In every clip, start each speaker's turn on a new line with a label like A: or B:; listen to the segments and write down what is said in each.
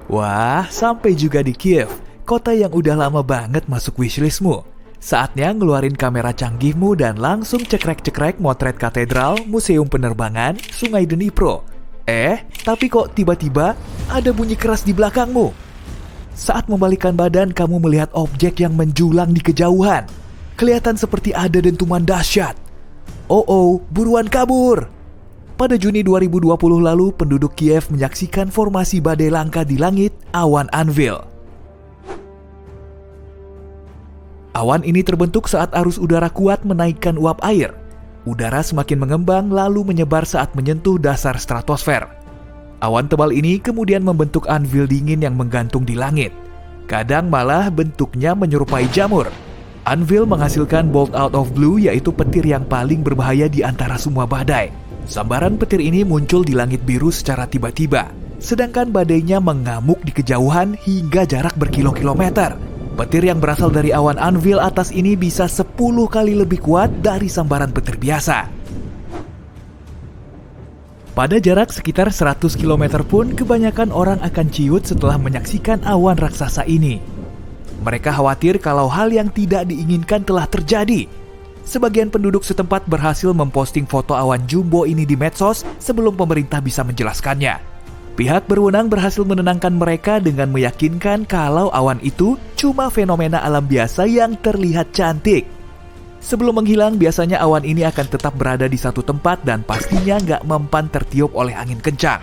A: Wah, sampai juga di Kiev, kota yang udah lama banget masuk wishlistmu. Saatnya ngeluarin kamera canggihmu dan langsung cekrek-cekrek motret katedral, museum penerbangan, sungai Dnipro. Tapi kok tiba-tiba ada bunyi keras di belakangmu? Saat membalikkan badan, kamu melihat objek yang menjulang di kejauhan. Kelihatan seperti ada dentuman dahsyat. Oh, buruan kabur! Pada Juni 2020 lalu, penduduk Kiev menyaksikan formasi badai langka di langit, awan Anvil. Awan ini terbentuk saat arus udara kuat menaikkan uap air. Udara semakin mengembang lalu menyebar saat menyentuh dasar stratosfer. Awan tebal ini kemudian membentuk anvil dingin yang menggantung di langit. Kadang malah bentuknya menyerupai jamur. Anvil menghasilkan bolt out of blue, yaitu petir yang paling berbahaya di antara semua badai. Sambaran petir ini muncul di langit biru secara tiba-tiba, sedangkan badainya mengamuk di kejauhan hingga jarak berkilo-kilometer. Petir yang berasal dari awan anvil atas ini bisa 10 kali lebih kuat dari sambaran petir biasa. Pada jarak sekitar 100 km pun, kebanyakan orang akan ciut setelah menyaksikan awan raksasa ini. Mereka khawatir kalau hal yang tidak diinginkan telah terjadi. Sebagian penduduk setempat berhasil memposting foto awan jumbo ini di medsos sebelum pemerintah bisa menjelaskannya. Pihak berwenang berhasil menenangkan mereka dengan meyakinkan kalau awan itu cuma fenomena alam biasa yang terlihat cantik. Sebelum menghilang, biasanya awan ini akan tetap berada di satu tempat dan pastinya nggak mempan tertiup oleh angin kencang.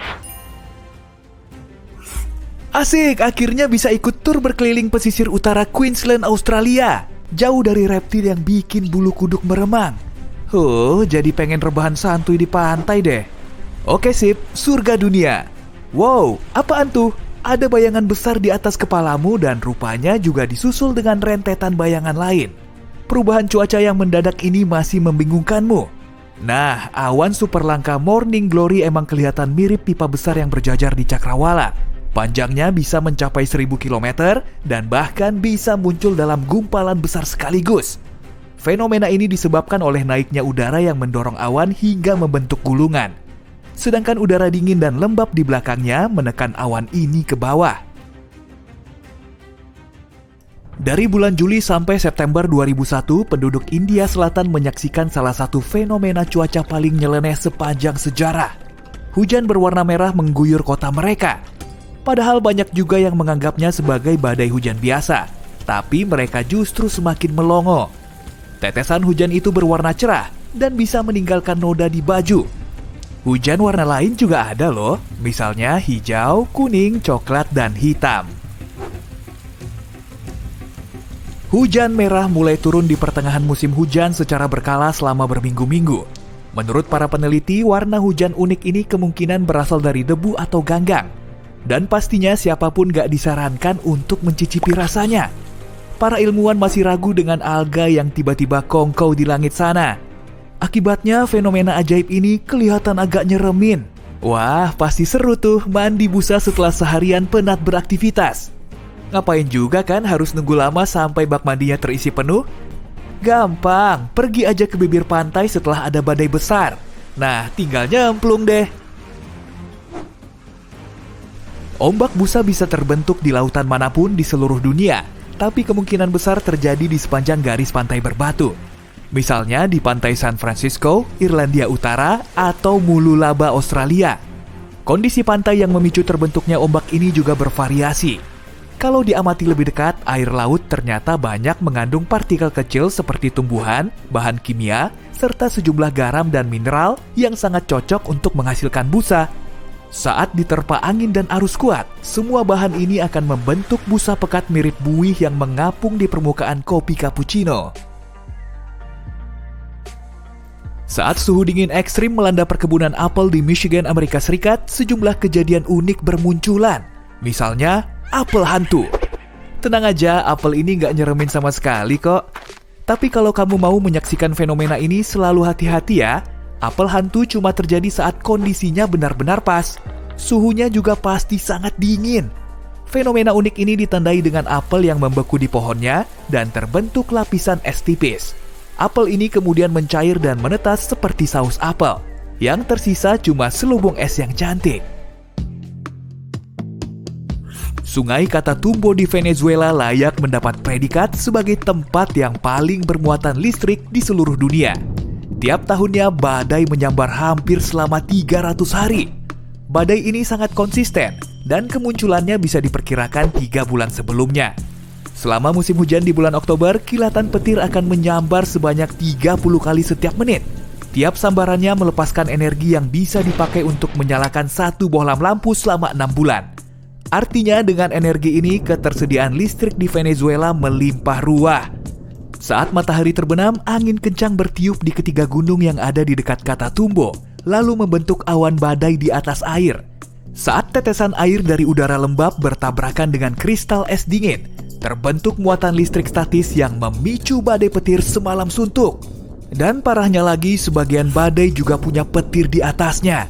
A: Asik, akhirnya bisa ikut tur berkeliling pesisir utara Queensland, Australia. Jauh dari reptil yang bikin bulu kuduk meremang. Jadi pengen rebahan santuy di pantai deh. Oke sip, surga dunia. Wow, apaan tuh? Ada bayangan besar di atas kepalamu dan rupanya juga disusul dengan rentetan bayangan lain. Perubahan cuaca yang mendadak ini masih membingungkanmu. Nah, awan super langka Morning Glory emang kelihatan mirip pipa besar yang berjajar di cakrawala. Panjangnya bisa mencapai 1000 km dan bahkan bisa muncul dalam gumpalan besar sekaligus. Fenomena ini disebabkan oleh naiknya udara yang mendorong awan hingga membentuk gulungan. Sedangkan udara dingin dan lembab di belakangnya menekan awan ini ke bawah. Dari bulan Juli sampai September 2001, penduduk India Selatan menyaksikan salah satu fenomena cuaca paling nyeleneh sepanjang sejarah. Hujan berwarna merah mengguyur kota mereka. Padahal banyak juga yang menganggapnya sebagai badai hujan biasa, tapi mereka justru semakin melongo. Tetesan hujan itu berwarna cerah dan bisa meninggalkan noda di baju. Hujan warna lain juga ada loh, misalnya hijau, kuning, coklat, dan hitam. Hujan merah mulai turun di pertengahan musim hujan secara berkala selama berminggu-minggu. Menurut para peneliti, warna hujan unik ini kemungkinan berasal dari debu atau ganggang. Dan pastinya siapapun gak disarankan untuk mencicipi rasanya. Para ilmuwan masih ragu dengan alga yang tiba-tiba kongkow di langit sana. Akibatnya fenomena ajaib ini kelihatan agak nyeremin. Wah, pasti seru tuh mandi busa setelah seharian penat beraktivitas. Ngapain juga kan harus nunggu lama sampai bak mandinya terisi penuh? Gampang, pergi aja ke bibir pantai setelah ada badai besar. Nah, tinggal nyemplung deh. Ombak busa bisa terbentuk di lautan manapun di seluruh dunia, tapi kemungkinan besar terjadi di sepanjang garis pantai berbatu. Misalnya di pantai San Francisco, Irlandia Utara, atau Mululaba, Australia. Kondisi pantai yang memicu terbentuknya ombak ini juga bervariasi. Kalau diamati lebih dekat, air laut ternyata banyak mengandung partikel kecil seperti tumbuhan, bahan kimia, serta sejumlah garam dan mineral yang sangat cocok untuk menghasilkan busa. Saat diterpa angin dan arus kuat, semua bahan ini akan membentuk busa pekat mirip buih yang mengapung di permukaan kopi cappuccino. Saat suhu dingin ekstrim melanda perkebunan apel di Michigan, Amerika Serikat, sejumlah kejadian unik bermunculan. Misalnya, apel hantu. Tenang aja, apel ini nggak nyeremin sama sekali kok. Tapi kalau kamu mau menyaksikan fenomena ini, selalu hati-hati ya. Apel hantu cuma terjadi saat kondisinya benar-benar pas. Suhunya juga pasti sangat dingin. Fenomena unik ini ditandai dengan apel yang membeku di pohonnya dan terbentuk lapisan es tipis. Apel ini kemudian mencair dan menetas seperti saus apel. Yang tersisa cuma selubung es yang cantik. Sungai Catatumbo di Venezuela layak mendapat predikat sebagai tempat yang paling bermuatan listrik di seluruh dunia. Tiap tahunnya badai menyambar hampir selama 300 hari. Badai ini sangat konsisten dan kemunculannya bisa diperkirakan 3 bulan sebelumnya. Selama musim hujan di bulan Oktober, kilatan petir akan menyambar sebanyak 30 kali setiap menit. Tiap sambarannya melepaskan energi yang bisa dipakai untuk menyalakan satu bohlam lampu selama 6 bulan. Artinya dengan energi ini ketersediaan listrik di Venezuela melimpah ruah. Saat matahari terbenam, angin kencang bertiup di ketiga gunung yang ada di dekat Catatumbo, lalu membentuk awan badai di atas air. Saat tetesan air dari udara lembab bertabrakan dengan kristal es dingin, terbentuk muatan listrik statis yang memicu badai petir semalam suntuk. Dan parahnya lagi, sebagian badai juga punya petir di atasnya.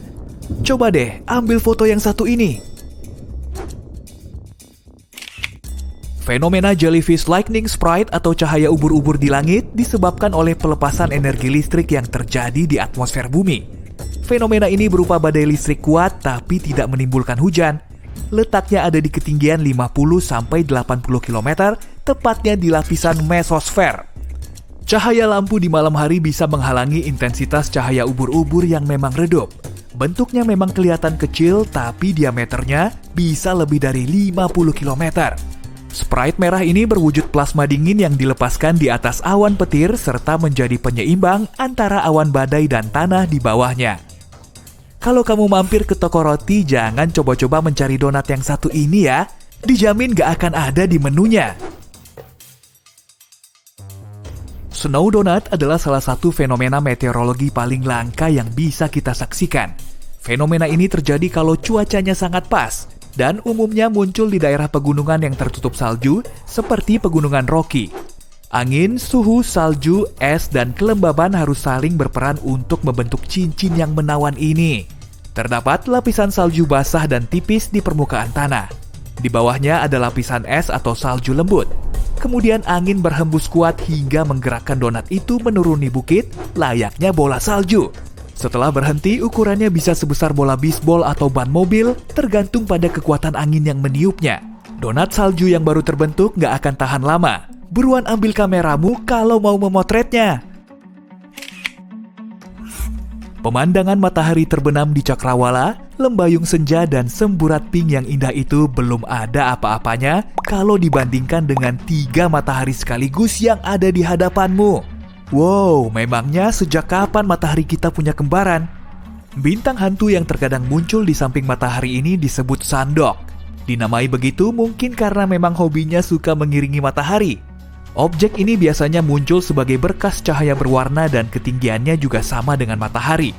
A: Coba deh, ambil foto yang satu ini. Fenomena jellyfish lightning sprite atau cahaya ubur-ubur di langit disebabkan oleh pelepasan energi listrik yang terjadi di atmosfer bumi. Fenomena ini berupa badai listrik kuat tapi tidak menimbulkan hujan. Letaknya ada di ketinggian 50-80 km, tepatnya di lapisan mesosfer. Cahaya lampu di malam hari bisa menghalangi intensitas cahaya ubur-ubur yang memang redup. Bentuknya memang kelihatan kecil tapi diameternya bisa lebih dari 50 km. Sprite merah ini berwujud plasma dingin yang dilepaskan di atas awan petir serta menjadi penyeimbang antara awan badai dan tanah di bawahnya. Kalau kamu mampir ke toko roti, jangan coba-coba mencari donat yang satu ini ya. Dijamin gak akan ada di menunya. Snow donut adalah salah satu fenomena meteorologi paling langka yang bisa kita saksikan. Fenomena ini terjadi kalau cuacanya sangat pas, dan umumnya muncul di daerah pegunungan yang tertutup salju seperti pegunungan Rocky. Angin, suhu, salju, es, dan kelembaban harus saling berperan untuk membentuk cincin yang menawan ini. Terdapat lapisan salju basah dan tipis di permukaan tanah. Di bawahnya ada lapisan es atau salju lembut. Kemudian angin berhembus kuat hingga menggerakkan donat itu menuruni bukit layaknya bola salju. Setelah berhenti, ukurannya bisa sebesar bola bisbol atau ban mobil, tergantung pada kekuatan angin yang meniupnya. Donat salju yang baru terbentuk nggak akan tahan lama. Buruan ambil kameramu kalau mau memotretnya. Pemandangan matahari terbenam di Cakrawala, lembayung senja dan semburat pink yang indah itu belum ada apa-apanya kalau dibandingkan dengan 3 matahari sekaligus yang ada di hadapanmu. Wow, memangnya sejak kapan matahari kita punya kembaran? Bintang hantu yang terkadang muncul di samping matahari ini disebut sandok. Dinamai begitu mungkin karena memang hobinya suka mengiringi matahari. Objek ini biasanya muncul sebagai berkas cahaya berwarna dan ketinggiannya juga sama dengan matahari.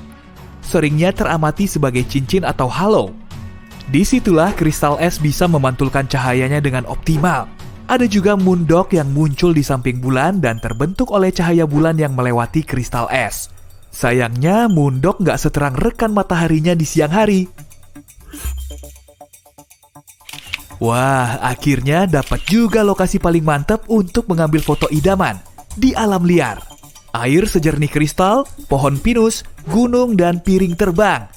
A: Seringnya teramati sebagai cincin atau halo. Disitulah kristal es bisa memantulkan cahayanya dengan optimal. Ada juga moondog yang muncul di samping bulan dan terbentuk oleh cahaya bulan yang melewati kristal es. Sayangnya moondog nggak seterang rekan mataharinya di siang hari. Wah, akhirnya dapat juga lokasi paling mantap untuk mengambil foto idaman di alam liar. Air sejernih kristal, pohon pinus, gunung, dan piring terbang.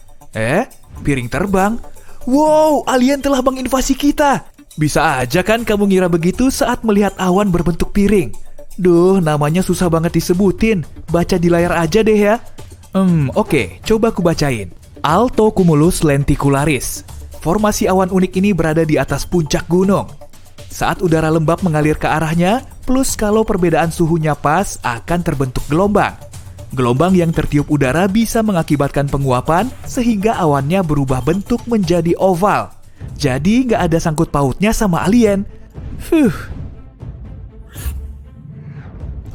A: Piring terbang? Wow, alien telah menginvasi kita. Bisa aja kan kamu ngira begitu saat melihat awan berbentuk piring. Duh, namanya susah banget disebutin. Baca di layar aja deh ya. Oke, coba ku bacain. Altocumulus lenticularis. Formasi awan unik ini berada di atas puncak gunung. Saat udara lembab mengalir ke arahnya, plus kalau perbedaan suhunya pas, akan terbentuk gelombang. Gelombang yang tertiup udara bisa mengakibatkan penguapan sehingga awannya berubah bentuk menjadi oval. Jadi nggak ada sangkut pautnya sama alien.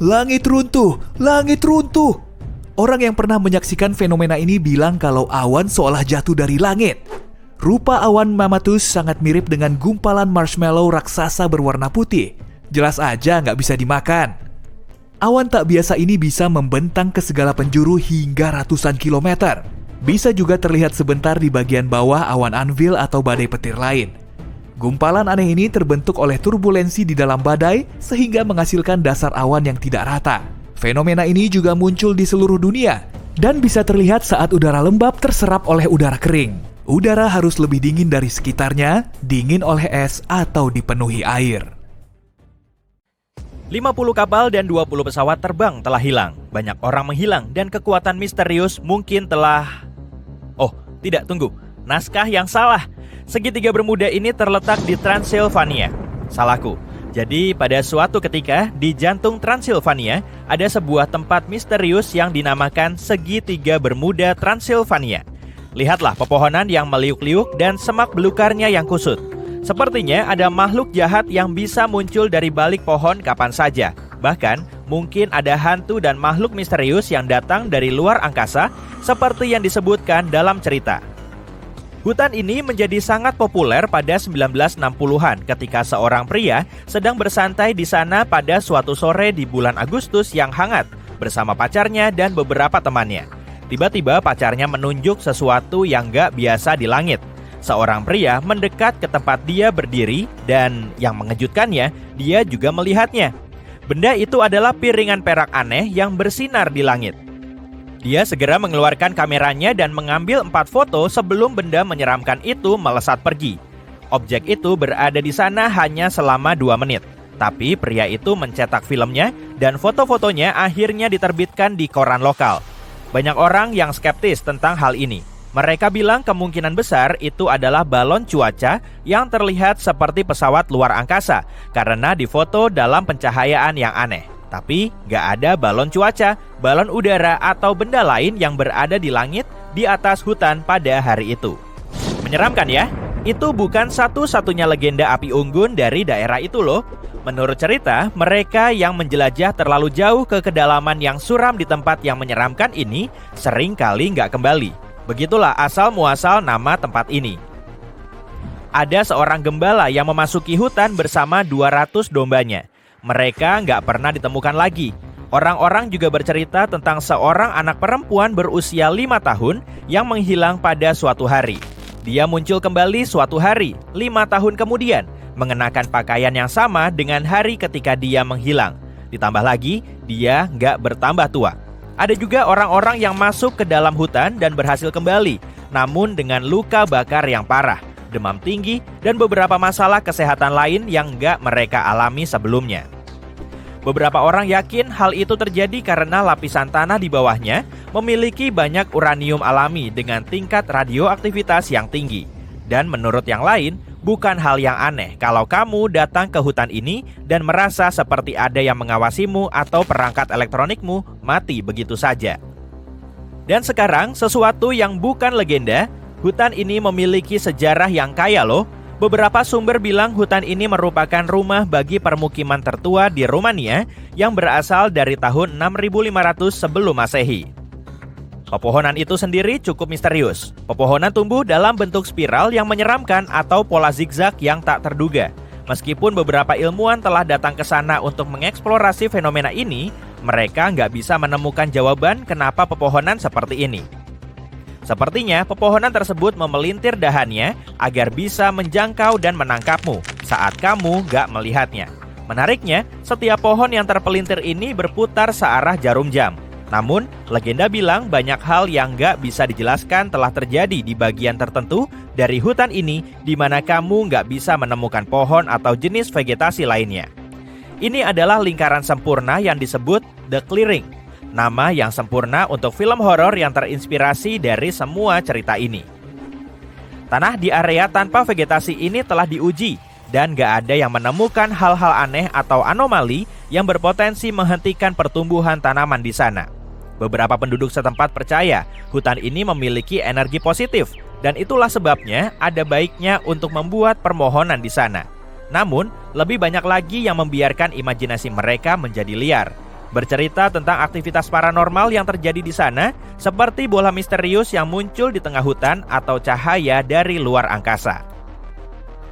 A: Langit runtuh, langit runtuh. Orang yang pernah menyaksikan fenomena ini bilang kalau awan seolah jatuh dari langit. Rupa awan Mammatus sangat mirip dengan gumpalan marshmallow raksasa berwarna putih. Jelas aja nggak bisa dimakan. Awan tak biasa ini bisa membentang ke segala penjuru hingga ratusan kilometer. Bisa juga terlihat sebentar di bagian bawah awan anvil atau badai petir lain. Gumpalan aneh ini terbentuk oleh turbulensi di dalam badai sehingga menghasilkan dasar awan yang tidak rata. Fenomena ini juga muncul di seluruh dunia dan bisa terlihat saat udara lembab terserap oleh udara kering. Udara harus lebih dingin dari sekitarnya, dingin oleh es atau dipenuhi air.
B: 50 kapal dan 20 pesawat terbang telah hilang. Banyak orang menghilang dan kekuatan misterius mungkin telah... Oh, tidak, tunggu. Naskah yang salah. Segitiga Bermuda ini terletak di Transilvania. Salahku. Jadi pada suatu ketika di jantung Transilvania ada sebuah tempat misterius yang dinamakan Segitiga Bermuda Transilvania. Lihatlah pepohonan yang meliuk-liuk dan semak belukarnya yang kusut. Sepertinya ada makhluk jahat yang bisa muncul dari balik pohon kapan saja. Bahkan mungkin ada hantu dan makhluk misterius yang datang dari luar angkasa seperti yang disebutkan dalam cerita. Hutan ini menjadi sangat populer pada 1960-an ketika seorang pria sedang bersantai di sana pada suatu sore di bulan Agustus yang hangat bersama pacarnya dan beberapa temannya. Tiba-tiba pacarnya menunjuk sesuatu yang gak biasa di langit. Seorang pria mendekat ke tempat dia berdiri dan yang mengejutkannya, dia juga melihatnya. Benda itu adalah piringan perak aneh yang bersinar di langit. Dia segera mengeluarkan kameranya dan mengambil 4 foto sebelum benda menyeramkan itu melesat pergi. Objek itu berada di sana hanya selama 2 menit. Tapi pria itu mencetak filmnya dan foto-fotonya akhirnya diterbitkan di koran lokal. Banyak orang yang skeptis tentang hal ini. Mereka bilang kemungkinan besar itu adalah balon cuaca yang terlihat seperti pesawat luar angkasa karena difoto dalam pencahayaan yang aneh. Tapi gak ada balon cuaca, balon udara atau benda lain yang berada di langit di atas hutan pada hari itu. Menyeramkan ya? Itu bukan satu-satunya legenda api unggun dari daerah itu loh. Menurut cerita, mereka yang menjelajah terlalu jauh ke kedalaman yang suram di tempat yang menyeramkan ini sering kali nggak kembali. Begitulah asal-muasal nama tempat ini. Ada seorang gembala yang memasuki hutan bersama 200 dombanya. Mereka nggak pernah ditemukan lagi. Orang-orang juga bercerita tentang seorang anak perempuan berusia 5 tahun yang menghilang pada suatu hari. Dia muncul kembali suatu hari, 5 tahun kemudian, mengenakan pakaian yang sama dengan hari ketika dia menghilang. Ditambah lagi, dia nggak bertambah tua. Ada juga orang-orang yang masuk ke dalam hutan dan berhasil kembali, namun dengan luka bakar yang parah, demam tinggi, dan beberapa masalah kesehatan lain yang nggak mereka alami sebelumnya. Beberapa orang yakin hal itu terjadi karena lapisan tanah di bawahnya memiliki banyak uranium alami dengan tingkat radioaktivitas yang tinggi. Dan menurut yang lain, bukan hal yang aneh kalau kamu datang ke hutan ini dan merasa seperti ada yang mengawasimu atau perangkat elektronikmu mati begitu saja. Dan sekarang, sesuatu yang bukan legenda, hutan ini memiliki sejarah yang kaya loh. Beberapa sumber bilang hutan ini merupakan rumah bagi permukiman tertua di Rumania yang berasal dari tahun 6500 sebelum Masehi. Pepohonan itu sendiri cukup misterius. Pepohonan tumbuh dalam bentuk spiral yang menyeramkan atau pola zigzag yang tak terduga. Meskipun beberapa ilmuwan telah datang ke sana untuk mengeksplorasi fenomena ini, mereka nggak bisa menemukan jawaban kenapa pepohonan seperti ini. Sepertinya pepohonan tersebut memelintir dahannya agar bisa menjangkau dan menangkapmu saat kamu gak melihatnya. Menariknya, setiap pohon yang terpelintir ini berputar searah jarum jam. Namun, legenda bilang banyak hal yang gak bisa dijelaskan telah terjadi di bagian tertentu dari hutan ini di mana kamu gak bisa menemukan pohon atau jenis vegetasi lainnya. Ini adalah lingkaran sempurna yang disebut The Clearing. Nama yang sempurna untuk film horor yang terinspirasi dari semua cerita ini. Tanah di area tanpa vegetasi ini telah diuji dan gak ada yang menemukan hal-hal aneh atau anomali yang berpotensi menghentikan pertumbuhan tanaman di sana. Beberapa penduduk setempat percaya hutan ini memiliki energi positif dan itulah sebabnya ada baiknya untuk membuat permohonan di sana. Namun, lebih banyak lagi yang membiarkan imajinasi mereka menjadi liar. Bercerita tentang aktivitas paranormal yang terjadi di sana, seperti bola misterius yang muncul di tengah hutan atau cahaya dari luar angkasa.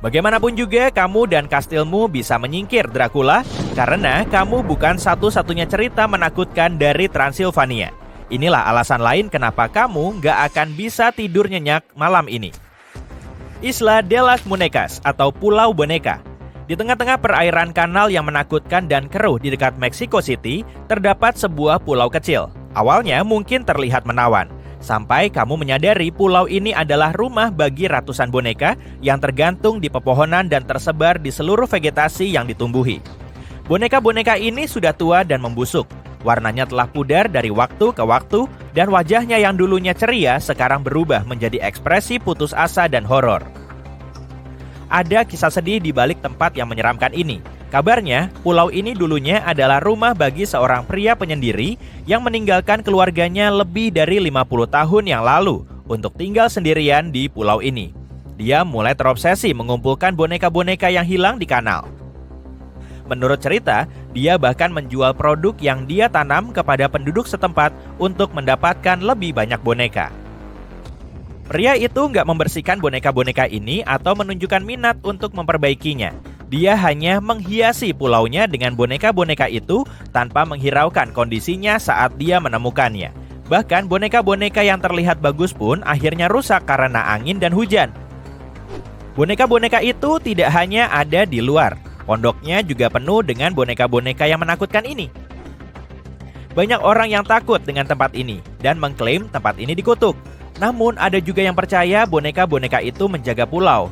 B: Bagaimanapun juga, kamu dan kastilmu bisa menyingkir Dracula karena kamu bukan satu-satunya cerita menakutkan dari Transilvania. Inilah alasan lain kenapa kamu gak akan bisa tidur nyenyak malam ini. Isla de las Muñecas atau Pulau Boneka. Di tengah-tengah perairan kanal yang menakutkan dan keruh di dekat Mexico City, terdapat sebuah pulau kecil. Awalnya mungkin terlihat menawan. Sampai kamu menyadari pulau ini adalah rumah bagi ratusan boneka yang tergantung di pepohonan dan tersebar di seluruh vegetasi yang ditumbuhi. Boneka-boneka ini sudah tua dan membusuk. Warnanya telah pudar dari waktu ke waktu dan wajahnya yang dulunya ceria sekarang berubah menjadi ekspresi putus asa dan horor. Ada kisah sedih di balik tempat yang menyeramkan ini. Kabarnya, pulau ini dulunya adalah rumah bagi seorang pria penyendiri yang meninggalkan keluarganya lebih dari 50 tahun yang lalu untuk tinggal sendirian di pulau ini. Dia mulai terobsesi mengumpulkan boneka-boneka yang hilang di kanal. Menurut cerita, dia bahkan menjual produk yang dia tanam kepada penduduk setempat untuk mendapatkan lebih banyak boneka. Pria itu nggak membersihkan boneka-boneka ini atau menunjukkan minat untuk memperbaikinya. Dia hanya menghiasi pulaunya dengan boneka-boneka itu tanpa menghiraukan kondisinya saat dia menemukannya. Bahkan boneka-boneka yang terlihat bagus pun akhirnya rusak karena angin dan hujan. Boneka-boneka itu tidak hanya ada di luar, pondoknya juga penuh dengan boneka-boneka yang menakutkan ini. Banyak orang yang takut dengan tempat ini dan mengklaim tempat ini dikutuk. Namun ada juga yang percaya boneka-boneka itu menjaga pulau.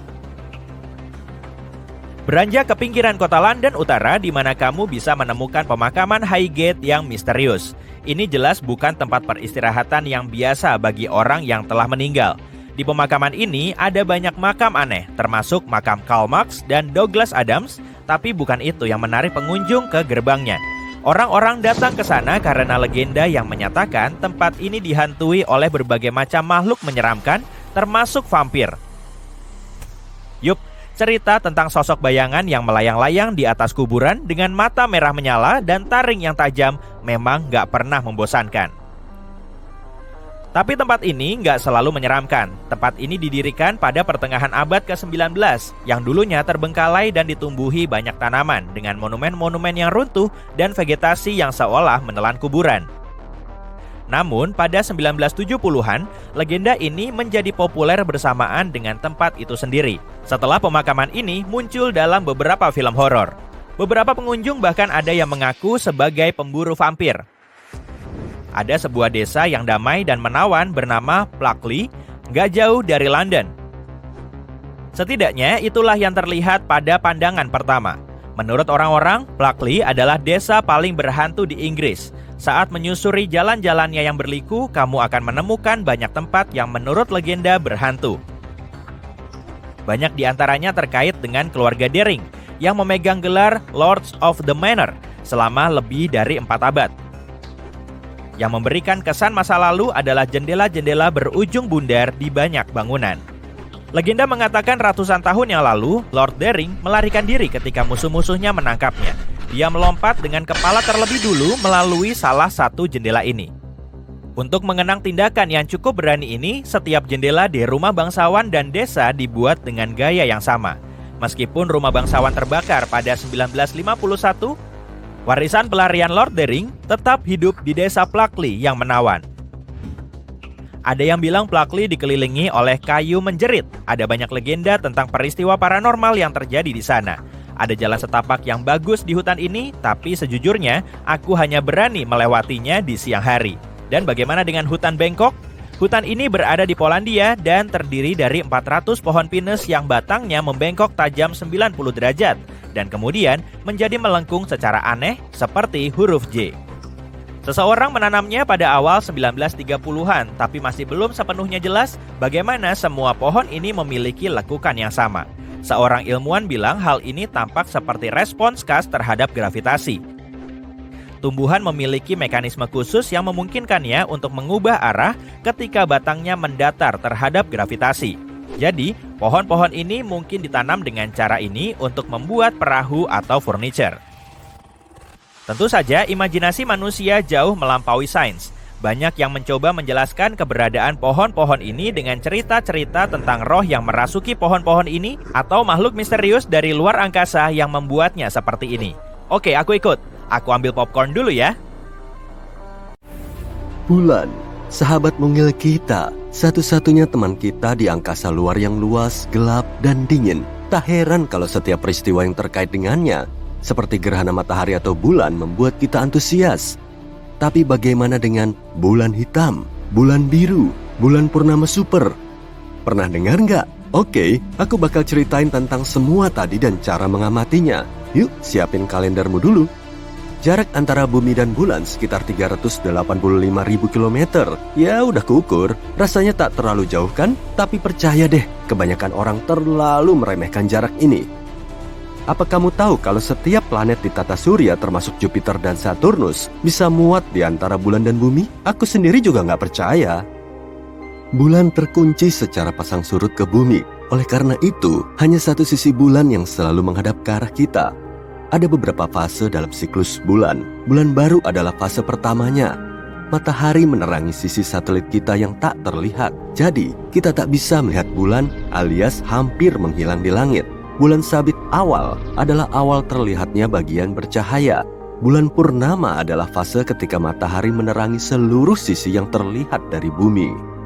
B: Beranjak ke pinggiran kota London Utara di mana kamu bisa menemukan pemakaman Highgate yang misterius. Ini jelas bukan tempat peristirahatan yang biasa bagi orang yang telah meninggal. Di pemakaman ini ada banyak makam aneh, termasuk makam Karl Marx dan Douglas Adams, tapi bukan itu yang menarik pengunjung ke gerbangnya. Orang-orang datang ke sana karena legenda yang menyatakan tempat ini dihantui oleh berbagai macam makhluk menyeramkan, termasuk vampir. Yup, cerita tentang sosok bayangan yang melayang-layang di atas kuburan dengan mata merah menyala dan taring yang tajam memang nggak pernah membosankan. Tapi tempat ini nggak selalu menyeramkan. Tempat ini didirikan pada pertengahan abad ke-19 yang dulunya terbengkalai dan ditumbuhi banyak tanaman dengan monumen-monumen yang runtuh dan vegetasi yang seolah menelan kuburan. Namun pada 1970-an, legenda ini menjadi populer bersamaan dengan tempat itu sendiri. Setelah pemakaman ini muncul dalam beberapa film horor. Beberapa pengunjung bahkan ada yang mengaku sebagai pemburu vampir. Ada sebuah desa yang damai dan menawan bernama Pluckley, gak jauh dari London. Setidaknya itulah yang terlihat pada pandangan pertama. Menurut orang-orang, Pluckley adalah desa paling berhantu di Inggris. Saat menyusuri jalan-jalannya yang berliku, kamu akan menemukan banyak tempat yang menurut legenda berhantu. Banyak di antaranya terkait dengan keluarga Dering yang memegang gelar Lords of the Manor selama lebih dari 4 abad. Yang memberikan kesan masa lalu adalah jendela-jendela berujung bundar di banyak bangunan. Legenda mengatakan ratusan tahun yang lalu, Lord Dering melarikan diri ketika musuh-musuhnya menangkapnya. Dia melompat dengan kepala terlebih dulu melalui salah satu jendela ini. Untuk mengenang tindakan yang cukup berani ini, setiap jendela di rumah bangsawan dan desa dibuat dengan gaya yang sama. Meskipun rumah bangsawan terbakar pada 1951, warisan pelarian Lord Dering tetap hidup di desa Pluckley yang menawan. Ada yang bilang Pluckley dikelilingi oleh kayu menjerit. Ada banyak legenda tentang peristiwa paranormal yang terjadi di sana. Ada jalan setapak yang bagus di hutan ini, tapi sejujurnya aku hanya berani melewatinya di siang hari. Dan bagaimana dengan hutan Bangkok? Hutan ini berada di Polandia dan terdiri dari 400 pohon pinus yang batangnya membengkok tajam 90 derajat dan kemudian menjadi melengkung secara aneh seperti huruf J. Seseorang menanamnya pada awal 1930-an, tapi masih belum sepenuhnya jelas bagaimana semua pohon ini memiliki lekukan yang sama. Seorang ilmuwan bilang hal ini tampak seperti respons khas terhadap gravitasi. Tumbuhan memiliki mekanisme khusus yang memungkinkannya untuk mengubah arah ketika batangnya mendatar terhadap gravitasi. Jadi, pohon-pohon ini mungkin ditanam dengan cara ini untuk membuat perahu atau furniture. Tentu saja, imajinasi manusia jauh melampaui sains. Banyak yang mencoba menjelaskan keberadaan pohon-pohon ini dengan cerita-cerita tentang roh yang merasuki pohon-pohon ini atau makhluk misterius dari luar angkasa yang membuatnya seperti ini. Oke, aku ikut. Aku ambil popcorn dulu ya.
C: Bulan, sahabat mungil kita, satu-satunya teman kita di angkasa luar yang luas, gelap, dan dingin. Tak heran kalau setiap peristiwa yang terkait dengannya, seperti gerhana matahari atau bulan, membuat kita antusias. Tapi bagaimana dengan bulan hitam? bulan biru, bulan purnama super. Pernah dengar nggak? Oke, aku bakal ceritain tentang semua tadi dan cara mengamatinya. Yuk, siapin kalendermu dulu. Jarak antara bumi dan bulan sekitar 385.000 km. Ya udah keukur, rasanya tak terlalu jauh kan? Tapi percaya deh, kebanyakan orang terlalu meremehkan jarak ini. Apa kamu tahu kalau setiap planet di tata surya termasuk Jupiter dan Saturnus bisa muat di antara bulan dan bumi? Aku sendiri juga nggak percaya. Bulan terkunci secara pasang surut ke bumi. Oleh karena itu, hanya satu sisi bulan yang selalu menghadap ke arah kita. Ada beberapa fase dalam siklus bulan. Bulan baru adalah fase pertamanya. Matahari menerangi sisi satelit kita yang tak terlihat. Jadi, kita tak bisa melihat bulan alias hampir menghilang di langit. Bulan sabit awal adalah awal terlihatnya bagian bercahaya. Bulan purnama adalah fase ketika matahari menerangi seluruh sisi yang terlihat dari bumi.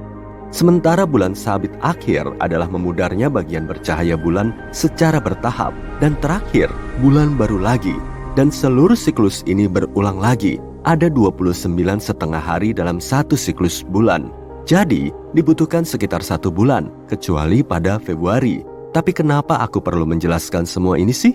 C: Sementara bulan sabit akhir adalah memudarnya bagian bercahaya bulan secara bertahap. Dan terakhir, bulan baru lagi. Dan seluruh siklus ini berulang lagi. Ada 29,5 hari dalam satu siklus bulan. Jadi, dibutuhkan sekitar 1 bulan, kecuali pada Februari. Tapi kenapa aku perlu menjelaskan semua ini sih?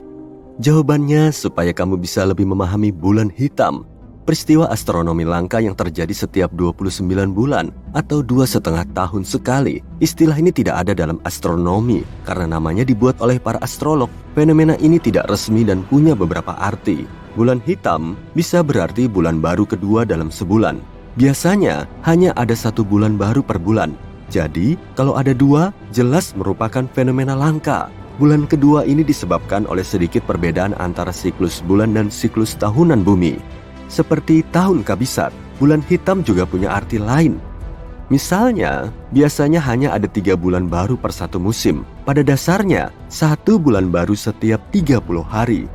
C: Jawabannya supaya kamu bisa lebih memahami bulan hitam. Peristiwa astronomi langka yang terjadi setiap 29 bulan atau 2,5 tahun sekali. Istilah ini tidak ada dalam astronomi karena namanya dibuat oleh para astrolog. Fenomena ini tidak resmi dan punya beberapa arti. Bulan hitam bisa berarti bulan baru kedua dalam sebulan. Biasanya hanya ada 1 bulan baru per bulan. Jadi kalau ada 2, jelas merupakan fenomena langka. Bulan kedua ini disebabkan oleh sedikit perbedaan antara siklus bulan dan siklus tahunan bumi. Seperti tahun kabisat, bulan hitam juga punya arti lain. Misalnya, biasanya hanya ada 3 bulan baru per satu musim. Pada dasarnya, 1 bulan baru setiap 30 hari.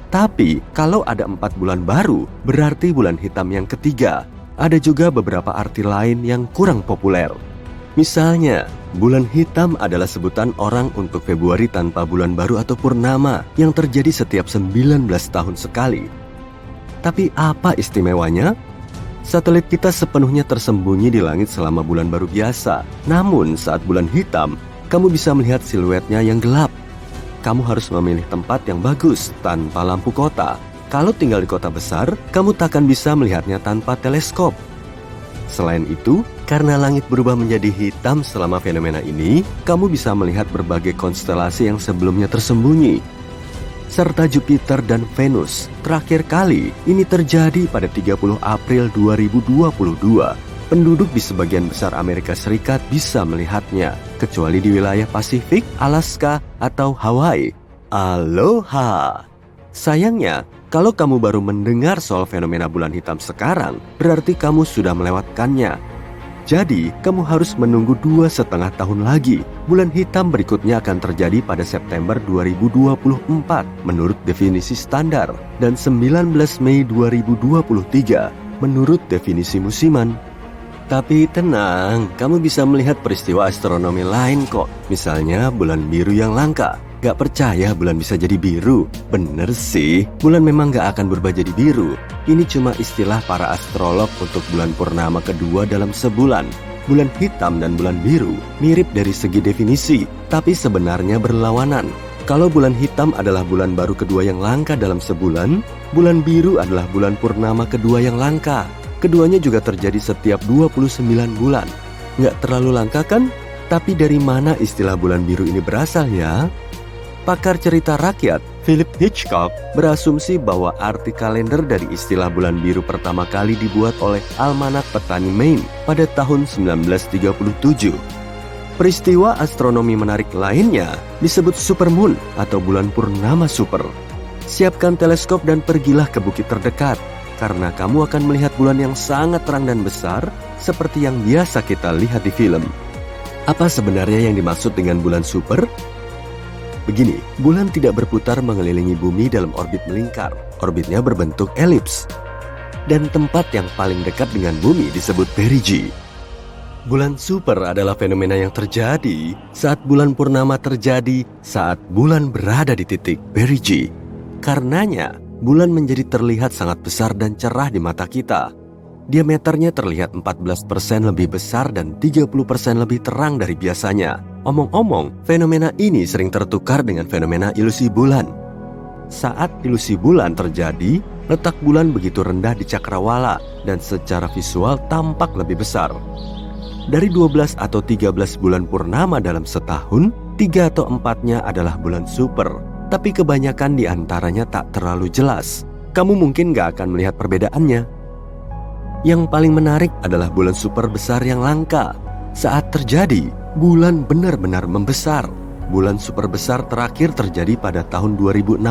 C: Tapi, kalau ada 4 bulan baru, berarti bulan hitam yang ketiga. Ada juga beberapa arti lain yang kurang populer. Misalnya, bulan hitam adalah sebutan orang untuk Februari tanpa bulan baru atau purnama yang terjadi setiap 19 tahun sekali. Tapi apa istimewanya? Satelit kita sepenuhnya tersembunyi di langit selama bulan baru biasa. Namun saat bulan hitam, kamu bisa melihat siluetnya yang gelap. Kamu harus memilih tempat yang bagus tanpa lampu kota. Kalau tinggal di kota besar, kamu takkan bisa melihatnya tanpa teleskop. Selain itu, karena langit berubah menjadi hitam selama fenomena ini, kamu bisa melihat berbagai konstelasi yang sebelumnya tersembunyi, serta Jupiter dan Venus. Terakhir kali, ini terjadi pada 30 April 2022. Penduduk di sebagian besar Amerika Serikat bisa melihatnya, kecuali di wilayah Pasifik, Alaska, atau Hawaii. Aloha! Sayangnya, kalau kamu baru mendengar soal fenomena bulan hitam sekarang, berarti kamu sudah melewatkannya. Jadi, kamu harus menunggu 2,5 tahun lagi. Bulan hitam berikutnya akan terjadi pada September 2024 menurut definisi standar dan 19 Mei 2023 menurut definisi musiman. Tapi tenang, kamu bisa melihat peristiwa astronomi lain kok. Misalnya bulan biru yang langka. Gak percaya bulan bisa jadi biru? Bener sih, bulan memang gak akan berubah jadi biru. Ini cuma istilah para astrolog untuk bulan purnama kedua dalam sebulan. Bulan hitam dan bulan biru mirip dari segi definisi, tapi sebenarnya berlawanan. Kalau bulan hitam adalah bulan baru kedua yang langka dalam sebulan, bulan biru adalah bulan purnama kedua yang langka. Keduanya juga terjadi setiap 29 bulan. Nggak terlalu langka kan? Tapi dari mana istilah bulan biru ini berasal ya? Pakar cerita rakyat Philip Hitchcock berasumsi bahwa arti kalender dari istilah bulan biru pertama kali dibuat oleh Almanak Petani Maine pada tahun 1937. Peristiwa astronomi menarik lainnya disebut supermoon atau bulan purnama super. Siapkan teleskop dan pergilah ke bukit terdekat, karena kamu akan melihat bulan yang sangat terang dan besar seperti yang biasa kita lihat di film. Apa sebenarnya yang dimaksud dengan bulan super? Begini, bulan tidak berputar mengelilingi bumi dalam orbit melingkar. Orbitnya berbentuk elips. Dan tempat yang paling dekat dengan bumi disebut perigee. Bulan super adalah fenomena yang terjadi saat bulan purnama terjadi saat bulan berada di titik perigee. Karenanya, bulan menjadi terlihat sangat besar dan cerah di mata kita. Diameternya terlihat 14% lebih besar dan 30% lebih terang dari biasanya. Omong-omong, fenomena ini sering tertukar dengan fenomena ilusi bulan. Saat ilusi bulan terjadi, letak bulan begitu rendah di cakrawala dan secara visual tampak lebih besar. Dari 12 atau 13 bulan purnama dalam setahun, 3 atau 4-nya adalah bulan super. Tapi kebanyakan di antaranya tak terlalu jelas. Kamu mungkin gak akan melihat perbedaannya. Yang paling menarik adalah bulan super besar yang langka. Saat terjadi, bulan benar-benar membesar. Bulan super besar terakhir terjadi pada tahun 2016.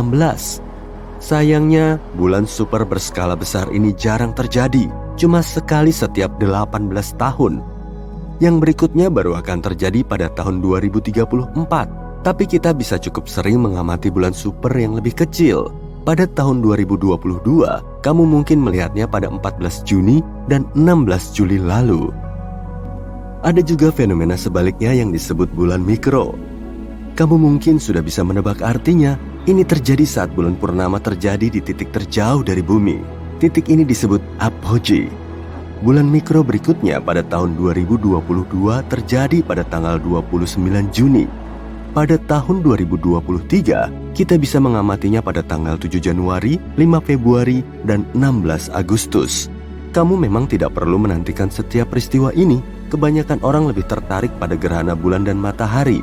C: Sayangnya, bulan super berskala besar ini jarang terjadi, cuma sekali setiap 18 tahun. Yang berikutnya baru akan terjadi pada tahun 2034. Tapi kita bisa cukup sering mengamati bulan super yang lebih kecil. Pada tahun 2022, kamu mungkin melihatnya pada 14 Juni dan 16 Juli lalu. Ada juga fenomena sebaliknya yang disebut bulan mikro. Kamu mungkin sudah bisa menebak artinya. Ini terjadi saat bulan purnama terjadi di titik terjauh dari bumi. Titik ini disebut apogee. Bulan mikro berikutnya pada tahun 2022 terjadi pada tanggal 29 Juni. Pada tahun 2023, kita bisa mengamatinya pada tanggal 7 Januari, 5 Februari, dan 16 Agustus. Kamu memang tidak perlu menantikan setiap peristiwa ini. Kebanyakan orang lebih tertarik pada gerhana bulan dan matahari.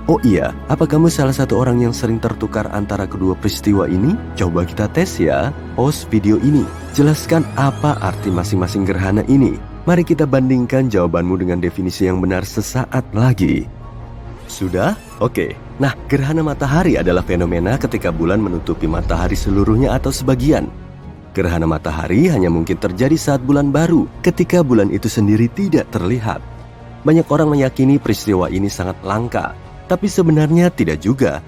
C: Oh iya, apa kamu salah satu orang yang sering tertukar antara kedua peristiwa ini? Coba kita tes ya. Pause video ini. Jelaskan apa arti masing-masing gerhana ini. Mari kita bandingkan jawabanmu dengan definisi yang benar sesaat lagi. Sudah? Oke. Nah, gerhana matahari adalah fenomena ketika bulan menutupi matahari seluruhnya atau sebagian. Gerhana matahari hanya mungkin terjadi saat bulan baru, ketika bulan itu sendiri tidak terlihat. Banyak orang meyakini peristiwa ini sangat langka, tapi sebenarnya tidak juga.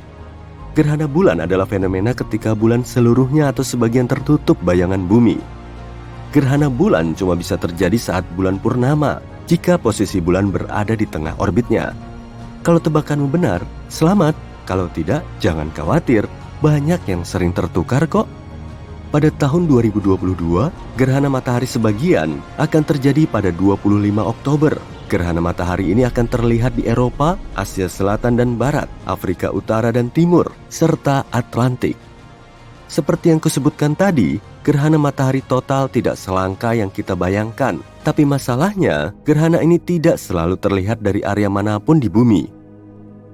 C: Gerhana bulan adalah fenomena ketika bulan seluruhnya atau sebagian tertutup bayangan bumi. Gerhana bulan cuma bisa terjadi saat bulan purnama, jika posisi bulan berada di tengah orbitnya. Kalau tebakanmu benar, selamat. Kalau tidak, jangan khawatir. Banyak yang sering tertukar kok. Pada tahun 2022, gerhana matahari sebagian akan terjadi pada 25 Oktober. Gerhana matahari ini akan terlihat di Eropa, Asia Selatan dan Barat, Afrika Utara dan Timur, serta Atlantik. Seperti yang kusebutkan tadi, gerhana matahari total tidak selangka yang kita bayangkan. Tapi masalahnya, gerhana ini tidak selalu terlihat dari area manapun di bumi.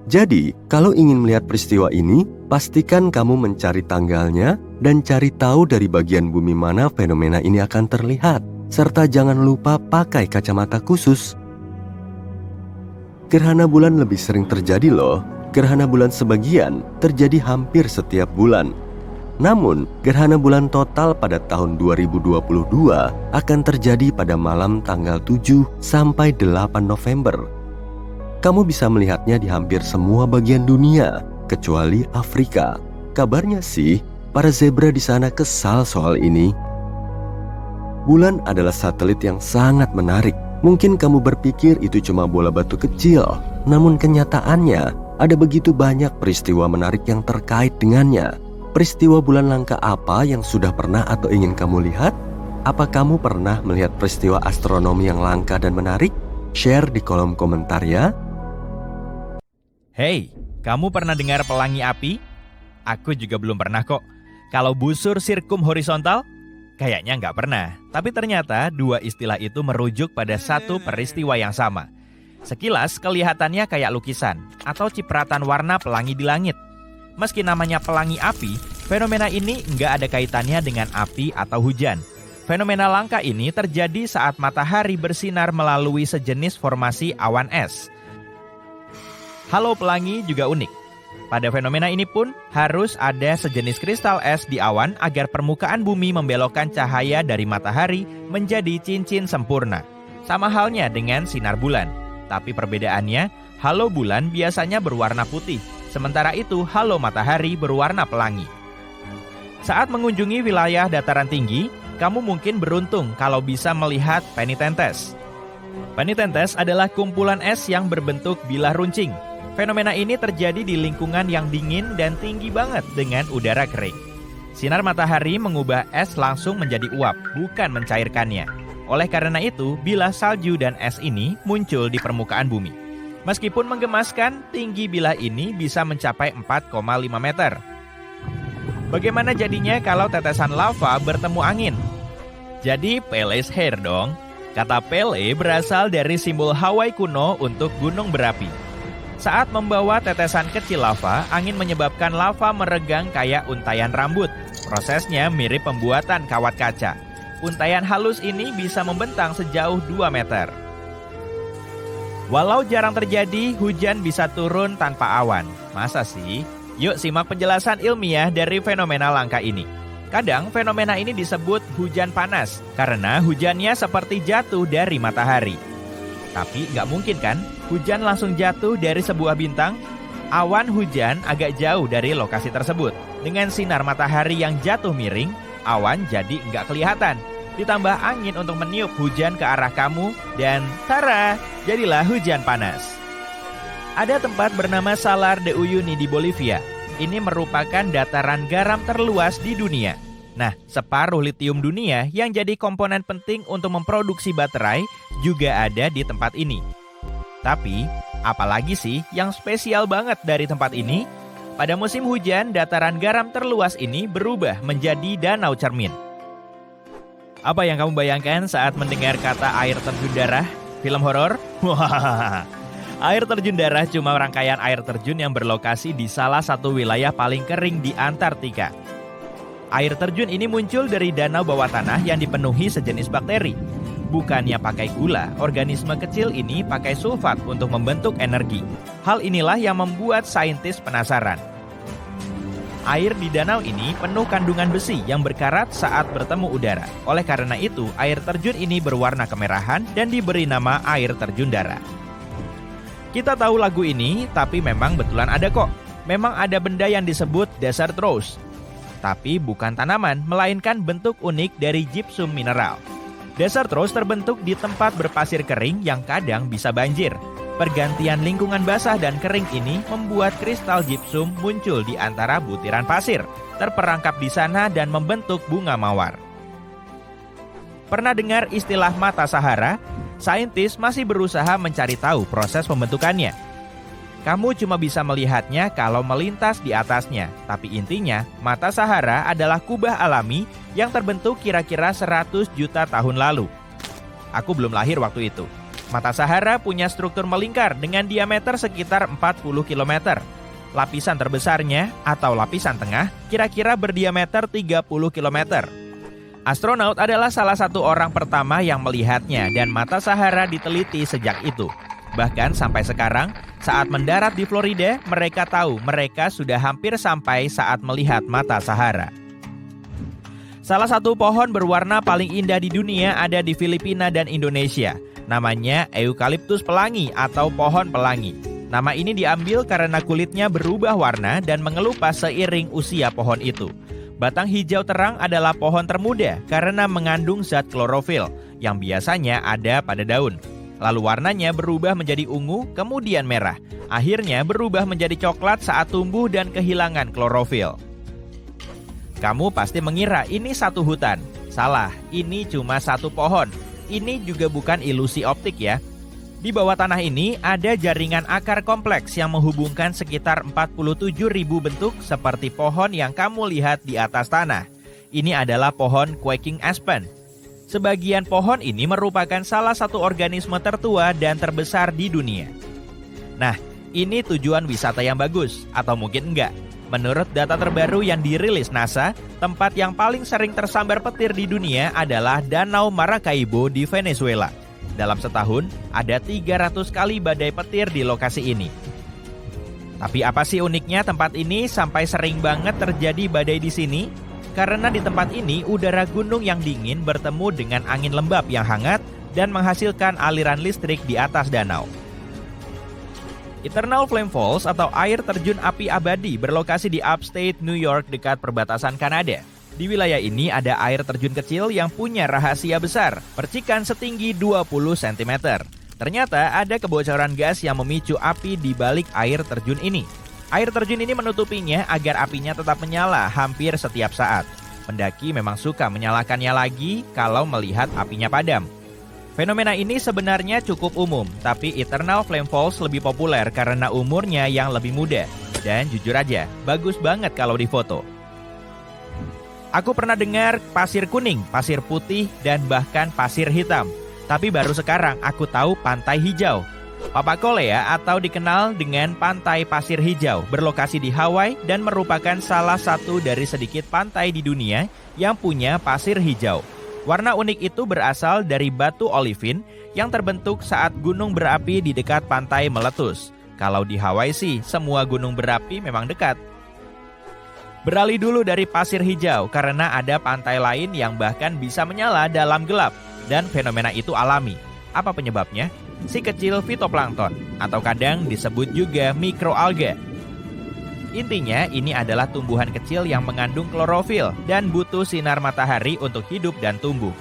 C: Jadi, kalau ingin melihat peristiwa ini, pastikan kamu mencari tanggalnya dan cari tahu dari bagian bumi mana fenomena ini akan terlihat. Serta jangan lupa pakai kacamata khusus. Gerhana bulan lebih sering terjadi loh. Gerhana bulan sebagian terjadi hampir setiap bulan. Namun, gerhana bulan total pada tahun 2022 akan terjadi pada malam tanggal 7 sampai 8 November. Kamu bisa melihatnya di hampir semua bagian dunia, kecuali Afrika. Kabarnya sih, para zebra di sana kesal soal ini. Bulan adalah satelit yang sangat menarik. Mungkin kamu berpikir itu cuma bola batu kecil, namun kenyataannya ada begitu banyak peristiwa menarik yang terkait dengannya. Peristiwa bulan langka apa yang sudah pernah atau ingin kamu lihat? Apa kamu pernah melihat peristiwa astronomi yang langka dan menarik? Share di kolom komentar ya.
B: Hey, kamu pernah dengar pelangi api? Aku juga belum pernah kok. Kalau busur sirkum horizontal? Kayaknya nggak pernah. Tapi ternyata dua istilah itu merujuk pada satu peristiwa yang sama. Sekilas kelihatannya kayak lukisan atau cipratan warna pelangi di langit. Meski namanya pelangi api, fenomena ini nggak ada kaitannya dengan api atau hujan. Fenomena langka ini terjadi saat matahari bersinar melalui sejenis formasi awan es. Halo pelangi juga unik. Pada fenomena ini pun harus ada sejenis kristal es di awan agar permukaan bumi membelokkan cahaya dari matahari menjadi cincin sempurna. Sama halnya dengan sinar bulan. Tapi perbedaannya, halo bulan biasanya berwarna putih. Sementara itu, halo matahari berwarna pelangi. Saat mengunjungi wilayah dataran tinggi, kamu mungkin beruntung kalau bisa melihat penitentes. Penitentes adalah kumpulan es yang berbentuk bilah runcing. Fenomena ini terjadi di lingkungan yang dingin dan tinggi banget dengan udara kering. Sinar matahari mengubah es langsung menjadi uap, bukan mencairkannya. Oleh karena itu, bilah salju dan es ini muncul di permukaan bumi. Meskipun menggemaskan, tinggi bilah ini bisa mencapai 4,5 meter. Bagaimana jadinya kalau tetesan lava bertemu angin? Jadi Pele's Hair dong. Kata Pele berasal dari simbol Hawaii kuno untuk gunung berapi. Saat membawa tetesan kecil lava, angin menyebabkan lava meregang kayak untayan rambut. Prosesnya mirip pembuatan kawat kaca. Untayan halus ini bisa membentang sejauh 2 meter. Walau jarang terjadi, hujan bisa turun tanpa awan. Masa sih? Yuk simak penjelasan ilmiah dari fenomena langka ini. Kadang fenomena ini disebut hujan panas karena hujannya seperti jatuh dari matahari. Tapi nggak mungkin kan hujan langsung jatuh dari sebuah bintang? Awan hujan agak jauh dari lokasi tersebut. Dengan sinar matahari yang jatuh miring, awan jadi nggak kelihatan. Ditambah angin untuk meniup hujan ke arah kamu dan tara, jadilah hujan panas. Ada tempat bernama Salar de Uyuni di Bolivia. Ini merupakan dataran garam terluas di dunia. Nah, separuh litium dunia yang jadi komponen penting untuk memproduksi baterai juga ada di tempat ini. Tapi, apalagi sih yang spesial banget dari tempat ini? Pada musim hujan, dataran garam terluas ini berubah menjadi danau cermin. Apa yang kamu bayangkan saat mendengar kata air terjun darah? Film horor? Air terjun darah cuma rangkaian air terjun yang berlokasi di salah satu wilayah paling kering di Antartika. Air terjun ini muncul dari danau bawah tanah yang dipenuhi sejenis bakteri. Bukannya pakai gula, organisme kecil ini pakai sulfat untuk membentuk energi. Hal inilah yang membuat saintis penasaran. Air di danau ini penuh kandungan besi yang berkarat saat bertemu udara. Oleh karena itu, air terjun ini berwarna kemerahan dan diberi nama air terjun darah. Kita tahu lagu ini, tapi memang betulan ada kok. Memang ada benda yang disebut desert rose. Tapi bukan tanaman, melainkan bentuk unik dari gypsum mineral. Desert rose terbentuk di tempat berpasir kering yang kadang bisa banjir. Pergantian lingkungan basah dan kering ini membuat kristal gypsum muncul di antara butiran pasir, terperangkap di sana dan membentuk bunga mawar. Pernah dengar istilah mata Sahara? Saintis masih berusaha mencari tahu proses pembentukannya. Kamu cuma bisa melihatnya kalau melintas di atasnya, tapi intinya mata Sahara adalah kubah alami yang terbentuk kira-kira 100 juta tahun lalu. Aku belum lahir waktu itu. Mata Sahara punya struktur melingkar dengan diameter sekitar 40 km. Lapisan terbesarnya atau lapisan tengah kira-kira berdiameter 30 km. Astronaut adalah salah satu orang pertama yang melihatnya dan mata Sahara diteliti sejak itu. Bahkan sampai sekarang, saat mendarat di Florida, mereka tahu mereka sudah hampir sampai saat melihat mata Sahara. Salah satu pohon berwarna paling indah di dunia ada di Filipina dan Indonesia. Namanya Eucalyptus pelangi atau pohon pelangi. Nama ini diambil karena kulitnya berubah warna dan mengelupas seiring usia pohon itu. Batang hijau terang adalah pohon termuda karena mengandung zat klorofil yang biasanya ada pada daun. Lalu warnanya berubah menjadi ungu, kemudian merah. Akhirnya berubah menjadi coklat saat tumbuh dan kehilangan klorofil. Kamu pasti mengira ini satu hutan. Salah, ini cuma satu pohon. Ini juga bukan ilusi optik ya. Di bawah tanah ini ada jaringan akar kompleks yang menghubungkan sekitar 47.000 bentuk seperti pohon yang kamu lihat di atas tanah. Ini adalah pohon quaking aspen. Sebagian pohon ini merupakan salah satu organisme tertua dan terbesar di dunia. Nah, ini tujuan wisata yang bagus, atau mungkin enggak. Menurut data terbaru yang dirilis NASA, tempat yang paling sering tersambar petir di dunia adalah Danau Maracaibo di Venezuela. Dalam setahun, ada 300 kali badai petir di lokasi ini. Tapi apa sih uniknya tempat ini sampai sering banget terjadi badai di sini? Karena di tempat ini udara gunung yang dingin bertemu dengan angin lembab yang hangat dan menghasilkan aliran listrik di atas danau. Eternal Flame Falls atau air terjun api abadi berlokasi di upstate New York dekat perbatasan Kanada. Di wilayah ini ada air terjun kecil yang punya rahasia besar, percikan setinggi 20 cm. Ternyata ada kebocoran gas yang memicu api di balik air terjun ini. Air terjun ini menutupinya agar apinya tetap menyala hampir setiap saat. Pendaki memang suka menyalakannya lagi kalau melihat apinya padam. Fenomena ini sebenarnya cukup umum, tapi Eternal Flame Falls lebih populer karena umurnya yang lebih muda. Dan jujur aja, bagus banget kalau difoto. Aku pernah dengar pasir kuning, pasir putih, dan bahkan pasir hitam. Tapi baru sekarang aku tahu pantai hijau. Papakolea atau dikenal dengan Pantai Pasir Hijau berlokasi di Hawaii dan merupakan salah satu dari sedikit pantai di dunia yang punya pasir hijau. Warna unik itu berasal dari batu olivin yang terbentuk saat gunung berapi di dekat pantai meletus. Kalau di Hawaii sih, semua gunung berapi memang dekat. Beralih dulu dari pasir hijau karena ada pantai lain yang bahkan bisa menyala dalam gelap dan fenomena itu alami. Apa penyebabnya? Si kecil fitoplankton atau kadang disebut juga mikroalga. Intinya ini adalah tumbuhan kecil yang mengandung klorofil dan butuh sinar matahari untuk hidup dan tumbuh.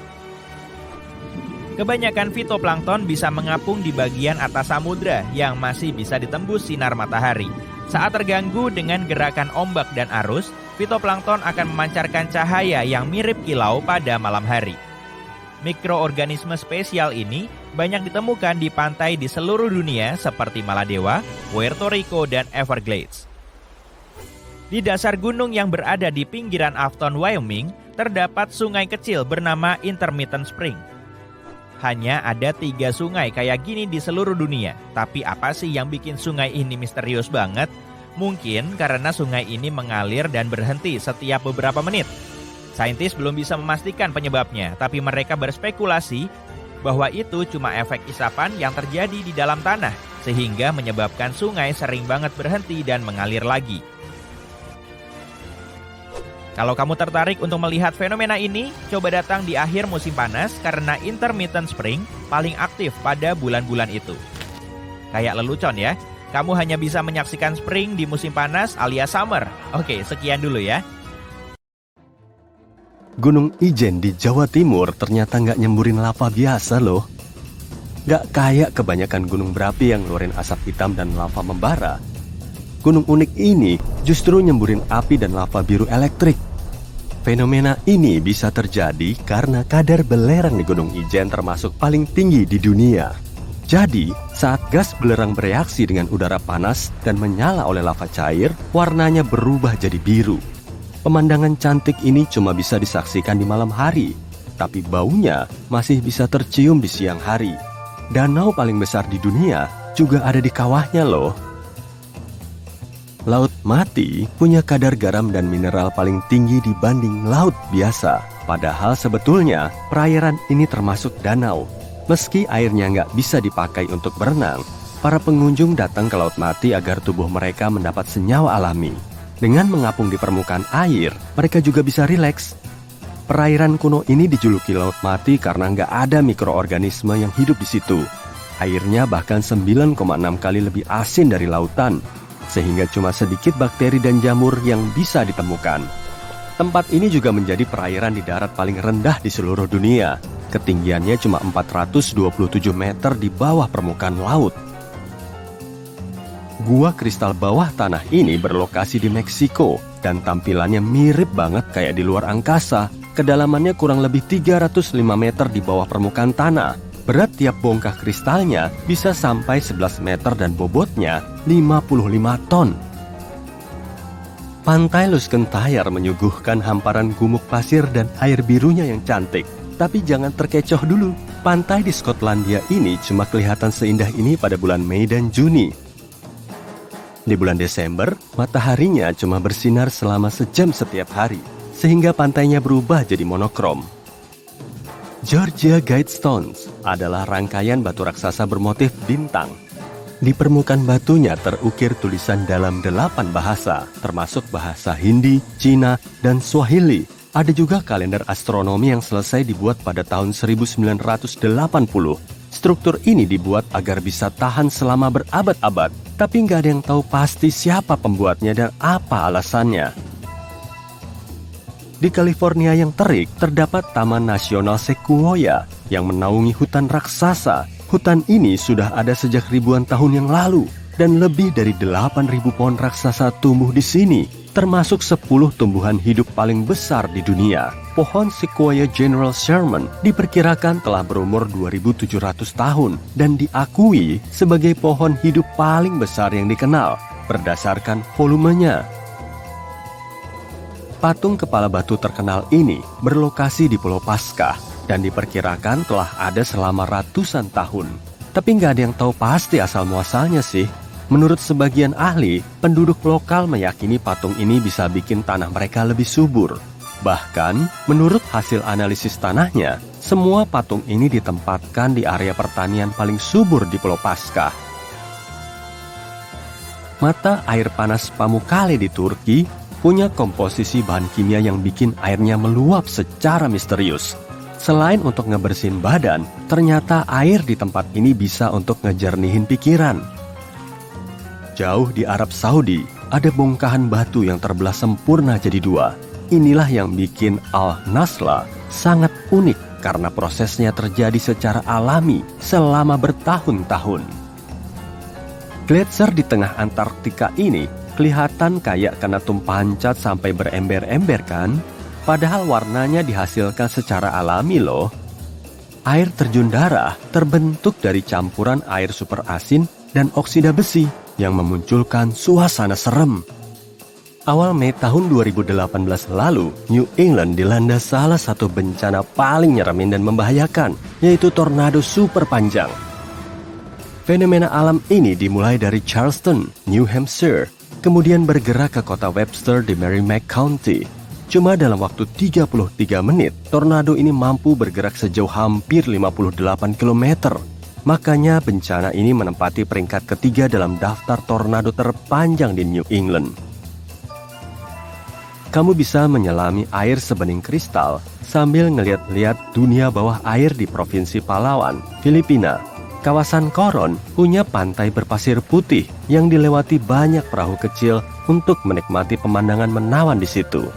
B: Kebanyakan fitoplankton bisa mengapung di bagian atas samudra yang masih bisa ditembus sinar matahari. Saat terganggu dengan gerakan ombak dan arus, fitoplankton akan memancarkan cahaya yang mirip kilau pada malam hari. Mikroorganisme spesial ini banyak ditemukan di pantai di seluruh dunia seperti Maladewa, Puerto Rico, dan Everglades. Di dasar gunung yang berada di pinggiran Afton, Wyoming, terdapat sungai kecil bernama Intermittent Spring. Hanya ada 3 sungai kayak gini di seluruh dunia. Tapi apa sih yang bikin sungai ini misterius banget? Mungkin karena sungai ini mengalir dan berhenti setiap beberapa menit. Saintis belum bisa memastikan penyebabnya, tapi mereka berspekulasi bahwa itu cuma efek isapan yang terjadi di dalam tanah, sehingga menyebabkan sungai sering banget berhenti dan mengalir lagi. Kalau kamu tertarik untuk melihat fenomena ini, coba datang di akhir musim panas karena Intermittent Spring paling aktif pada bulan-bulan itu. Kayak lelucon ya, kamu hanya bisa menyaksikan spring di musim panas alias summer. Oke, sekian dulu ya.
C: Gunung Ijen di Jawa Timur ternyata nggak nyemburin lava biasa loh. Nggak kayak kebanyakan gunung berapi yang ngeluarin asap hitam dan lava membara. Gunung unik ini justru nyemburin api dan lava biru elektrik. Fenomena ini bisa terjadi karena kadar belerang di Gunung Ijen termasuk paling tinggi di dunia. Jadi, saat gas belerang bereaksi dengan udara panas dan menyala oleh lava cair, warnanya berubah jadi biru. Pemandangan cantik ini cuma bisa disaksikan di malam hari, tapi baunya masih bisa tercium di siang hari. Danau paling besar di dunia juga ada di kawahnya loh. Laut Mati punya kadar garam dan mineral paling tinggi dibanding laut biasa. Padahal sebetulnya perairan ini termasuk danau. Meski airnya nggak bisa dipakai untuk berenang, para pengunjung datang ke Laut Mati agar tubuh mereka mendapat senyawa alami. Dengan mengapung di permukaan air, mereka juga bisa rileks. Perairan kuno ini dijuluki Laut Mati karena nggak ada mikroorganisme yang hidup di situ. Airnya bahkan 9,6 kali lebih asin dari lautan, sehingga cuma sedikit bakteri dan jamur yang bisa ditemukan. Tempat ini juga menjadi perairan di darat paling rendah di seluruh dunia. Ketinggiannya cuma 427 meter di bawah permukaan laut. Gua kristal bawah tanah ini berlokasi di Meksiko dan tampilannya mirip banget kayak di luar angkasa. Kedalamannya kurang lebih 305 meter di bawah permukaan tanah. Berat tiap bongkah kristalnya bisa sampai 11 meter dan bobotnya 55 ton. Pantai Luskentyre menyuguhkan hamparan gumuk pasir dan air birunya yang cantik. Tapi jangan terkecoh dulu, pantai di Skotlandia ini cuma kelihatan seindah ini pada bulan Mei dan Juni. Di bulan Desember, mataharinya cuma bersinar selama sejam setiap hari, sehingga pantainya berubah jadi monokrom. Georgia Guidestones adalah rangkaian batu raksasa bermotif bintang. Di permukaan batunya terukir tulisan dalam 8 bahasa, termasuk bahasa Hindi, Cina, dan Swahili. Ada juga kalender astronomi yang selesai dibuat pada tahun 1980. Struktur ini dibuat agar bisa tahan selama berabad-abad, tapi nggak ada yang tahu pasti siapa pembuatnya dan apa alasannya. Di California yang terik, terdapat Taman Nasional Sequoia yang menaungi hutan raksasa. Hutan ini sudah ada sejak ribuan tahun yang lalu. dan lebih dari 8.000 pohon raksasa tumbuh di sini, termasuk 10 tumbuhan hidup paling besar di dunia. Pohon Sequoia General Sherman diperkirakan telah berumur 2.700 tahun dan diakui sebagai pohon hidup paling besar yang dikenal berdasarkan volumenya. Patung kepala batu terkenal ini berlokasi di Pulau Paskah dan diperkirakan telah ada selama ratusan tahun. Tapi nggak ada yang tahu pasti asal muasalnya sih. Menurut sebagian ahli, penduduk lokal meyakini patung ini bisa bikin tanah mereka lebih subur. Bahkan, menurut hasil analisis tanahnya, semua patung ini ditempatkan di area pertanian paling subur di Pulau Paskah. Mata air panas Pamukkale di Turki punya komposisi bahan kimia yang bikin airnya meluap secara misterius. Selain untuk ngebersihin badan, ternyata air di tempat ini bisa untuk ngejernihin pikiran. Jauh di Arab Saudi, ada bongkahan batu yang terbelah sempurna jadi dua. Inilah yang bikin Al-Nasla sangat unik karena prosesnya terjadi secara alami selama bertahun-tahun. Gletser di tengah Antartika ini kelihatan kayak kena tumpahan cat sampai berember-ember kan? Padahal warnanya dihasilkan secara alami loh. Air terjun darah terbentuk dari campuran air super asin dan oksida besi yang memunculkan suasana serem. Awal Mei tahun 2018 lalu, New England dilanda salah satu bencana paling nyeremin dan membahayakan, yaitu tornado super panjang. Fenomena alam ini dimulai dari Charleston, New Hampshire, kemudian bergerak ke kota Webster di Merrimack County. Cuma dalam waktu 33 menit, tornado ini mampu bergerak sejauh hampir 58 km. Makanya bencana ini menempati peringkat ketiga dalam daftar tornado terpanjang di New England. Kamu bisa menyelami air sebening kristal sambil ngeliat-liat dunia bawah air di Provinsi Palawan, Filipina. Kawasan Coron punya pantai berpasir putih yang dilewati banyak perahu kecil untuk menikmati pemandangan menawan di situ.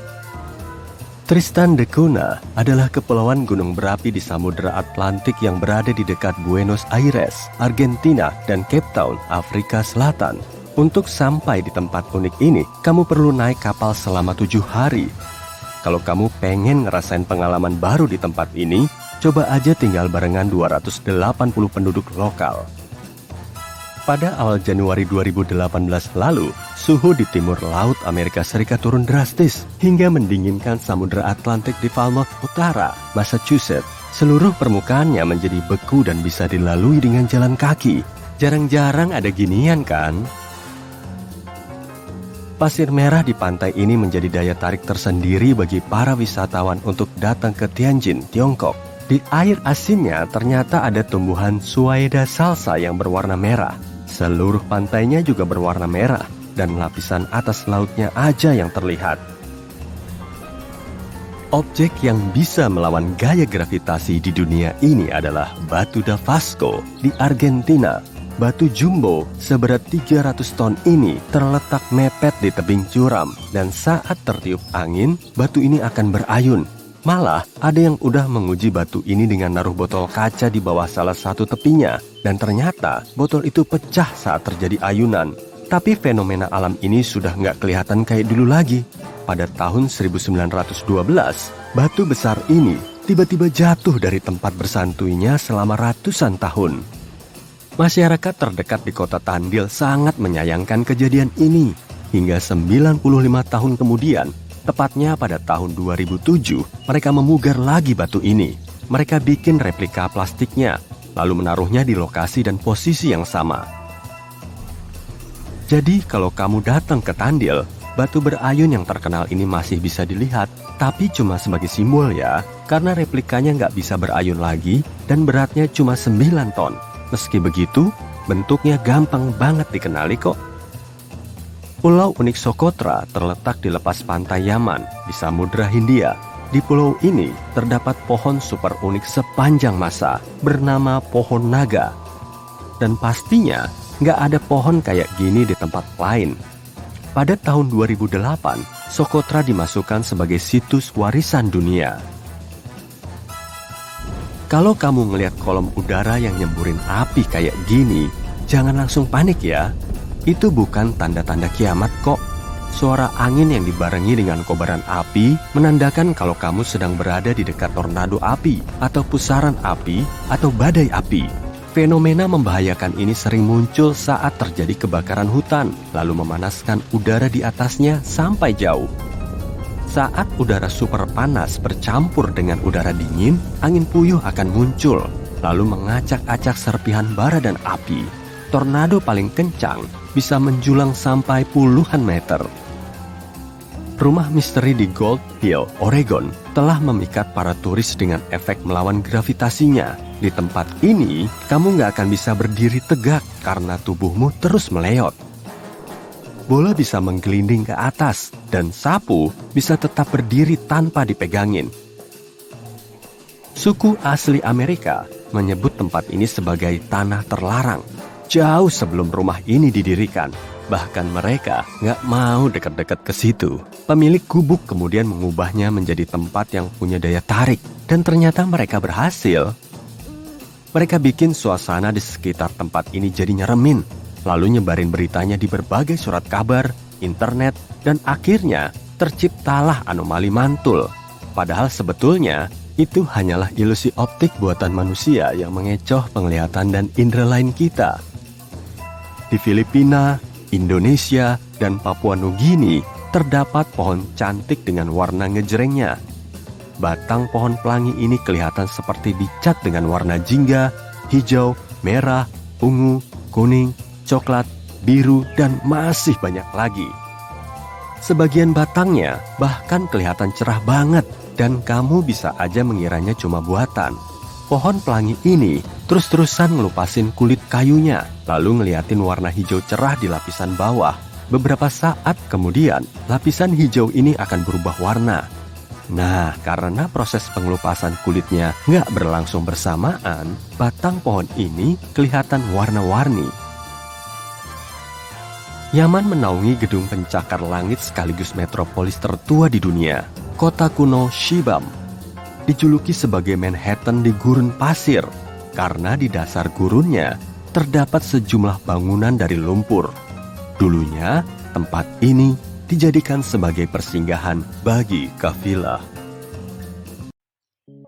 C: Tristan da Cunha adalah kepulauan gunung berapi di Samudra Atlantik yang berada di dekat Buenos Aires, Argentina, dan Cape Town, Afrika Selatan. Untuk sampai di tempat unik ini, kamu perlu naik kapal selama 7 hari. Kalau kamu pengen ngerasain pengalaman baru di tempat ini, coba aja tinggal barengan 280 penduduk lokal. Pada awal Januari 2018 lalu, suhu di timur laut Amerika Serikat turun drastis hingga mendinginkan Samudra Atlantik di Falmouth Utara, Massachusetts. Seluruh permukaannya menjadi beku dan bisa dilalui dengan jalan kaki. Jarang-jarang ada ginian kan? Pasir merah di pantai ini menjadi daya tarik tersendiri bagi para wisatawan untuk datang ke Tianjin, Tiongkok. Di air asinnya ternyata ada tumbuhan Suaeda salsa yang berwarna merah. Seluruh pantainya juga berwarna merah dan lapisan atas lautnya aja yang terlihat. Objek yang bisa melawan gaya gravitasi di dunia ini adalah batu da Vasco di Argentina. Batu jumbo seberat 300 ton ini terletak mepet di tebing curam dan saat tertiup angin, batu ini akan berayun. Malah ada yang udah menguji batu ini dengan naruh botol kaca di bawah salah satu tepinya dan ternyata botol itu pecah saat terjadi ayunan. Tapi fenomena alam ini sudah nggak kelihatan kayak dulu lagi. Pada tahun 1912, batu besar ini tiba-tiba jatuh dari tempat bersantuinya selama ratusan tahun. Masyarakat terdekat di kota Tandil sangat menyayangkan kejadian ini. Hingga 95 tahun kemudian, tepatnya pada tahun 2007, mereka memugar lagi batu ini. Mereka bikin replika plastiknya, lalu menaruhnya di lokasi dan posisi yang sama. Jadi kalau kamu datang ke Tandil, batu berayun yang terkenal ini masih bisa dilihat, tapi cuma sebagai simbol ya, karena replikanya nggak bisa berayun lagi dan beratnya cuma 9 ton. Meski begitu, bentuknya gampang banget dikenali kok. Pulau unik Socotra terletak di lepas pantai Yaman di Samudra Hindia. Di pulau ini terdapat pohon super unik sepanjang masa bernama pohon naga. Dan pastinya nggak ada pohon kayak gini di tempat lain. Pada tahun 2008, Socotra dimasukkan sebagai situs warisan dunia. Kalau kamu ngelihat kolom udara yang nyemburin api kayak gini, jangan langsung panik ya. Itu bukan tanda-tanda kiamat kok. Suara angin yang dibarengi dengan kobaran api menandakan kalau kamu sedang berada di dekat tornado api atau pusaran api atau badai api. Fenomena membahayakan ini sering muncul saat terjadi kebakaran hutan, lalu memanaskan udara di atasnya sampai jauh. Saat udara super panas bercampur dengan udara dingin, angin puyuh akan muncul, lalu mengacak-acak serpihan bara dan api. Tornado paling kencang bisa menjulang sampai puluhan meter. Rumah misteri di Gold Hill, Oregon, telah memikat para turis dengan efek melawan gravitasinya. Di tempat ini, kamu nggak akan bisa berdiri tegak karena tubuhmu terus meleot. Bola bisa menggelinding ke atas, dan sapu bisa tetap berdiri tanpa dipegangin. Suku asli Amerika menyebut tempat ini sebagai tanah terlarang. Jauh sebelum rumah ini didirikan, bahkan mereka nggak mau dekat-dekat ke situ. Pemilik gubuk kemudian mengubahnya menjadi tempat yang punya daya tarik, dan ternyata mereka berhasil. Mereka bikin suasana di sekitar tempat ini jadi nyeremin, lalu nyebarin beritanya di berbagai surat kabar, internet, dan akhirnya terciptalah anomali mantul. Padahal sebetulnya itu hanyalah ilusi optik buatan manusia yang mengecoh penglihatan dan indera lain kita. Di Filipina, Indonesia, dan Papua Nugini terdapat pohon cantik dengan warna ngejrengnya. Batang pohon pelangi ini kelihatan seperti dicat dengan warna jingga, hijau, merah, ungu, kuning, coklat, biru, dan masih banyak lagi. Sebagian batangnya bahkan kelihatan cerah banget dan kamu bisa aja mengiranya cuma buatan. Pohon pelangi ini terus-terusan ngelupasin kulit kayunya, lalu ngeliatin warna hijau cerah di lapisan bawah. Beberapa saat kemudian, lapisan hijau ini akan berubah warna. Nah, karena proses pengelupasan kulitnya nggak berlangsung bersamaan, batang pohon ini kelihatan warna-warni. Yaman menaungi gedung pencakar langit sekaligus metropolis tertua di dunia, kota kuno Shibam. Dijuluki sebagai Manhattan di gurun pasir, karena di dasar gurunnya terdapat sejumlah bangunan dari lumpur. Dulunya, tempat ini dijadikan sebagai persinggahan bagi kafilah.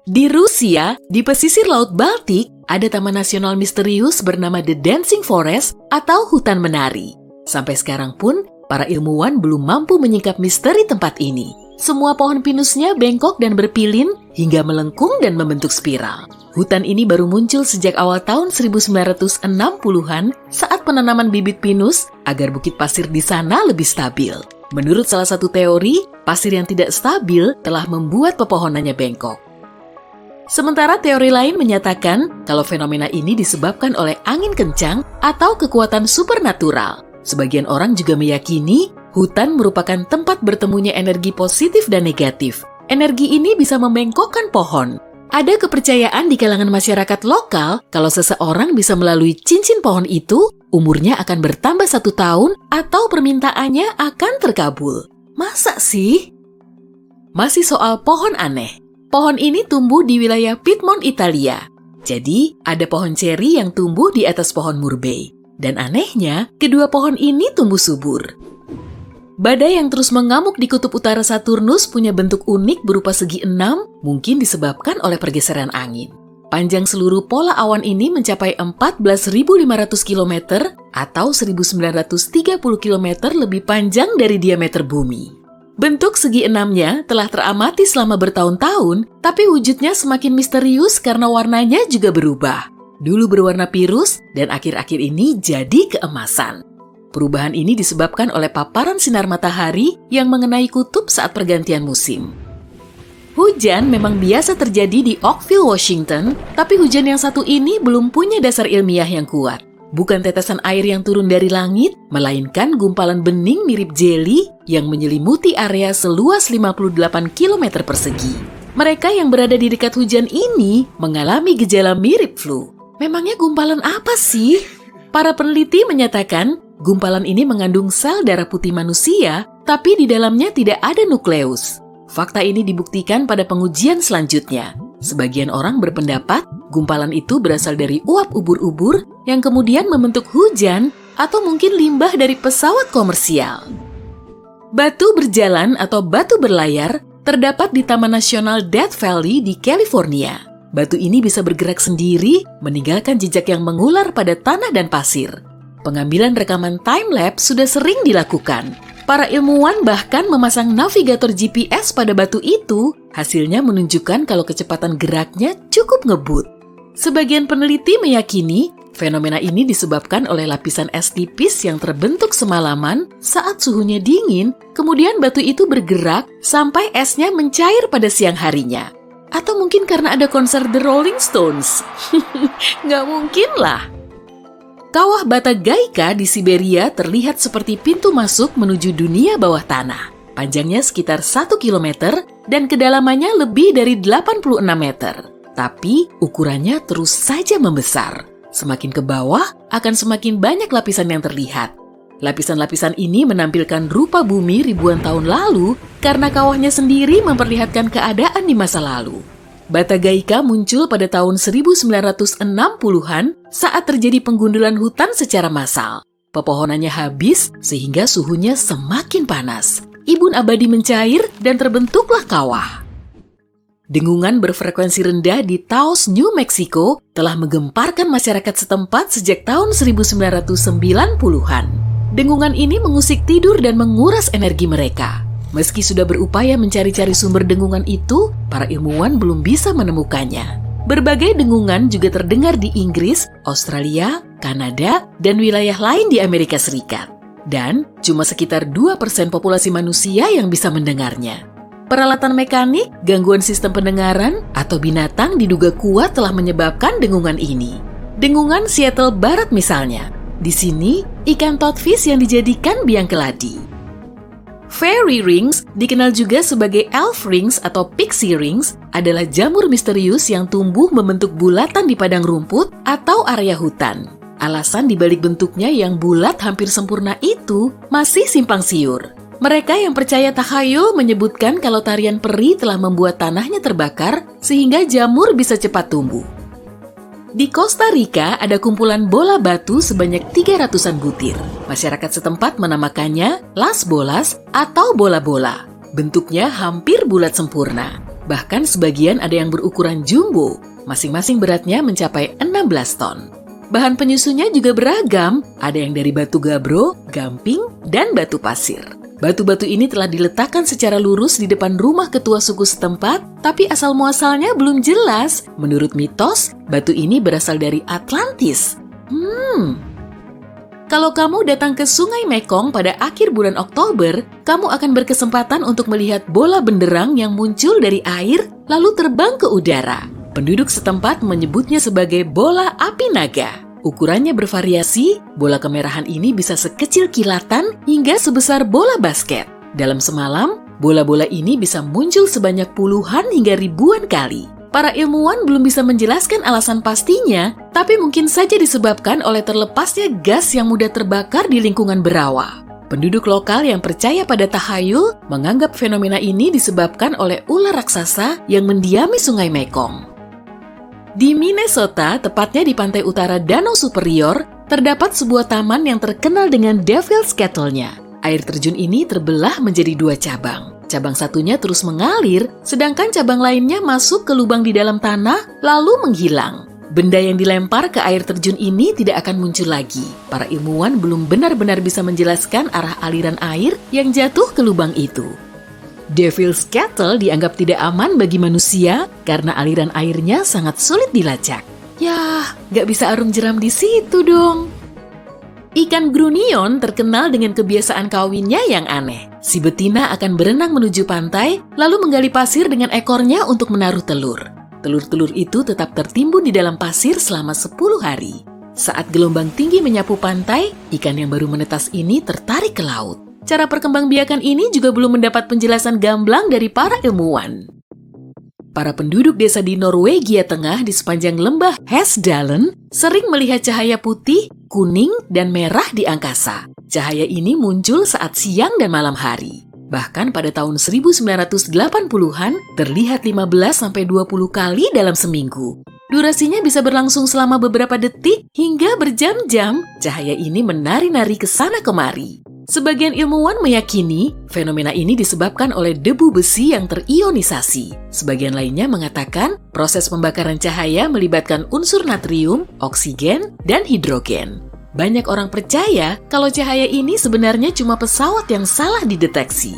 D: Di Rusia, di pesisir Laut Baltik, ada taman nasional misterius bernama The Dancing Forest atau hutan menari. Sampai sekarang pun, para ilmuwan belum mampu menyingkap misteri tempat ini. Semua pohon pinusnya bengkok dan berpilin hingga melengkung dan membentuk spiral. Hutan ini baru muncul sejak awal tahun 1960-an saat penanaman bibit pinus agar bukit pasir di sana lebih stabil. Menurut salah satu teori, pasir yang tidak stabil telah membuat pepohonannya bengkok. Sementara teori lain menyatakan kalau fenomena ini disebabkan oleh angin kencang atau kekuatan supernatural. Sebagian orang juga meyakini hutan merupakan tempat bertemunya energi positif dan negatif. Energi ini bisa membengkokkan pohon. Ada kepercayaan di kalangan masyarakat lokal kalau seseorang bisa melalui cincin pohon itu, umurnya akan bertambah 1 tahun atau permintaannya akan terkabul. Masa sih? Masih soal pohon aneh. Pohon ini tumbuh di wilayah Piedmont, Italia. Jadi, ada pohon ceri yang tumbuh di atas pohon murbei. Dan anehnya, kedua pohon ini tumbuh subur. Badai yang terus mengamuk di kutub utara Saturnus punya bentuk unik berupa segi 6, mungkin disebabkan oleh pergeseran angin. Panjang seluruh pola awan ini mencapai 14.500 km atau 1.930 km lebih panjang dari diameter bumi. Bentuk segi 6-nya telah teramati selama bertahun-tahun, tapi wujudnya semakin misterius karena warnanya juga berubah. Dulu berwarna pirus dan akhir-akhir ini jadi keemasan. Perubahan ini disebabkan oleh paparan sinar matahari yang mengenai kutub saat pergantian musim. Hujan memang biasa terjadi di Oakville, Washington, tapi hujan yang satu ini belum punya dasar ilmiah yang kuat. Bukan tetesan air yang turun dari langit, melainkan gumpalan bening mirip jeli yang menyelimuti area seluas 58 km persegi. Mereka yang berada di dekat hujan ini mengalami gejala mirip flu. Memangnya gumpalan apa sih? Para peneliti menyatakan gumpalan ini mengandung sel darah putih manusia, tapi di dalamnya tidak ada nukleus. Fakta ini dibuktikan pada pengujian selanjutnya. Sebagian orang berpendapat gumpalan itu berasal dari uap ubur-ubur yang kemudian membentuk hujan atau mungkin limbah dari pesawat komersial. Batu berjalan atau batu berlayar terdapat di Taman Nasional Death Valley di California. Batu ini bisa bergerak sendiri, meninggalkan jejak yang mengular pada tanah dan pasir. Pengambilan rekaman time-lapse sudah sering dilakukan. Para ilmuwan bahkan memasang navigator GPS pada batu itu, hasilnya menunjukkan kalau kecepatan geraknya cukup ngebut. Sebagian peneliti meyakini fenomena ini disebabkan oleh lapisan es tipis yang terbentuk semalaman saat suhunya dingin, kemudian batu itu bergerak sampai esnya mencair pada siang harinya. Atau mungkin karena ada konser The Rolling Stones. Nggak mungkin lah. Kawah Bata Gaica di Siberia terlihat seperti pintu masuk menuju dunia bawah tanah. Panjangnya sekitar 1 km dan kedalamannya lebih dari 86 meter. Tapi ukurannya terus saja membesar. Semakin ke bawah akan semakin banyak lapisan yang terlihat. Lapisan-lapisan ini menampilkan rupa bumi ribuan tahun lalu karena kawahnya sendiri memperlihatkan keadaan di masa lalu. Bata Gaica muncul pada tahun 1960-an saat terjadi penggundulan hutan secara massal. Pepohonannya habis sehingga suhunya semakin panas. Embun abadi mencair dan terbentuklah kawah. Dengungan berfrekuensi rendah di Taos, New Mexico telah menggemparkan masyarakat setempat sejak tahun 1990-an. Dengungan ini mengusik tidur dan menguras energi mereka. Meski sudah berupaya mencari-cari sumber dengungan itu, para ilmuwan belum bisa menemukannya. Berbagai dengungan juga terdengar di Inggris, Australia, Kanada, dan wilayah lain di Amerika Serikat. Dan cuma sekitar 2% populasi manusia yang bisa mendengarnya. Peralatan mekanik, gangguan sistem pendengaran, atau binatang diduga kuat telah menyebabkan dengungan ini. Dengungan Seattle Barat misalnya. Di sini, ikan toothfish yang dijadikan biang keladi. Fairy rings, dikenal juga sebagai elf rings atau pixie rings, adalah jamur misterius yang tumbuh membentuk bulatan di padang rumput atau area hutan. Alasan dibalik bentuknya yang bulat hampir sempurna itu masih simpang siur. Mereka yang percaya takhayul menyebutkan kalau tarian peri telah membuat tanahnya terbakar sehingga jamur bisa cepat tumbuh. Di Costa Rica ada kumpulan bola batu sebanyak 300-an butir. Masyarakat setempat menamakannya Las Bolas atau bola-bola. Bentuknya hampir bulat sempurna. Bahkan sebagian ada yang berukuran jumbo. Masing-masing beratnya mencapai 16 ton. Bahan penyusunnya juga beragam. Ada yang dari batu gabro, gamping, dan batu pasir. Batu-batu ini telah diletakkan secara lurus di depan rumah ketua suku setempat, tapi asal-muasalnya belum jelas. Menurut mitos, batu ini berasal dari Atlantis. Kalau kamu datang ke Sungai Mekong pada akhir bulan Oktober, kamu akan berkesempatan untuk melihat bola benderang yang muncul dari air lalu terbang ke udara. Penduduk setempat menyebutnya sebagai bola api naga. Ukurannya bervariasi, bola kemerahan ini bisa sekecil kilatan hingga sebesar bola basket. Dalam semalam, bola-bola ini bisa muncul sebanyak puluhan hingga ribuan kali. Para ilmuwan belum bisa menjelaskan alasan pastinya, tapi mungkin saja disebabkan oleh terlepasnya gas yang mudah terbakar di lingkungan berawa. Penduduk lokal yang percaya pada takhayul menganggap fenomena ini disebabkan oleh ular raksasa yang mendiami Sungai Mekong. Di Minnesota, tepatnya di pantai utara Danau Superior, terdapat sebuah taman yang terkenal dengan Devil's Kettle-nya. Air terjun ini terbelah menjadi 2 cabang. Cabang satunya terus mengalir, sedangkan cabang lainnya masuk ke lubang di dalam tanah, lalu menghilang. Benda yang dilempar ke air terjun ini tidak akan muncul lagi. Para ilmuwan belum benar-benar bisa menjelaskan arah aliran air yang jatuh ke lubang itu. Devil's Kettle dianggap tidak aman bagi manusia karena aliran airnya sangat sulit dilacak. Yah, gak bisa arum jeram di situ dong. Ikan grunion terkenal dengan kebiasaan kawinnya yang aneh. Si betina akan berenang menuju pantai, lalu menggali pasir dengan ekornya untuk menaruh telur. Telur-telur itu tetap tertimbun di dalam pasir selama 10 hari. Saat gelombang tinggi menyapu pantai, ikan yang baru menetas ini tertarik ke laut. Cara perkembangbiakan ini juga belum mendapat penjelasan gamblang dari para ilmuwan. Para penduduk desa di Norwegia Tengah di sepanjang lembah Hesdalen sering melihat cahaya putih, kuning, dan merah di angkasa. Cahaya ini muncul saat siang dan malam hari. Bahkan pada tahun 1980-an terlihat 15-20 kali dalam seminggu. Durasinya bisa berlangsung selama beberapa detik hingga berjam-jam. Cahaya ini menari-nari ke sana kemari. Sebagian ilmuwan meyakini fenomena ini disebabkan oleh debu besi yang terionisasi. Sebagian lainnya mengatakan proses pembakaran cahaya melibatkan unsur natrium, oksigen, dan hidrogen. Banyak orang percaya kalau cahaya ini sebenarnya cuma pesawat yang salah dideteksi.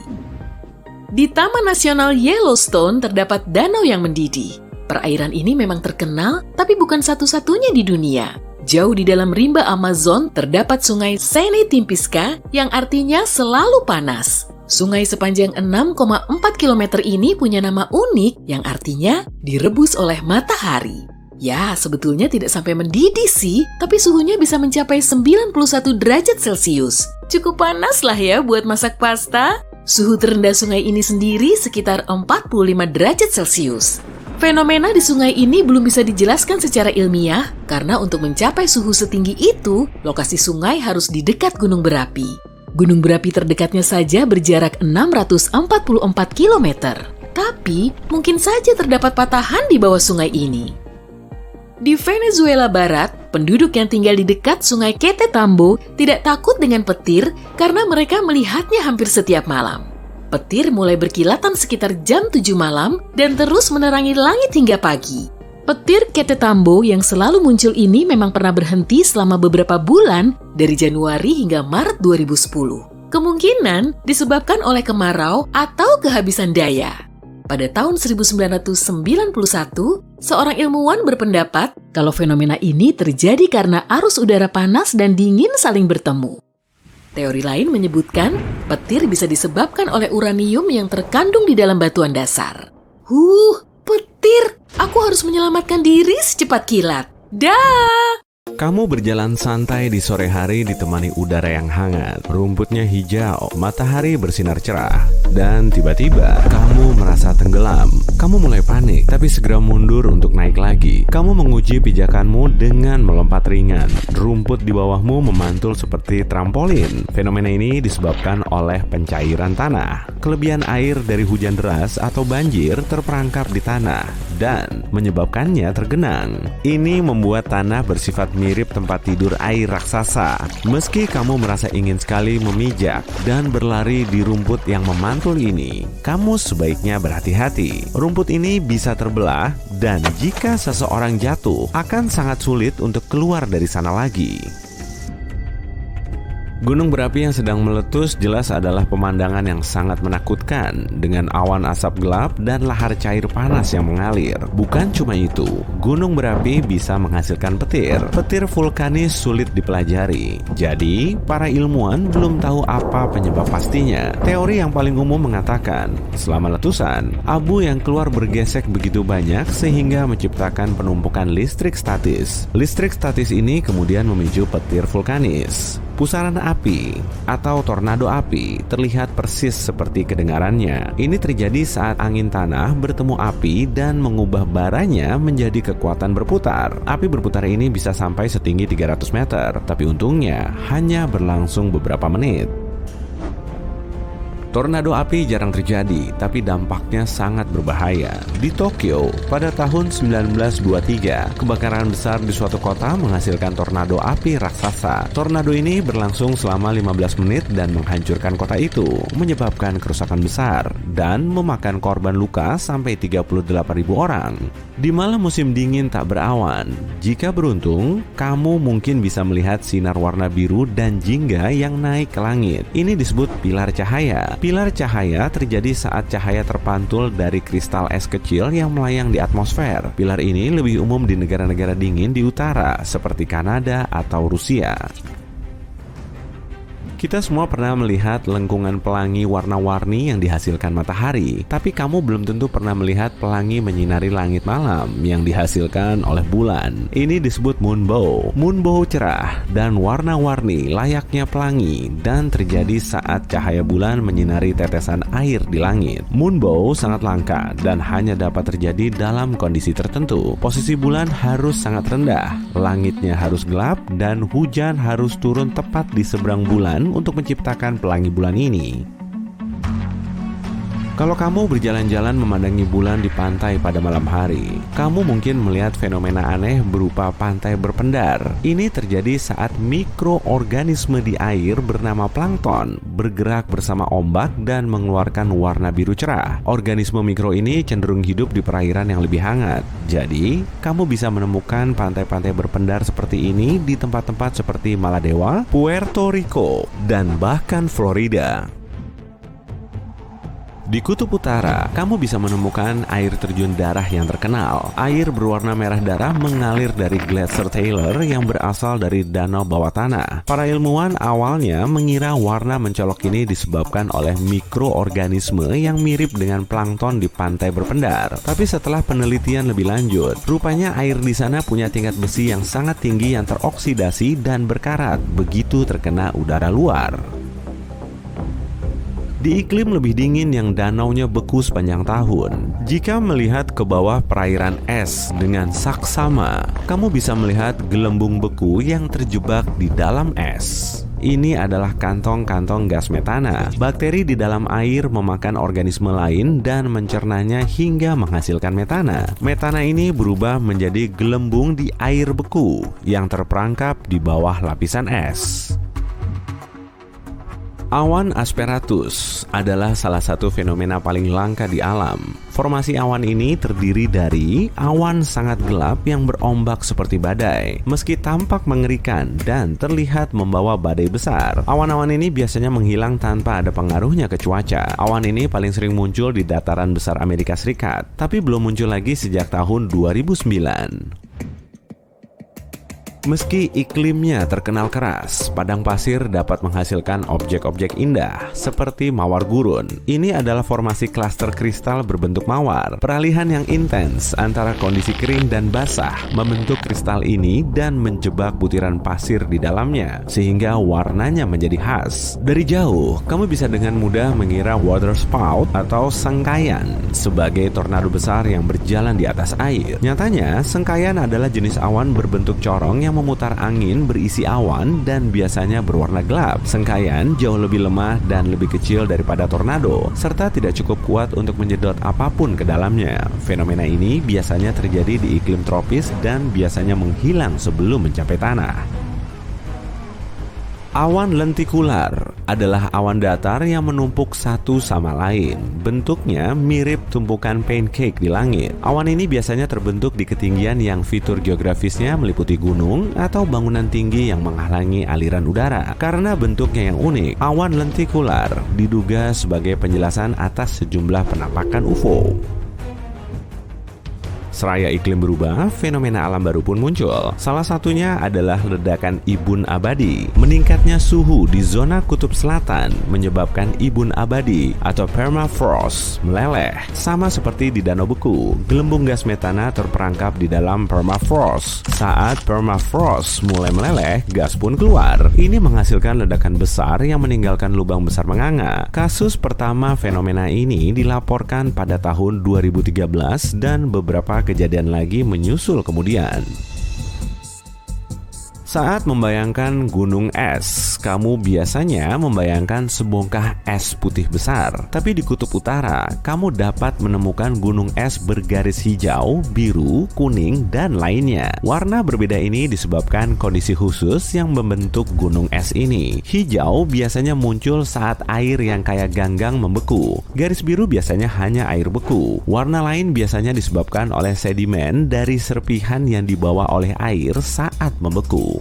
D: Di Taman Nasional Yellowstone terdapat danau yang mendidih. Perairan ini memang terkenal, tapi bukan satu-satunya di dunia. Jauh di dalam rimba Amazon terdapat sungai Sene Timpisca yang artinya selalu panas. Sungai sepanjang 6,4 km ini punya nama unik yang artinya direbus oleh matahari. Ya, sebetulnya tidak sampai mendidih sih, tapi suhunya bisa mencapai 91 derajat Celcius. Cukup panas lah ya buat masak pasta. Suhu terendah sungai ini sendiri sekitar 45 derajat Celcius. Fenomena di sungai ini belum bisa dijelaskan secara ilmiah karena untuk mencapai suhu setinggi itu, lokasi sungai harus di dekat gunung berapi. Gunung berapi terdekatnya saja berjarak 644 km. Tapi, mungkin saja terdapat patahan di bawah sungai ini. Di Venezuela Barat, penduduk yang tinggal di dekat sungai Quetetambo tidak takut dengan petir karena mereka melihatnya hampir setiap malam. Petir mulai berkilatan sekitar jam 7 malam dan terus menerangi langit hingga pagi. Petir Quetetambo yang selalu muncul ini memang pernah berhenti selama beberapa bulan dari Januari hingga Maret 2010. Kemungkinan disebabkan oleh kemarau atau kehabisan daya. Pada tahun 1991, seorang ilmuwan berpendapat kalau fenomena ini terjadi karena arus udara panas dan dingin saling bertemu. Teori lain menyebutkan petir bisa disebabkan oleh uranium yang terkandung di dalam batuan dasar. Petir! Aku harus menyelamatkan diri secepat kilat. Dah!
E: Kamu berjalan santai di sore hari ditemani udara yang hangat, rumputnya hijau, matahari bersinar cerah, dan tiba-tiba kamu merasa tenggelam. Kamu mulai panik, tapi segera mundur untuk naik lagi. Kamu menguji pijakanmu dengan melompat ringan. Rumput di bawahmu memantul seperti trampolin. Fenomena ini disebabkan oleh pencairan tanah. Kelebihan air dari hujan deras atau banjir terperangkap di tanah dan menyebabkannya tergenang. Ini membuat tanah bersifat mirip tempat tidur air raksasa. Meski kamu merasa ingin sekali memijak dan berlari di rumput yang memantul ini, kamu sebaiknya berhati-hati. Rumput ini bisa terbelah dan jika seseorang jatuh, akan sangat sulit untuk keluar dari sana lagi. Gunung berapi yang sedang meletus jelas adalah pemandangan yang sangat menakutkan dengan awan asap gelap dan lahar cair panas yang mengalir. Bukan cuma itu, gunung berapi bisa menghasilkan petir. Petir vulkanis sulit dipelajari. Jadi, para ilmuwan belum tahu apa penyebab pastinya. Teori yang paling umum mengatakan, selama letusan, abu yang keluar bergesek begitu banyak sehingga menciptakan penumpukan listrik statis. Listrik statis ini kemudian memicu petir vulkanis. Pusaran api atau tornado api terlihat persis seperti kedengarannya. Ini terjadi saat angin tanah bertemu api dan mengubah baranya menjadi kekuatan berputar. Api berputar ini bisa sampai setinggi 300 meter, tapi untungnya hanya berlangsung beberapa menit. Tornado api jarang terjadi, tapi dampaknya sangat berbahaya. Di Tokyo, pada tahun 1923, kebakaran besar di suatu kota menghasilkan tornado api raksasa. Tornado ini berlangsung selama 15 menit dan menghancurkan kota itu, menyebabkan kerusakan besar dan memakan korban luka sampai 38.000 orang. Di malam musim dingin tak berawan, jika beruntung, kamu mungkin bisa melihat sinar warna biru dan jingga yang naik ke langit. Ini disebut pilar cahaya. Pilar cahaya terjadi saat cahaya terpantul dari kristal es kecil yang melayang di atmosfer. Pilar ini lebih umum di negara-negara dingin di utara, seperti Kanada atau Rusia. Kita semua pernah melihat lengkungan pelangi warna-warni yang dihasilkan matahari, tapi kamu belum tentu pernah melihat pelangi menyinari langit malam yang dihasilkan oleh bulan. Ini disebut moonbow. Moonbow cerah dan warna-warni layaknya pelangi dan terjadi saat cahaya bulan menyinari tetesan air di langit. Moonbow sangat langka dan hanya dapat terjadi dalam kondisi tertentu. Posisi bulan harus sangat rendah, langitnya harus gelap, dan hujan harus turun tepat di seberang bulan untuk menciptakan pelangi bulan ini. Kalau kamu berjalan-jalan memandangi bulan di pantai pada malam hari, kamu mungkin melihat fenomena aneh berupa pantai berpendar. Ini terjadi saat mikroorganisme di air bernama plankton bergerak bersama ombak dan mengeluarkan warna biru cerah. Organisme mikro ini cenderung hidup di perairan yang lebih hangat. Jadi, kamu bisa menemukan pantai-pantai berpendar seperti ini di tempat-tempat seperti Maladewa, Puerto Rico, dan bahkan Florida. Di Kutub Utara, kamu bisa menemukan air terjun darah yang terkenal. Air berwarna merah darah mengalir dari Glacier Taylor yang berasal dari danau bawah tanah. Para ilmuwan awalnya mengira warna mencolok ini disebabkan oleh mikroorganisme yang mirip dengan plankton di pantai berpendar. Tapi setelah penelitian lebih lanjut, rupanya air di sana punya tingkat besi yang sangat tinggi yang teroksidasi dan berkarat begitu terkena udara luar. Di iklim lebih dingin yang danaunya beku sepanjang tahun, jika melihat ke bawah perairan es dengan saksama, kamu bisa melihat gelembung beku yang terjebak di dalam es. Ini adalah kantong-kantong gas metana. Bakteri di dalam air memakan organisme lain dan mencernanya hingga menghasilkan metana. Metana ini berubah menjadi gelembung di air beku yang terperangkap di bawah lapisan es. Awan asperatus adalah salah satu fenomena paling langka di alam. Formasi awan ini terdiri dari awan sangat gelap yang berombak seperti badai. Meski tampak mengerikan dan terlihat membawa badai besar, awan-awan ini biasanya menghilang tanpa ada pengaruhnya ke cuaca. Awan ini paling sering muncul di dataran besar Amerika Serikat, tapi belum muncul lagi sejak tahun 2009. Meski iklimnya terkenal keras, padang pasir dapat menghasilkan objek-objek indah seperti mawar gurun. Ini adalah formasi klaster kristal berbentuk mawar. Peralihan yang intens antara kondisi kering dan basah membentuk kristal ini dan menjebak butiran pasir di dalamnya, sehingga warnanya menjadi khas. Dari jauh, kamu bisa dengan mudah mengira water spout atau sengkayan sebagai tornado besar yang berjalan di atas air. Nyatanya, sengkayan adalah jenis awan berbentuk corong yang memutar angin berisi awan dan biasanya berwarna gelap. Sengkayan jauh lebih lemah dan lebih kecil daripada tornado, serta tidak cukup kuat untuk menyedot apapun ke dalamnya. Fenomena ini biasanya terjadi di iklim tropis dan biasanya menghilang sebelum mencapai tanah. Awan lentikular adalah awan datar yang menumpuk satu sama lain. Bentuknya mirip tumpukan pancake di langit. Awan ini biasanya terbentuk di ketinggian yang fitur geografisnya meliputi gunung atau bangunan tinggi yang menghalangi aliran udara. Karena bentuknya yang unik, awan lentikular diduga sebagai penjelasan atas sejumlah penampakan UFO. Seraya iklim berubah, fenomena alam baru pun muncul. Salah satunya adalah ledakan ibun abadi. Meningkatnya suhu di zona kutub selatan menyebabkan ibun abadi atau permafrost meleleh. Sama seperti di danau beku, gelembung gas metana terperangkap di dalam permafrost. Saat permafrost mulai meleleh, gas pun keluar. Ini menghasilkan ledakan besar yang meninggalkan lubang besar menganga. Kasus pertama fenomena ini dilaporkan pada tahun 2013 dan beberapa kejadian lagi menyusul kemudian. Saat membayangkan gunung es, kamu biasanya membayangkan sebongkah es putih besar. Tapi di Kutub Utara, kamu dapat menemukan gunung es bergaris hijau, biru, kuning, dan lainnya. Warna berbeda ini disebabkan kondisi khusus yang membentuk gunung es ini. Hijau biasanya muncul saat air yang kayak ganggang membeku. Garis biru biasanya hanya air beku. Warna lain biasanya disebabkan oleh sedimen dari serpihan yang dibawa oleh air saat membeku.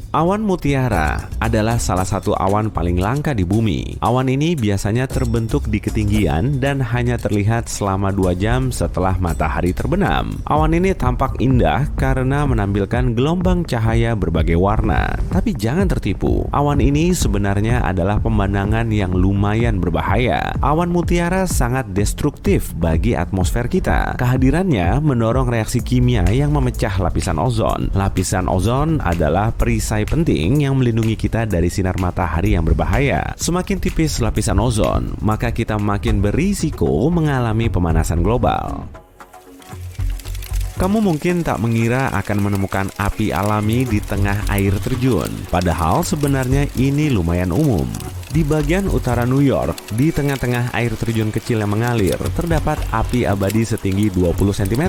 E: Awan mutiara adalah salah satu awan paling langka di bumi. Awan ini biasanya terbentuk di ketinggian dan hanya terlihat selama 2 jam setelah matahari terbenam. Awan ini tampak indah karena menampilkan gelombang cahaya berbagai warna. Tapi jangan tertipu, awan ini sebenarnya adalah pemandangan yang lumayan berbahaya. Awan mutiara sangat destruktif bagi atmosfer kita. Kehadirannya mendorong reaksi kimia yang memecah lapisan ozon. Lapisan ozon adalah perisai penting yang melindungi kita dari sinar matahari yang berbahaya. Semakin tipis lapisan ozon, maka kita makin berisiko mengalami pemanasan global. Kamu mungkin tak mengira akan menemukan api alami di tengah air terjun, padahal sebenarnya ini lumayan umum. Di bagian utara New York, di tengah-tengah air terjun kecil yang mengalir, terdapat api abadi setinggi 20 cm.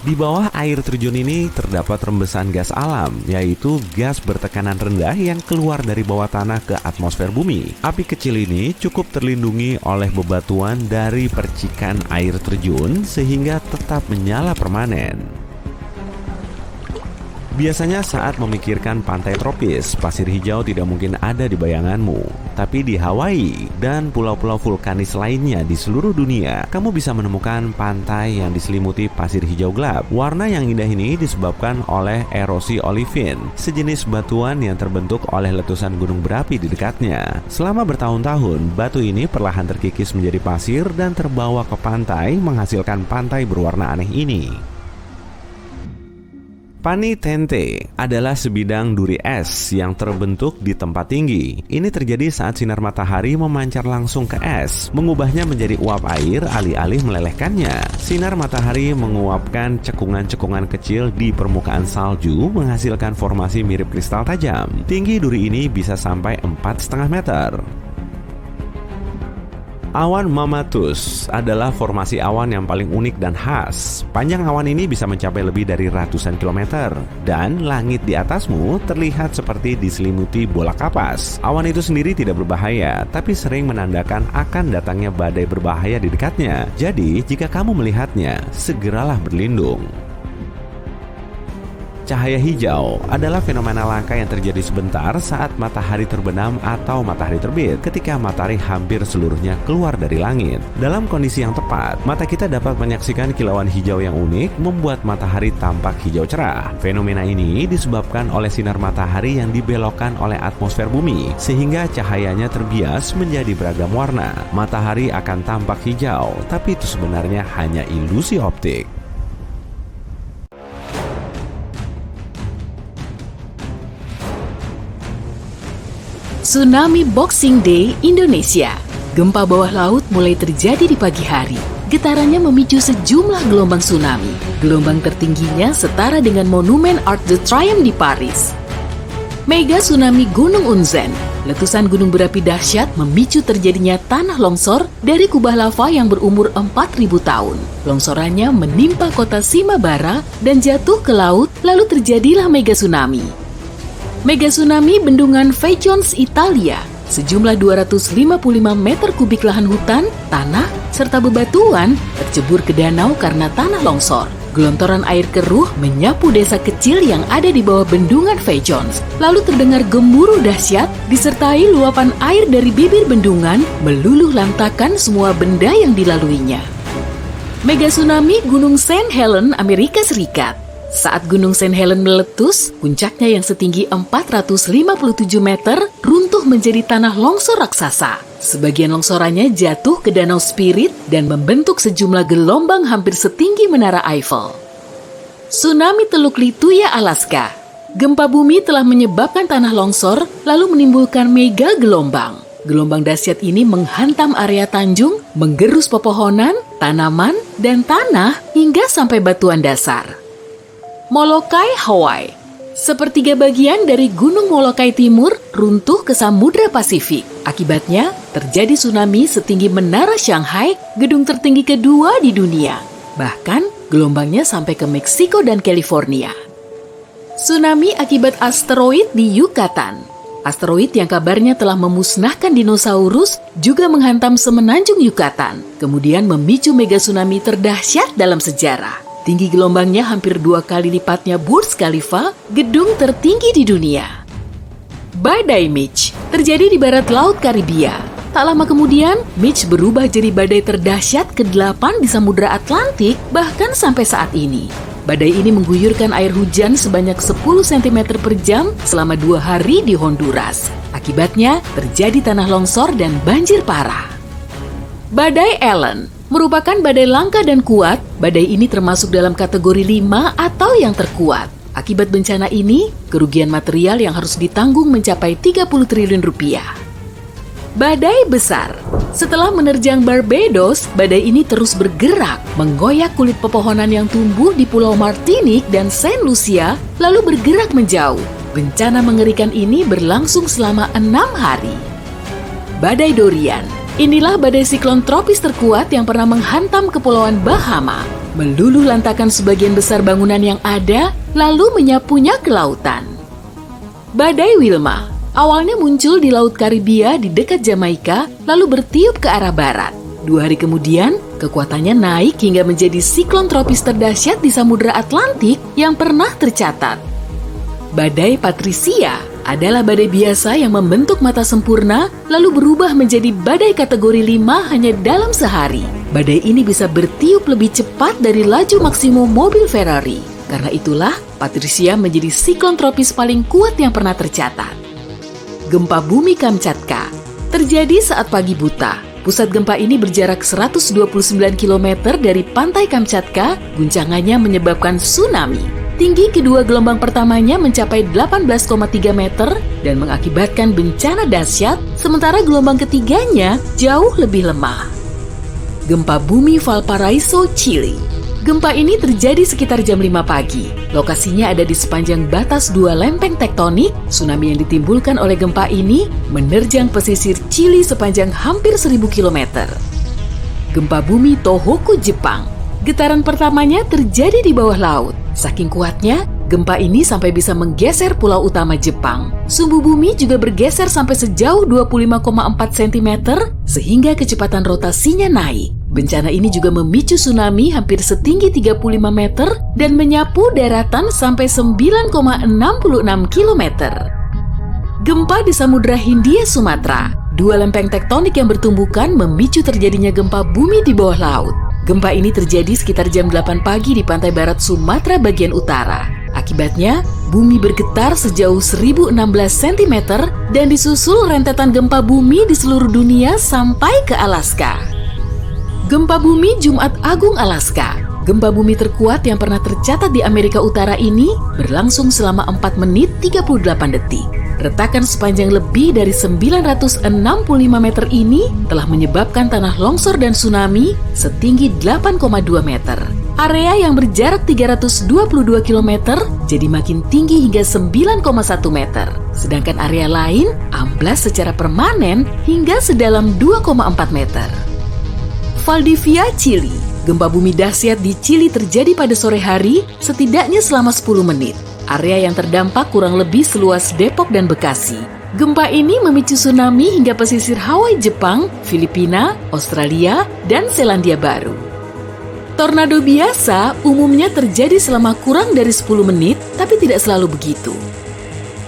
E: Di bawah air terjun ini terdapat rembesan gas alam, yaitu gas bertekanan rendah yang keluar dari bawah tanah ke atmosfer bumi. Api kecil ini cukup terlindungi oleh bebatuan dari percikan air terjun sehingga tetap menyala permanen. Biasanya saat memikirkan pantai tropis, pasir hijau tidak mungkin ada di bayanganmu. Tapi di Hawaii dan pulau-pulau vulkanis lainnya di seluruh dunia, kamu bisa menemukan pantai yang diselimuti pasir hijau gelap. Warna yang indah ini disebabkan oleh erosi olivin, sejenis batuan yang terbentuk oleh letusan gunung berapi di dekatnya. Selama bertahun-tahun, batu ini perlahan terkikis menjadi pasir dan terbawa ke pantai, menghasilkan pantai berwarna aneh ini. Panitente adalah sebidang duri es yang terbentuk di tempat tinggi. Ini terjadi saat sinar matahari memancar langsung ke es, mengubahnya menjadi uap air alih-alih melelehkannya. Sinar matahari menguapkan cekungan-cekungan kecil di permukaan salju, menghasilkan formasi mirip kristal tajam. Tinggi duri ini bisa sampai 4,5 meter. Awan Mammatus adalah formasi awan yang paling unik dan khas. Panjang awan ini bisa mencapai lebih dari ratusan kilometer, dan langit di atasmu terlihat seperti diselimuti bola kapas. Awan itu sendiri tidak berbahaya, tapi sering menandakan akan datangnya badai berbahaya di dekatnya. Jadi, jika kamu melihatnya, segeralah berlindung. Cahaya hijau adalah fenomena langka yang terjadi sebentar saat matahari terbenam atau matahari terbit, ketika matahari hampir seluruhnya keluar dari langit. Dalam kondisi yang tepat, mata kita dapat menyaksikan kilauan hijau yang unik, membuat matahari tampak hijau cerah. Fenomena ini disebabkan oleh sinar matahari yang dibelokkan oleh atmosfer bumi, sehingga cahayanya terbias menjadi beragam warna. Matahari akan tampak hijau, tapi itu sebenarnya hanya ilusi optik.
D: Tsunami Boxing Day Indonesia. Gempa bawah laut mulai terjadi di pagi hari. Getarannya memicu sejumlah gelombang tsunami. Gelombang tertingginya setara dengan monumen Arc de Triomphe di Paris. Mega tsunami Gunung Unzen. Letusan gunung berapi dahsyat memicu terjadinya tanah longsor dari kubah lava yang berumur 4.000 tahun. Longsorannya menimpa kota Shimabara dan jatuh ke laut, lalu terjadilah mega tsunami. Mega tsunami Bendungan Feijoz, Italia. Sejumlah 255 meter kubik lahan hutan, tanah, serta bebatuan tercebur ke danau karena tanah longsor. Gelontoran air keruh menyapu desa kecil yang ada di bawah Bendungan Feijoz. Lalu terdengar gemuruh dahsyat disertai luapan air dari bibir bendungan meluluh lantakan semua benda yang dilaluinya. Mega tsunami Gunung St. Helens, Amerika Serikat. Saat Gunung St. Helens meletus, puncaknya yang setinggi 457 meter runtuh menjadi tanah longsor raksasa. Sebagian longsorannya jatuh ke Danau Spirit dan membentuk sejumlah gelombang hampir setinggi Menara Eiffel. Tsunami Teluk Lituya, Alaska. Gempa bumi telah menyebabkan tanah longsor, lalu menimbulkan mega gelombang. Gelombang dahsyat ini menghantam area tanjung, menggerus pepohonan, tanaman, dan tanah hingga sampai batuan dasar. Molokai, Hawaii. Sepertiga bagian dari Gunung Molokai Timur runtuh ke Samudra Pasifik. Akibatnya, terjadi tsunami setinggi Menara Shanghai, gedung tertinggi kedua di dunia. Bahkan, gelombangnya sampai ke Meksiko dan California. Tsunami akibat asteroid di Yucatan. Asteroid yang kabarnya telah memusnahkan dinosaurus juga menghantam semenanjung Yucatan, kemudian memicu mega tsunami terdahsyat dalam sejarah. Tinggi gelombangnya hampir 2 kali lipatnya Burj Khalifa, gedung tertinggi di dunia. Badai Mitch terjadi di barat laut Karibia. Tak lama kemudian, Mitch berubah jadi badai terdahsyat ke-8 di Samudra Atlantik, bahkan sampai saat ini. Badai ini mengguyurkan air hujan sebanyak 10 cm per jam selama 2 hari di Honduras. Akibatnya, terjadi tanah longsor dan banjir parah. Badai Ellen merupakan badai langka dan kuat. Badai ini termasuk dalam kategori 5 atau yang terkuat. Akibat bencana ini, kerugian material yang harus ditanggung mencapai 30 triliun rupiah. Badai besar. Setelah menerjang Barbados, badai ini terus bergerak, menggoyak kulit pepohonan yang tumbuh di Pulau Martinique dan Saint Lucia, lalu bergerak menjauh. Bencana mengerikan ini berlangsung selama 6 hari. Badai Dorian. Inilah badai siklon tropis terkuat yang pernah menghantam Kepulauan Bahama, meluluh lantakan sebagian besar bangunan yang ada, lalu menyapunya ke lautan. Badai Wilma awalnya muncul di Laut Karibia di dekat Jamaika, lalu bertiup ke arah barat. 2 hari kemudian, kekuatannya naik hingga menjadi siklon tropis terdahsyat di Samudra Atlantik yang pernah tercatat. Badai Patricia adalah badai biasa yang membentuk mata sempurna lalu berubah menjadi badai kategori 5 hanya dalam sehari. Badai ini bisa bertiup lebih cepat dari laju maksimum mobil Ferrari. Karena itulah, Patricia menjadi siklon tropis paling kuat yang pernah tercatat. Gempa bumi Kamchatka terjadi saat pagi buta. Pusat gempa ini berjarak 129 km dari pantai Kamchatka. Guncangannya menyebabkan tsunami. Tinggi kedua gelombang pertamanya mencapai 18,3 meter dan mengakibatkan bencana dahsyat, sementara gelombang ketiganya jauh lebih lemah. Gempa bumi Valparaiso, Chili. Gempa ini terjadi sekitar jam 5 pagi. Lokasinya ada di sepanjang batas 2 lempeng tektonik. Tsunami yang ditimbulkan oleh gempa ini menerjang pesisir Chili sepanjang hampir 1000 km. Gempa bumi Tohoku, Jepang. Getaran pertamanya terjadi di bawah laut. Saking kuatnya, gempa ini sampai bisa menggeser pulau utama Jepang. Sumbu bumi juga bergeser sampai sejauh 25,4 cm sehingga kecepatan rotasinya naik. Bencana ini juga memicu tsunami hampir setinggi 35 meter dan menyapu daratan sampai 9,66 km. Gempa di Samudra Hindia Sumatera. 2 lempeng tektonik yang bertumbukan memicu terjadinya gempa bumi di bawah laut. Gempa ini terjadi sekitar jam 8 pagi di pantai barat Sumatera bagian utara. Akibatnya, bumi bergetar sejauh 1016 cm dan disusul rentetan gempa bumi di seluruh dunia sampai ke Alaska. Gempa bumi Jumat Agung Alaska. Gempa bumi terkuat yang pernah tercatat di Amerika Utara ini berlangsung selama 4 menit 38 detik. Retakan sepanjang lebih dari 965 meter ini telah menyebabkan tanah longsor dan tsunami setinggi 8,2 meter. Area yang berjarak 322 km jadi makin tinggi hingga 9,1 meter. Sedangkan area lain amblas secara permanen hingga sedalam 2,4 meter. Valdivia, Chili. Gempa bumi dahsyat di Chili terjadi pada sore hari setidaknya selama 10 menit. Area yang terdampak kurang lebih seluas Depok dan Bekasi. Gempa ini memicu tsunami hingga pesisir Hawaii, Jepang, Filipina, Australia, dan Selandia Baru. Tornado biasa umumnya terjadi selama kurang dari 10 menit, tapi tidak selalu begitu.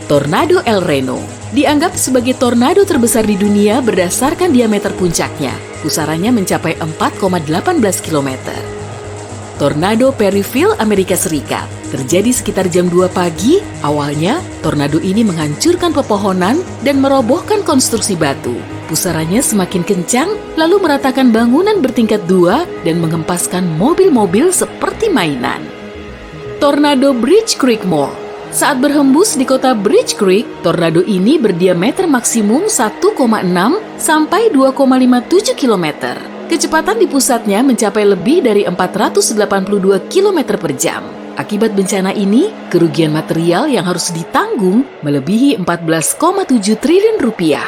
D: Tornado El Reno dianggap sebagai tornado terbesar di dunia berdasarkan diameter puncaknya. Pusarannya mencapai 4,18 km. Tornado Perryville, Amerika Serikat. Terjadi sekitar jam 2 pagi. Awalnya, tornado ini menghancurkan pepohonan dan merobohkan konstruksi batu. Pusarannya semakin kencang, lalu meratakan bangunan bertingkat 2 dan mengempaskan mobil-mobil seperti mainan. Tornado Bridge Creek Mall. Saat berhembus di kota Bridge Creek, tornado ini berdiameter maksimum 1,6 sampai 2,57 km. Kecepatan di pusatnya mencapai lebih dari 482 km per jam. Akibat bencana ini, kerugian material yang harus ditanggung melebihi 14,7 triliun rupiah.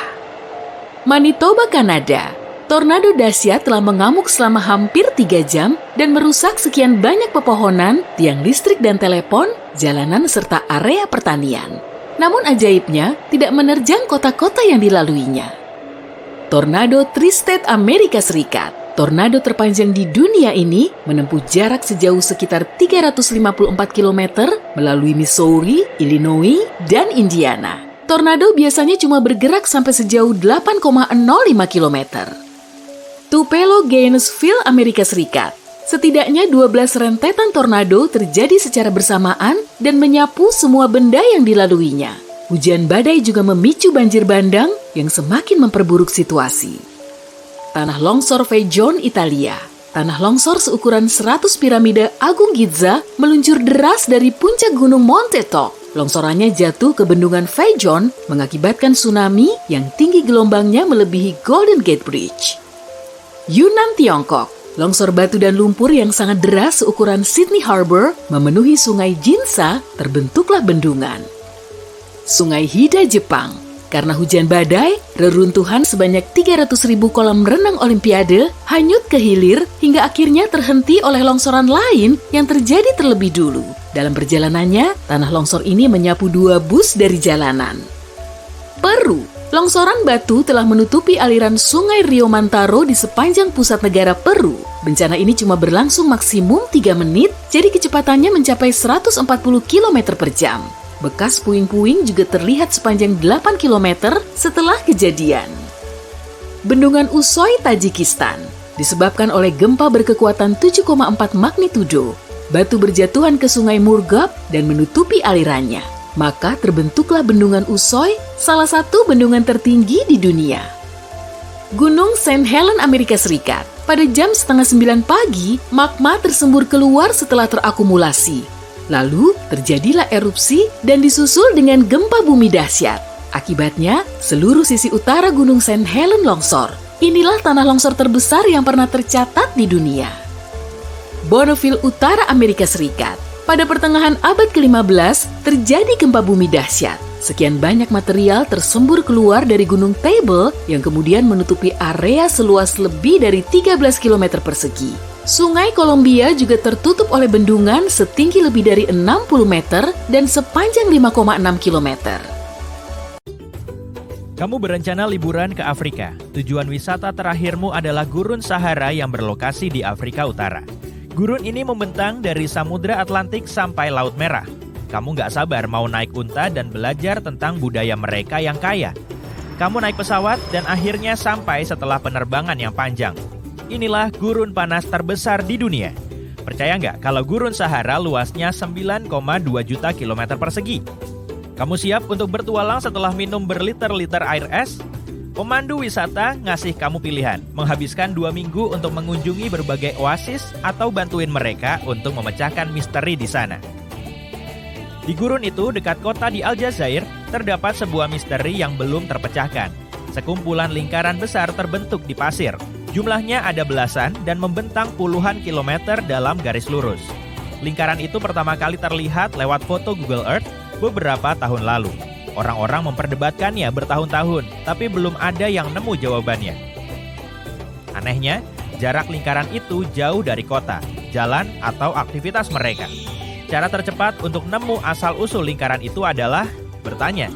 D: Manitoba, Kanada. Tornado dahsyat telah mengamuk selama hampir 3 jam dan merusak sekian banyak pepohonan, tiang listrik dan telepon, jalanan serta area pertanian. Namun ajaibnya, tidak menerjang kota-kota yang dilaluinya. Tornado Tri-State, Amerika Serikat. Tornado terpanjang di dunia ini menempuh jarak sejauh sekitar 354 km melalui Missouri, Illinois, dan Indiana. Tornado biasanya cuma bergerak sampai sejauh 8,05 km. Tupelo, Gainesville, Amerika Serikat. Setidaknya 12 rentetan tornado terjadi secara bersamaan dan menyapu semua benda yang dilaluinya. Hujan badai juga memicu banjir bandang yang semakin memperburuk situasi. Tanah longsor Fejon, Italia. Tanah longsor seukuran 100 piramida Agung Giza meluncur deras dari puncak gunung Monte Toc. Longsorannya jatuh ke bendungan Fejon mengakibatkan tsunami yang tinggi gelombangnya melebihi Golden Gate Bridge. Yunnan, Tiongkok. Longsor batu dan lumpur yang sangat deras seukuran Sydney Harbor memenuhi sungai Jinsa, terbentuklah bendungan. Sungai Hida, Jepang. Karena hujan badai, reruntuhan sebanyak 300.000 kolam renang Olimpiade hanyut ke hilir hingga akhirnya terhenti oleh longsoran lain yang terjadi terlebih dulu. Dalam perjalanannya, tanah longsor ini menyapu 2 bus dari jalanan. Peru, longsoran batu telah menutupi aliran sungai Rio Mantaro di sepanjang pusat negara Peru. Bencana ini cuma berlangsung maksimum 3 menit, jadi kecepatannya mencapai 140 km per jam. Bekas puing-puing juga terlihat sepanjang 8 km setelah kejadian. Bendungan Usoy, Tajikistan, disebabkan oleh gempa berkekuatan 7,4 magnitudo. Batu berjatuhan ke sungai Murgab dan menutupi alirannya. Maka terbentuklah Bendungan Usoy, salah satu bendungan tertinggi di dunia. Gunung St. Helens, Amerika Serikat. Pada jam 8:30 pagi, magma tersembur keluar setelah terakumulasi. Lalu, terjadilah erupsi dan disusul dengan gempa bumi dahsyat. Akibatnya, seluruh sisi utara Gunung St. Helens longsor. Inilah tanah longsor terbesar yang pernah tercatat di dunia. Bonneville Utara, Amerika Serikat. Pada pertengahan abad ke-15, terjadi gempa bumi dahsyat. Sekian banyak material tersembur keluar dari Gunung Table yang kemudian menutupi area seluas lebih dari 13 km persegi. Sungai Columbia juga tertutup oleh bendungan setinggi lebih dari 60 meter dan sepanjang 5,6 km.
B: Kamu berencana liburan ke Afrika. Tujuan wisata terakhirmu adalah Gurun Sahara yang berlokasi di Afrika Utara. Gurun ini membentang dari Samudra Atlantik sampai Laut Merah. Kamu nggak sabar mau naik unta dan belajar tentang budaya mereka yang kaya. Kamu naik pesawat dan akhirnya sampai setelah penerbangan yang panjang. Inilah gurun panas terbesar di dunia. Percaya nggak kalau Gurun Sahara luasnya 9,2 juta kilometer persegi? Kamu siap untuk bertualang setelah minum berliter-liter air es? Pemandu wisata ngasih kamu pilihan, menghabiskan 2 minggu untuk mengunjungi berbagai oasis atau bantuin mereka untuk memecahkan misteri di sana. Di gurun itu, dekat kota di Aljazair, terdapat sebuah misteri yang belum terpecahkan. Sekumpulan lingkaran besar terbentuk di pasir. Jumlahnya ada belasan dan membentang puluhan kilometer dalam garis lurus. Lingkaran itu pertama kali terlihat lewat foto Google Earth beberapa tahun lalu. Orang-orang memperdebatkannya bertahun-tahun, tapi belum ada yang nemu jawabannya. Anehnya, jarak lingkaran itu jauh dari kota, jalan, atau aktivitas mereka. Cara tercepat untuk nemu asal-usul lingkaran itu adalah bertanya.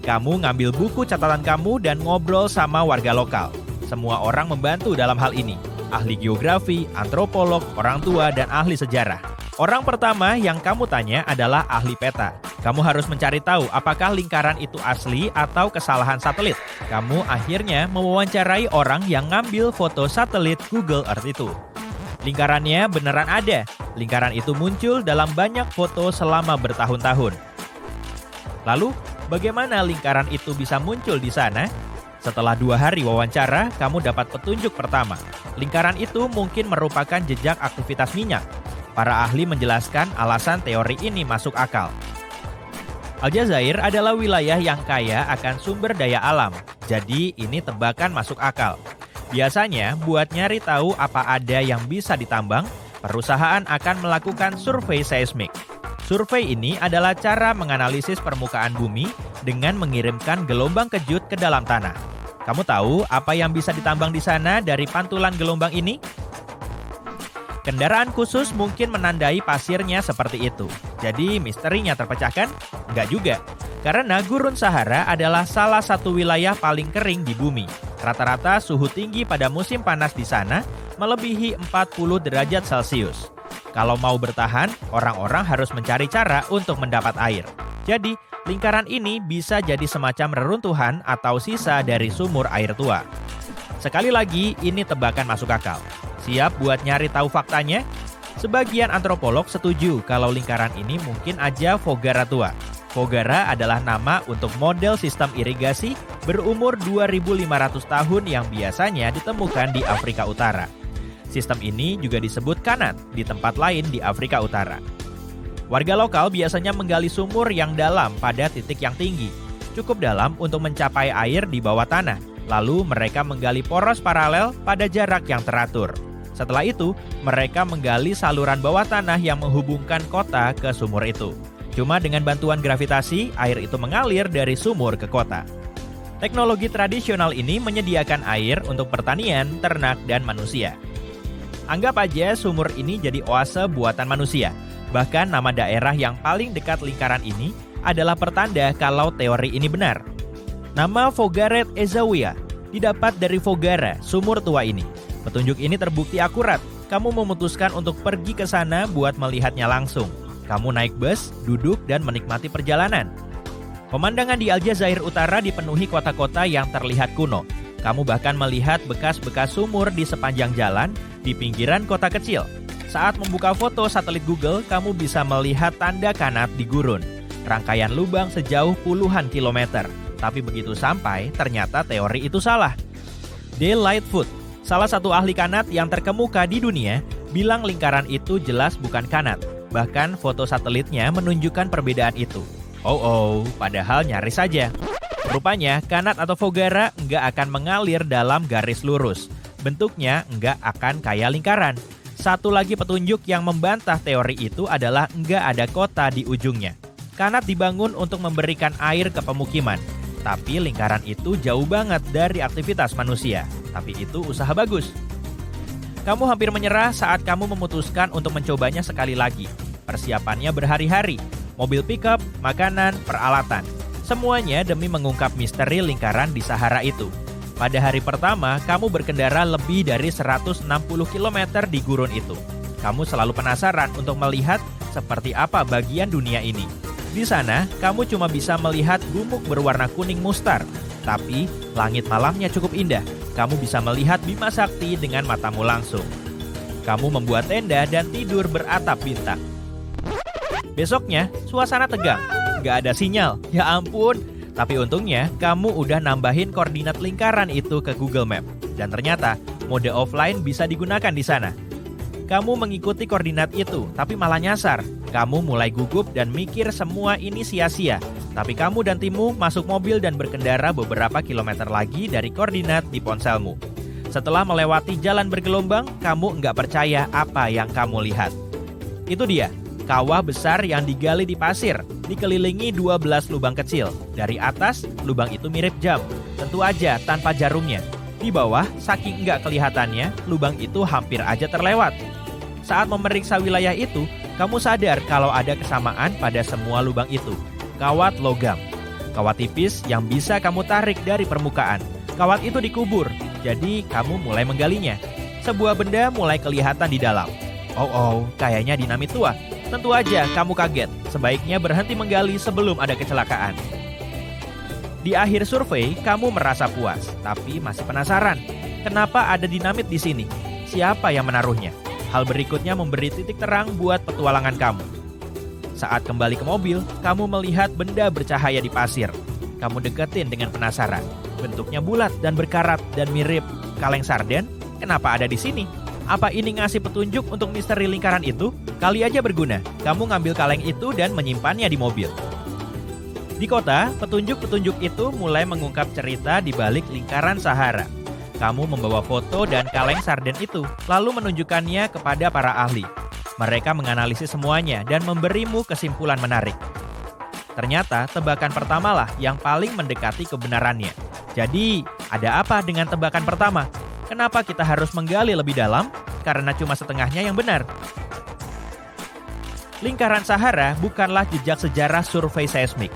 B: Kamu ngambil buku catatan kamu dan ngobrol sama warga lokal. Semua orang membantu dalam hal ini. Ahli geografi, antropolog, orang tua, dan ahli sejarah. Orang pertama yang kamu tanya adalah ahli peta. Kamu harus mencari tahu apakah lingkaran itu asli atau kesalahan satelit. Kamu akhirnya mewawancarai orang yang ngambil foto satelit Google Earth itu. Lingkarannya beneran ada. Lingkaran itu muncul dalam banyak foto selama bertahun-tahun. Lalu, bagaimana lingkaran itu bisa muncul di sana? Setelah 2 hari wawancara, kamu dapat petunjuk pertama. Lingkaran itu mungkin merupakan jejak aktivitas minyak. Para ahli menjelaskan alasan teori ini masuk akal. Aljazair adalah wilayah yang kaya akan sumber daya alam, jadi ini tebakan masuk akal. Biasanya, buat nyari tahu apa ada yang bisa ditambang, perusahaan akan melakukan survei seismik. Survei ini adalah cara menganalisis permukaan bumi dengan mengirimkan gelombang kejut ke dalam tanah. Kamu tahu apa yang bisa ditambang di sana dari pantulan gelombang ini? Kendaraan khusus mungkin menandai pasirnya seperti itu. Jadi misterinya terpecahkan? Enggak juga. Karena Gurun Sahara adalah salah satu wilayah paling kering di bumi. Rata-rata suhu tinggi pada musim panas di sana melebihi 40 derajat Celcius. Kalau mau bertahan, orang-orang harus mencari cara untuk mendapat air. Jadi, lingkaran ini bisa jadi semacam reruntuhan atau sisa dari sumur air tua. Sekali lagi, ini tebakan masuk akal. Siap buat nyari tahu faktanya? Sebagian antropolog setuju kalau lingkaran ini mungkin aja Foggara tua. Foggara adalah nama untuk model sistem irigasi berumur 2.500 tahun yang biasanya ditemukan di Afrika Utara. Sistem ini juga disebut Kanat di tempat lain di Afrika Utara. Warga lokal biasanya menggali sumur yang dalam pada titik yang tinggi, cukup dalam untuk mencapai air di bawah tanah. Lalu mereka menggali poros paralel pada jarak yang teratur. Setelah itu, mereka menggali saluran bawah tanah yang menghubungkan kota ke sumur itu. Cuma dengan bantuan gravitasi, air itu mengalir dari sumur ke kota. Teknologi tradisional ini menyediakan air untuk pertanian, ternak, dan manusia. Anggap aja sumur ini jadi oase buatan manusia. Bahkan nama daerah yang paling dekat lingkaran ini adalah pertanda kalau teori ini benar. Nama Fogaret Ezawia didapat dari Fogara, sumur tua ini. Petunjuk ini terbukti akurat. Kamu memutuskan untuk pergi ke sana buat melihatnya langsung. Kamu naik bus, duduk, dan menikmati perjalanan. Pemandangan di Aljazair Utara dipenuhi kota-kota yang terlihat kuno. Kamu bahkan melihat bekas-bekas sumur di sepanjang jalan di pinggiran kota kecil. Saat membuka foto satelit Google, kamu bisa melihat tanda kanat di gurun. Rangkaian lubang sejauh puluhan kilometer. Tapi begitu sampai, ternyata teori itu salah. Dale Lightfoot, salah satu ahli kanat yang terkemuka di dunia, bilang lingkaran itu jelas bukan kanat. Bahkan foto satelitnya menunjukkan perbedaan itu. Padahal nyaris saja. Rupanya, kanat atau Fogara nggak akan mengalir dalam garis lurus. Bentuknya nggak akan kayak lingkaran. Satu lagi petunjuk yang membantah teori itu adalah nggak ada kota di ujungnya. Kanat dibangun untuk memberikan air ke pemukiman. Tapi lingkaran itu jauh banget dari aktivitas manusia. Tapi itu usaha bagus. Kamu hampir menyerah saat kamu memutuskan untuk mencobanya sekali lagi. Persiapannya berhari-hari. Mobil pickup, makanan, peralatan. Semuanya demi mengungkap misteri lingkaran di Sahara itu. Pada hari pertama, kamu berkendara lebih dari 160 km di gurun itu. Kamu selalu penasaran untuk melihat seperti apa bagian dunia ini. Di sana, kamu cuma bisa melihat gumuk berwarna kuning mustar. Tapi, langit malamnya cukup indah. Kamu bisa melihat Bima Sakti dengan matamu langsung. Kamu membuat tenda dan tidur beratap bintang. Besoknya, suasana tegang. Gak ada sinyal. Ya ampun. Tapi untungnya, kamu udah nambahin koordinat lingkaran itu ke Google Map. Dan ternyata, mode offline bisa digunakan di sana. Kamu mengikuti koordinat itu, tapi malah nyasar. Kamu mulai gugup dan mikir semua ini sia-sia. Tapi kamu dan timmu masuk mobil dan berkendara beberapa kilometer lagi dari koordinat di ponselmu. Setelah melewati jalan bergelombang, kamu nggak percaya apa yang kamu lihat. Itu dia, kawah besar yang digali di pasir, dikelilingi 12 lubang kecil. Dari atas, lubang itu mirip jam. Tentu aja tanpa jarumnya. Di bawah, saking nggak kelihatannya, lubang itu hampir aja terlewat. Saat memeriksa wilayah itu, kamu sadar kalau ada kesamaan pada semua lubang itu. Kawat logam. Kawat tipis yang bisa kamu tarik dari permukaan. Kawat itu dikubur, jadi kamu mulai menggalinya. Sebuah benda mulai kelihatan di dalam. Kayaknya dinamit tua. Tentu aja kamu kaget. Sebaiknya berhenti menggali sebelum ada kecelakaan. Di akhir survei, kamu merasa puas, tapi masih penasaran. Kenapa ada dinamit di sini? Siapa yang menaruhnya? Hal berikutnya memberi titik terang buat petualangan kamu. Saat kembali ke mobil, kamu melihat benda bercahaya di pasir. Kamu deketin dengan penasaran. Bentuknya bulat dan berkarat dan mirip kaleng sarden. Kenapa ada di sini? Apa ini ngasih petunjuk untuk misteri lingkaran itu? Kali aja berguna. Kamu ngambil kaleng itu dan menyimpannya di mobil. Di kota, petunjuk-petunjuk itu mulai mengungkap cerita di balik lingkaran Sahara. Kamu membawa foto dan kaleng sarden itu, lalu menunjukkannya kepada para ahli. Mereka menganalisis semuanya dan memberimu kesimpulan menarik. Ternyata tebakan pertamalah yang paling mendekati kebenarannya. Jadi, ada apa dengan tebakan pertama? Kenapa kita harus menggali lebih dalam? Karena cuma setengahnya yang benar. Lingkaran Sahara bukanlah jejak sejarah survei seismik.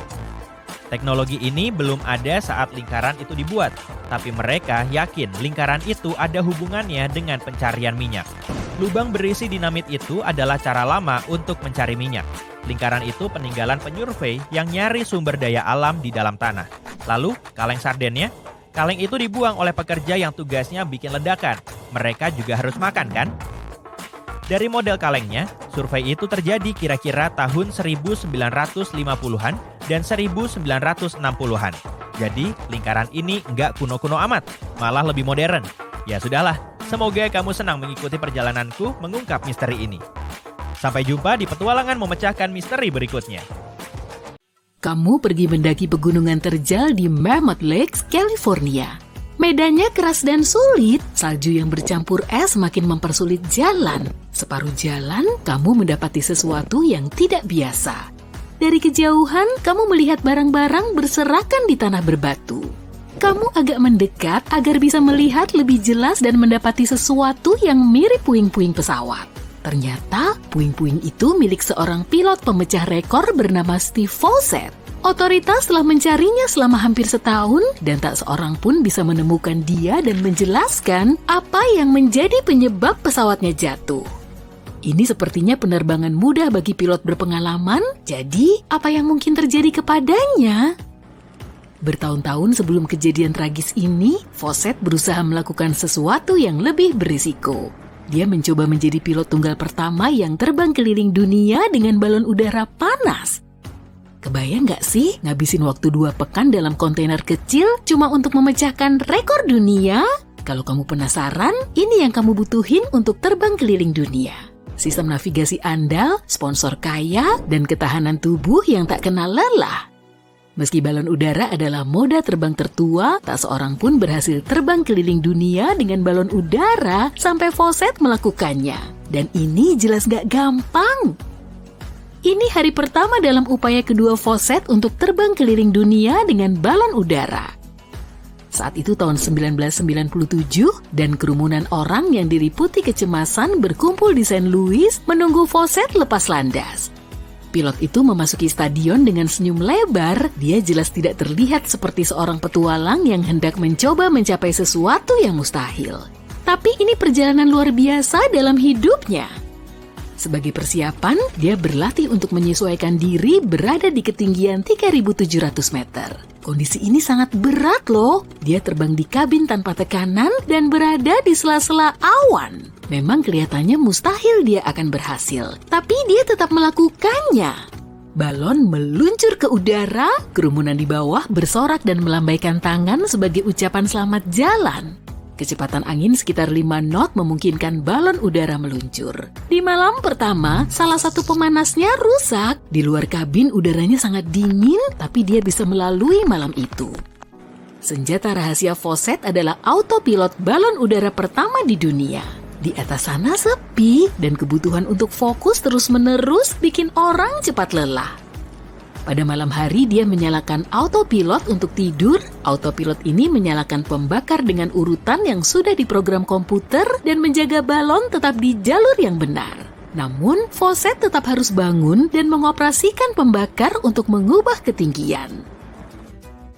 B: Teknologi ini belum ada saat lingkaran itu dibuat, tapi mereka yakin lingkaran itu ada hubungannya dengan pencarian minyak. Lubang berisi dinamit itu adalah cara lama untuk mencari minyak. Lingkaran itu peninggalan penyurvei yang nyari sumber daya alam di dalam tanah. Lalu, kaleng sardennya? Kaleng itu dibuang oleh pekerja yang tugasnya bikin ledakan. Mereka juga harus makan, kan? Dari model kalengnya, survei itu terjadi kira-kira tahun 1950-an dan 1960-an. Jadi, lingkaran ini nggak kuno-kuno amat, malah lebih modern. Ya sudahlah, semoga kamu senang mengikuti perjalananku mengungkap misteri ini. Sampai jumpa di petualangan memecahkan misteri berikutnya.
D: Kamu pergi mendaki pegunungan terjal di Mammoth Lakes, California. Medannya keras dan sulit, salju yang bercampur es makin mempersulit jalan. Separuh jalan, kamu mendapati sesuatu yang tidak biasa. Dari kejauhan, kamu melihat barang-barang berserakan di tanah berbatu. Kamu agak mendekat agar bisa melihat lebih jelas dan mendapati sesuatu yang mirip puing-puing pesawat. Ternyata, puing-puing itu milik seorang pilot pemecah rekor bernama Steve Fawcett. Otoritas telah mencarinya selama hampir setahun dan tak seorang pun bisa menemukan dia dan menjelaskan apa yang menjadi penyebab pesawatnya jatuh. Ini sepertinya penerbangan mudah bagi pilot berpengalaman, jadi apa yang mungkin terjadi kepadanya? Bertahun-tahun sebelum kejadian tragis ini, Fawcett berusaha melakukan sesuatu yang lebih berisiko. Dia mencoba menjadi pilot tunggal pertama yang terbang keliling dunia dengan balon udara panas. Kebayang nggak sih ngabisin waktu 2 pekan dalam kontainer kecil cuma untuk memecahkan rekor dunia? Kalau kamu penasaran, ini yang kamu butuhin untuk terbang keliling dunia. Sistem navigasi andal, sponsor kaya, dan ketahanan tubuh yang tak kenal lelah. Meski balon udara adalah moda terbang tertua, tak seorang pun berhasil terbang keliling dunia dengan balon udara sampai Fawcett melakukannya. Dan ini jelas gak gampang. Ini hari pertama dalam upaya kedua Fawcett untuk terbang keliling dunia dengan balon udara. Saat itu tahun 1997, dan kerumunan orang yang diliputi kecemasan berkumpul di St. Louis menunggu Fawcett lepas landas. Pilot itu memasuki stadion dengan senyum lebar. Dia jelas tidak terlihat seperti seorang petualang yang hendak mencoba mencapai sesuatu yang mustahil. Tapi ini perjalanan luar biasa dalam hidupnya. Sebagai persiapan, dia berlatih untuk menyesuaikan diri berada di ketinggian 3.700 meter. Kondisi ini sangat berat loh. Dia terbang di kabin tanpa tekanan dan berada di sela-sela awan. Memang kelihatannya mustahil dia akan berhasil, tapi dia tetap melakukannya. Balon meluncur ke udara, kerumunan di bawah bersorak dan melambaikan tangan sebagai ucapan selamat jalan. Kecepatan angin sekitar 5 knot memungkinkan balon udara meluncur. Di malam pertama, salah satu pemanasnya rusak. Di luar kabin udaranya sangat dingin, tapi dia bisa melalui malam itu. Senjata rahasia Fawcett adalah autopilot balon udara pertama di dunia. Di atas sana sepi, dan kebutuhan untuk fokus terus-menerus bikin orang cepat lelah. Pada malam hari dia menyalakan autopilot untuk tidur. Autopilot ini menyalakan pembakar dengan urutan yang sudah diprogram komputer dan menjaga balon tetap di jalur yang benar. Namun, Fawcett tetap harus bangun dan mengoperasikan pembakar untuk mengubah ketinggian.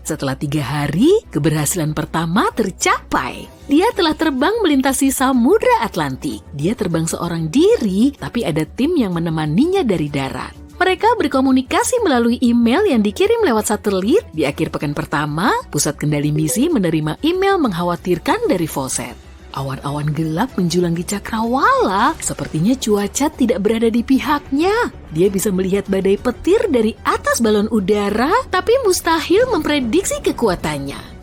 D: Setelah 3 hari, keberhasilan pertama tercapai. Dia telah terbang melintasi Samudra Atlantik. Dia terbang seorang diri, tapi ada tim yang menemaninya dari darat. Mereka berkomunikasi melalui email yang dikirim lewat satelit. Di akhir pekan pertama, pusat kendali misi menerima email mengkhawatirkan dari Fawcett. Awan-awan gelap menjulang di cakrawala, sepertinya cuaca tidak berada di pihaknya. Dia bisa melihat badai petir dari atas balon udara, tapi mustahil memprediksi kekuatannya.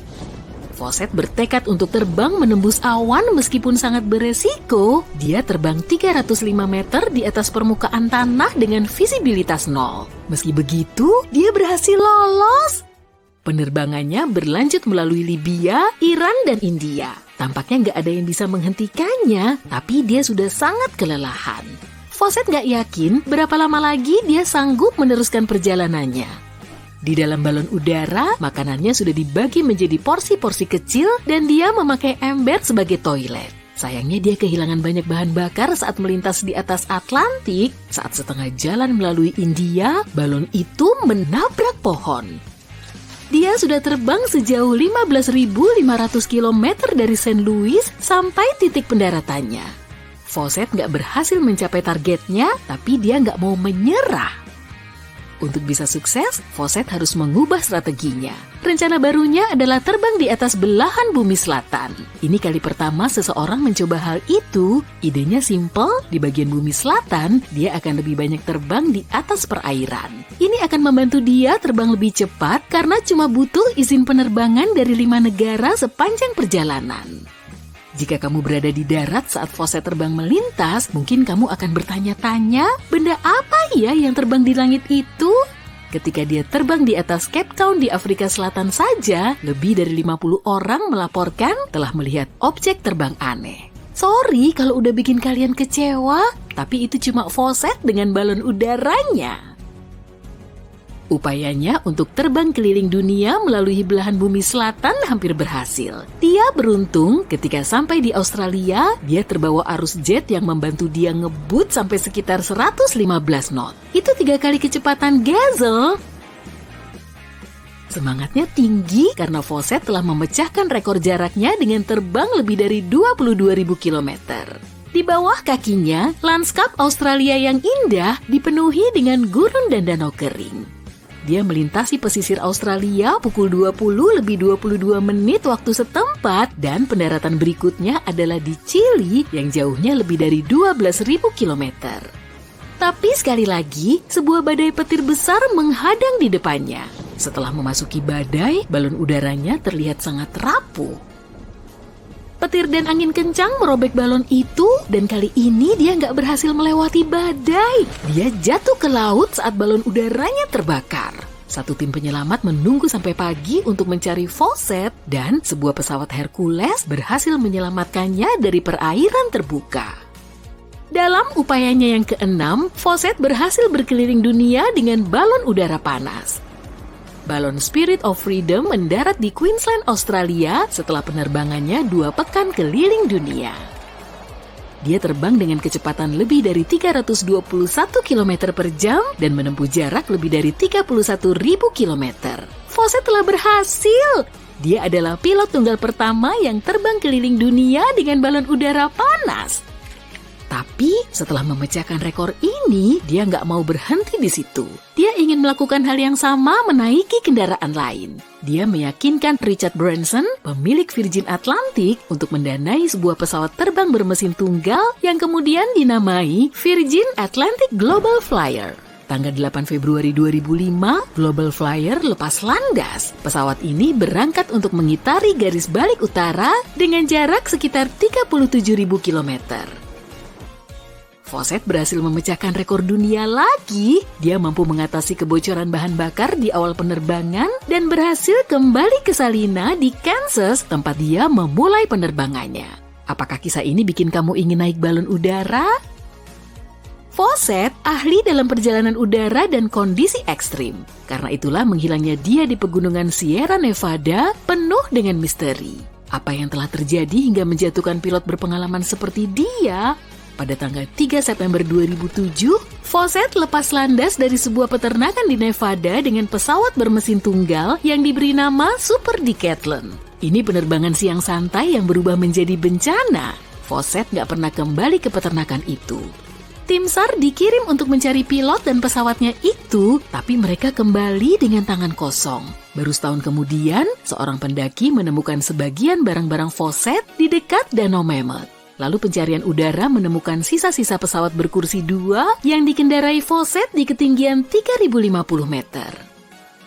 D: Fawcett bertekad untuk terbang menembus awan meskipun sangat beresiko. Dia terbang 305 meter di atas permukaan tanah dengan visibilitas 0. Meski begitu, dia berhasil lolos. Penerbangannya berlanjut melalui Libya, Iran, dan India. Tampaknya nggak ada yang bisa menghentikannya, tapi dia sudah sangat kelelahan. Fawcett nggak yakin berapa lama lagi dia sanggup meneruskan perjalanannya. Di dalam balon udara, makanannya sudah dibagi menjadi porsi-porsi kecil dan dia memakai ember sebagai toilet. Sayangnya dia kehilangan banyak bahan bakar saat melintas di atas Atlantik. Saat setengah jalan melalui India, balon itu menabrak pohon. Dia sudah terbang sejauh 15.500 km dari St. Louis sampai titik pendaratannya. Fawcett nggak berhasil mencapai targetnya, tapi dia nggak mau menyerah. Untuk bisa sukses, Fawcett harus mengubah strateginya. Rencana barunya adalah terbang di atas belahan bumi selatan. Ini kali pertama seseorang mencoba hal itu. Idenya simpel, di bagian bumi selatan, dia akan lebih banyak terbang di atas perairan. Ini akan membantu dia terbang lebih cepat karena cuma butuh izin penerbangan dari 5 negara sepanjang perjalanan. Jika kamu berada di darat saat Fawcett terbang melintas, mungkin kamu akan bertanya-tanya, benda apa ya yang terbang di langit itu? Ketika dia terbang di atas Cape Town di Afrika Selatan saja, lebih dari 50 orang melaporkan telah melihat objek terbang aneh. Sorry kalau udah bikin kalian kecewa, tapi itu cuma Fawcett dengan balon udaranya. Upayanya untuk terbang keliling dunia melalui belahan bumi selatan hampir berhasil. Dia beruntung ketika sampai di Australia, dia terbawa arus jet yang membantu dia ngebut sampai sekitar 115 knot. Itu 3 kali kecepatan Gazelle. Semangatnya tinggi karena Fawcett telah memecahkan rekor jaraknya dengan terbang lebih dari 22.000 km. Di bawah kakinya, lanskap Australia yang indah dipenuhi dengan gurun dan danau kering. Dia melintasi pesisir Australia pukul 20:22 waktu setempat dan pendaratan berikutnya adalah di Chili yang jauhnya lebih dari 12.000 km. Tapi sekali lagi, sebuah badai petir besar menghadang di depannya. Setelah memasuki badai, balon udaranya terlihat sangat rapuh. Petir dan angin kencang merobek balon itu dan kali ini dia nggak berhasil melewati badai. Dia jatuh ke laut saat balon udaranya terbakar. Satu tim penyelamat menunggu sampai pagi untuk mencari Fawcett dan sebuah pesawat Hercules berhasil menyelamatkannya dari perairan terbuka. Dalam upayanya yang ke-6, Fawcett berhasil berkeliling dunia dengan balon udara panas. Balon Spirit of Freedom mendarat di Queensland, Australia setelah penerbangannya 2 pekan keliling dunia. Dia terbang dengan kecepatan lebih dari 321 km per jam dan menempuh jarak lebih dari 31.000 km. Fawcett telah berhasil! Dia adalah pilot tunggal pertama yang terbang keliling dunia dengan balon udara panas. Tapi setelah memecahkan rekor ini, dia nggak mau berhenti di situ. Dia ingin melakukan hal yang sama menaiki kendaraan lain. Dia meyakinkan Richard Branson, pemilik Virgin Atlantic, untuk mendanai sebuah pesawat terbang bermesin tunggal yang kemudian dinamai Virgin Atlantic Global Flyer. Tanggal 8 Februari 2005, Global Flyer lepas landas. Pesawat ini berangkat untuk mengitari garis balik utara dengan jarak sekitar 37.000 km. Fawcett berhasil memecahkan rekor dunia lagi. Dia mampu mengatasi kebocoran bahan bakar di awal penerbangan dan berhasil kembali ke Salina di Kansas, tempat dia memulai penerbangannya. Apakah kisah ini bikin kamu ingin naik balon udara? Fawcett ahli dalam perjalanan udara dan kondisi ekstrim. Karena itulah menghilangnya dia di pegunungan Sierra Nevada penuh dengan misteri. Apa yang telah terjadi hingga menjatuhkan pilot berpengalaman seperti dia? Pada tanggal 3 September 2007, Fawcett lepas landas dari sebuah peternakan di Nevada dengan pesawat bermesin tunggal yang diberi nama Super Decathlon. Ini penerbangan siang santai yang berubah menjadi bencana. Fawcett nggak pernah kembali ke peternakan itu. Tim SAR dikirim untuk mencari pilot dan pesawatnya itu, tapi mereka kembali dengan tangan kosong. Baru setahun kemudian, seorang pendaki menemukan sebagian barang-barang Fawcett di dekat Danau Mammoth. Lalu pencarian udara menemukan sisa-sisa pesawat berkursi 2 yang dikendarai Fawcett di ketinggian 3.050 meter.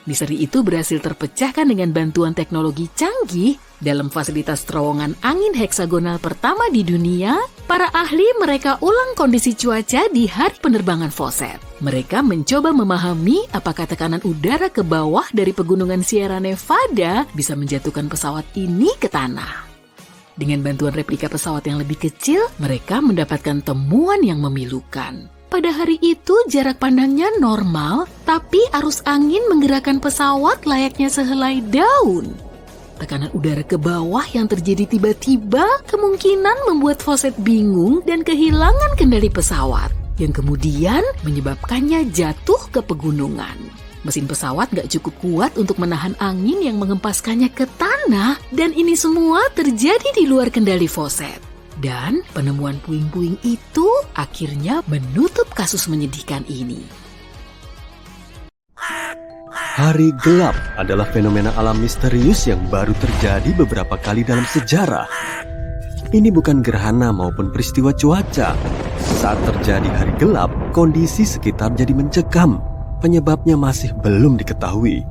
D: Misteri itu berhasil terpecahkan dengan bantuan teknologi canggih. Dalam fasilitas terowongan angin heksagonal pertama di dunia, para ahli mereka ulang kondisi cuaca di hari penerbangan Fawcett. Mereka mencoba memahami apakah tekanan udara ke bawah dari pegunungan Sierra Nevada bisa menjatuhkan pesawat ini ke tanah. Dengan bantuan replika pesawat yang lebih kecil, mereka mendapatkan temuan yang memilukan. Pada hari itu jarak pandangnya normal, tapi arus angin menggerakkan pesawat layaknya sehelai daun. Tekanan udara ke bawah yang terjadi tiba-tiba kemungkinan membuat Fawcett bingung dan kehilangan kendali pesawat, yang kemudian menyebabkannya jatuh ke pegunungan. Mesin pesawat gak cukup kuat untuk menahan angin yang mengempaskannya ke tanah, dan ini semua terjadi di luar kendali Fawcett. Dan penemuan puing-puing itu akhirnya menutup kasus menyedihkan ini.
C: Hari gelap adalah fenomena alam misterius yang baru terjadi beberapa kali dalam sejarah. Ini bukan gerhana maupun peristiwa cuaca. Saat terjadi hari gelap, kondisi sekitar jadi mencekam. Penyebabnya masih belum diketahui.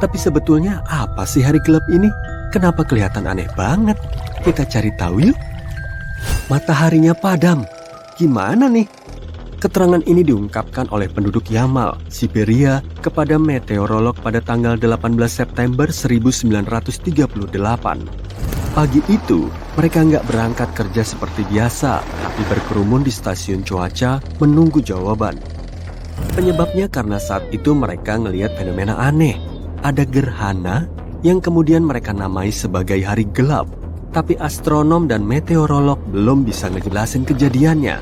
C: Tapi sebetulnya apa sih hari gelap ini? Kenapa kelihatan aneh banget? Kita cari tahu yuk. Mataharinya padam. Gimana nih? Keterangan ini diungkapkan oleh penduduk Yamal, Siberia, kepada meteorolog pada tanggal 18 September 1938. Pagi itu, mereka nggak berangkat kerja seperti biasa, tapi berkerumun di stasiun cuaca menunggu jawaban. Penyebabnya karena saat itu mereka ngelihat fenomena aneh. Ada gerhana yang kemudian mereka namai sebagai hari gelap. Tapi astronom dan meteorolog belum bisa ngejelasin kejadiannya.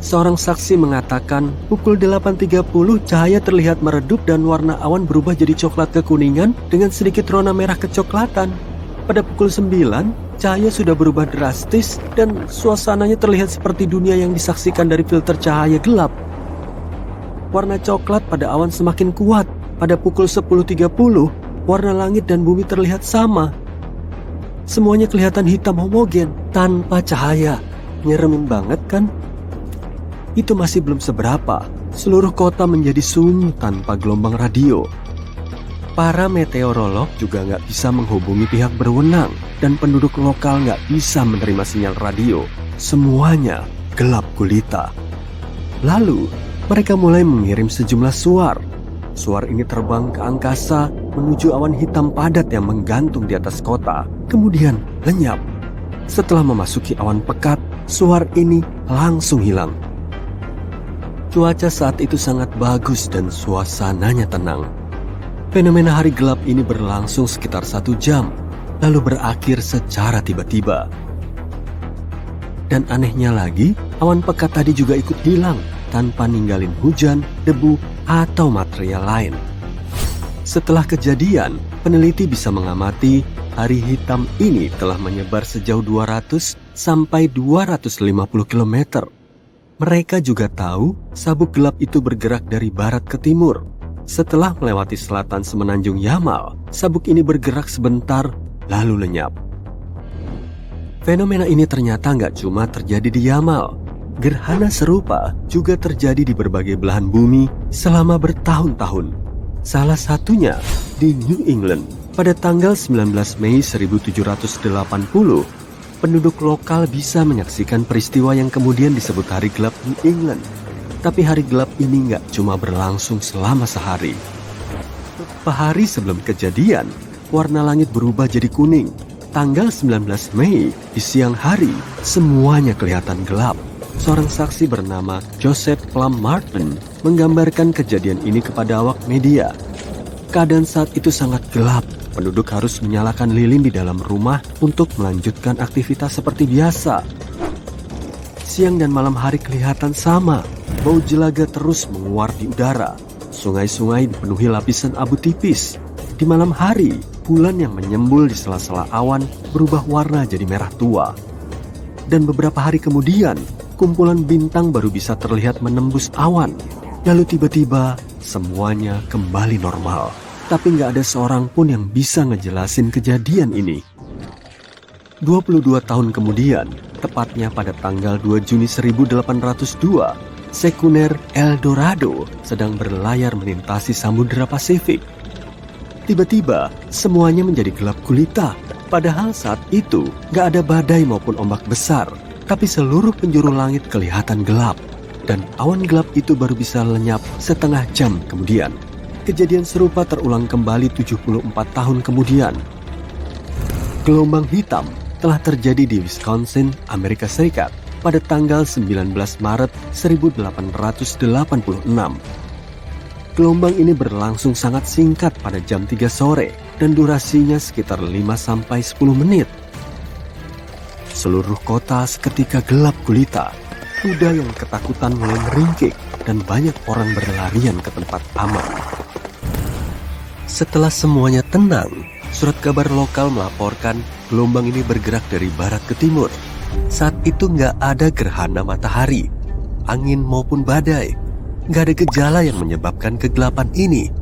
C: Seorang saksi mengatakan pukul 8.30 cahaya terlihat meredup dan warna awan berubah jadi coklat kekuningan dengan sedikit rona merah kecoklatan. Pada pukul 9, cahaya sudah berubah drastis dan suasananya terlihat seperti dunia yang disaksikan dari filter cahaya gelap. Warna coklat pada awan semakin kuat. Pada pukul 10.30, warna langit dan bumi terlihat sama. Semuanya kelihatan hitam homogen, tanpa cahaya. Nyeremin banget kan? Itu masih belum seberapa. Seluruh kota menjadi sunyi tanpa gelombang radio. Para meteorolog juga nggak bisa menghubungi pihak berwenang dan penduduk lokal nggak bisa menerima sinyal radio. Semuanya gelap gulita. Lalu, mereka mulai mengirim sejumlah suar. Suar ini terbang ke angkasa menuju awan hitam padat yang menggantung di atas kota. Kemudian lenyap. Setelah memasuki awan pekat, suar ini langsung hilang. Cuaca saat itu sangat bagus dan suasananya tenang. Fenomena hari gelap ini berlangsung sekitar 1 jam, lalu berakhir secara tiba-tiba. Dan anehnya lagi, awan pekat tadi juga ikut hilang tanpa ninggalin hujan, debu, atau material lain. Setelah kejadian, peneliti bisa mengamati hari hitam ini telah menyebar sejauh 200 sampai 250 km. Mereka juga tahu sabuk gelap itu bergerak dari barat ke timur. Setelah melewati selatan semenanjung Yamal, sabuk ini bergerak sebentar lalu lenyap. Fenomena ini ternyata nggak cuma terjadi di Yamal. Gerhana serupa juga terjadi di berbagai belahan bumi selama bertahun-tahun. Salah satunya di New England pada tanggal 19 Mei 1780. Penduduk lokal bisa menyaksikan peristiwa yang kemudian disebut Hari Gelap New England. Tapi hari gelap ini nggak cuma berlangsung selama sehari. Beberapa hari sebelum kejadian, warna langit berubah jadi kuning. Tanggal 19 Mei, di siang hari, semuanya kelihatan gelap. Seorang saksi bernama Joseph Plum Martin menggambarkan kejadian ini kepada awak media. Keadaan saat itu sangat gelap. Penduduk harus menyalakan lilin di dalam rumah untuk melanjutkan aktivitas seperti biasa. Siang dan malam hari kelihatan sama. Bau jelaga terus menguar di udara. Sungai-sungai dipenuhi lapisan abu tipis. Di malam hari, bulan yang menyembul di sela-sela awan berubah warna jadi merah tua. Dan beberapa hari kemudian, kumpulan bintang baru bisa terlihat menembus awan. Lalu tiba-tiba, semuanya kembali normal. Tapi nggak ada seorang pun yang bisa ngejelasin kejadian ini. 22 tahun kemudian, tepatnya pada tanggal 2 Juni 1802, sekuner El Dorado sedang berlayar melintasi Samudra Pasifik. Tiba-tiba, semuanya menjadi gelap gulita. Padahal saat itu, nggak ada badai maupun ombak besar. Tapi seluruh penjuru langit kelihatan gelap. Dan awan gelap itu baru bisa lenyap setengah jam kemudian. Kejadian serupa terulang kembali 74 tahun kemudian. Gelombang hitam telah terjadi di Wisconsin, Amerika Serikat pada tanggal 19 Maret 1886. Gelombang ini berlangsung sangat singkat pada jam 3 sore dan durasinya sekitar 5-10 menit. Seluruh kota seketika gelap gulita. Kuda yang ketakutan mulai meringkik dan banyak orang berlarian ke tempat aman. Setelah semuanya tenang, surat kabar lokal melaporkan gelombang ini bergerak dari barat ke timur. Saat itu nggak ada gerhana matahari, angin maupun badai. Nggak ada gejala yang menyebabkan kegelapan ini.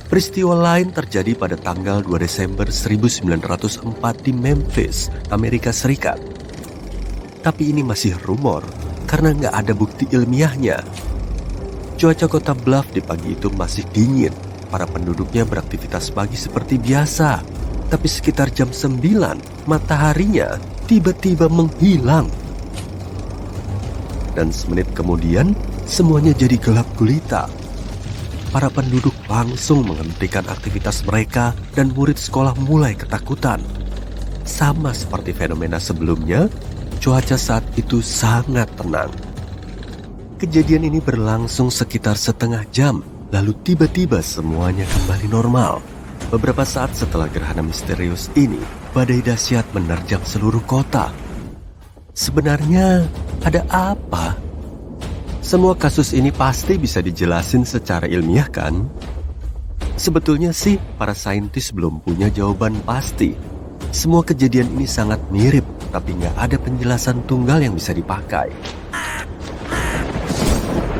C: Peristiwa lain terjadi pada tanggal 2 Desember 1904 di Memphis, Amerika Serikat. Tapi ini masih rumor karena nggak ada bukti ilmiahnya. Cuaca kota Bluff di pagi itu masih dingin. Para penduduknya beraktivitas pagi seperti biasa. Tapi sekitar jam 9, mataharinya tiba-tiba menghilang. Dan semenit kemudian, semuanya jadi gelap gulita. Para penduduk langsung menghentikan aktivitas mereka dan murid sekolah mulai ketakutan. Sama seperti fenomena sebelumnya, cuaca saat itu sangat tenang. Kejadian ini berlangsung sekitar setengah jam, lalu tiba-tiba semuanya kembali normal. Beberapa saat setelah gerhana misterius ini, badai dahsyat menerjang seluruh kota. Sebenarnya ada apa? Semua kasus ini pasti bisa dijelasin secara ilmiah kan? Sebetulnya sih para saintis belum punya jawaban pasti. Semua kejadian ini sangat mirip, tapi nggak ada penjelasan tunggal yang bisa dipakai.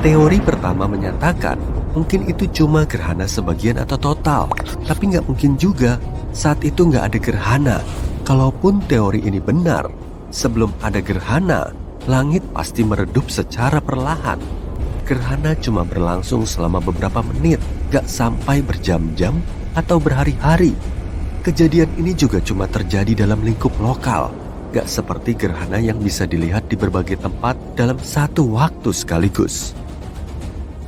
C: Teori pertama menyatakan mungkin itu cuma gerhana sebagian atau total, tapi nggak mungkin juga saat itu nggak ada gerhana. Kalaupun teori ini benar, sebelum ada gerhana, langit pasti meredup secara perlahan. Gerhana cuma berlangsung selama beberapa menit, nggak sampai berjam-jam atau berhari-hari. Kejadian ini juga cuma terjadi dalam lingkup lokal, nggak seperti gerhana yang bisa dilihat di berbagai tempat dalam satu waktu sekaligus.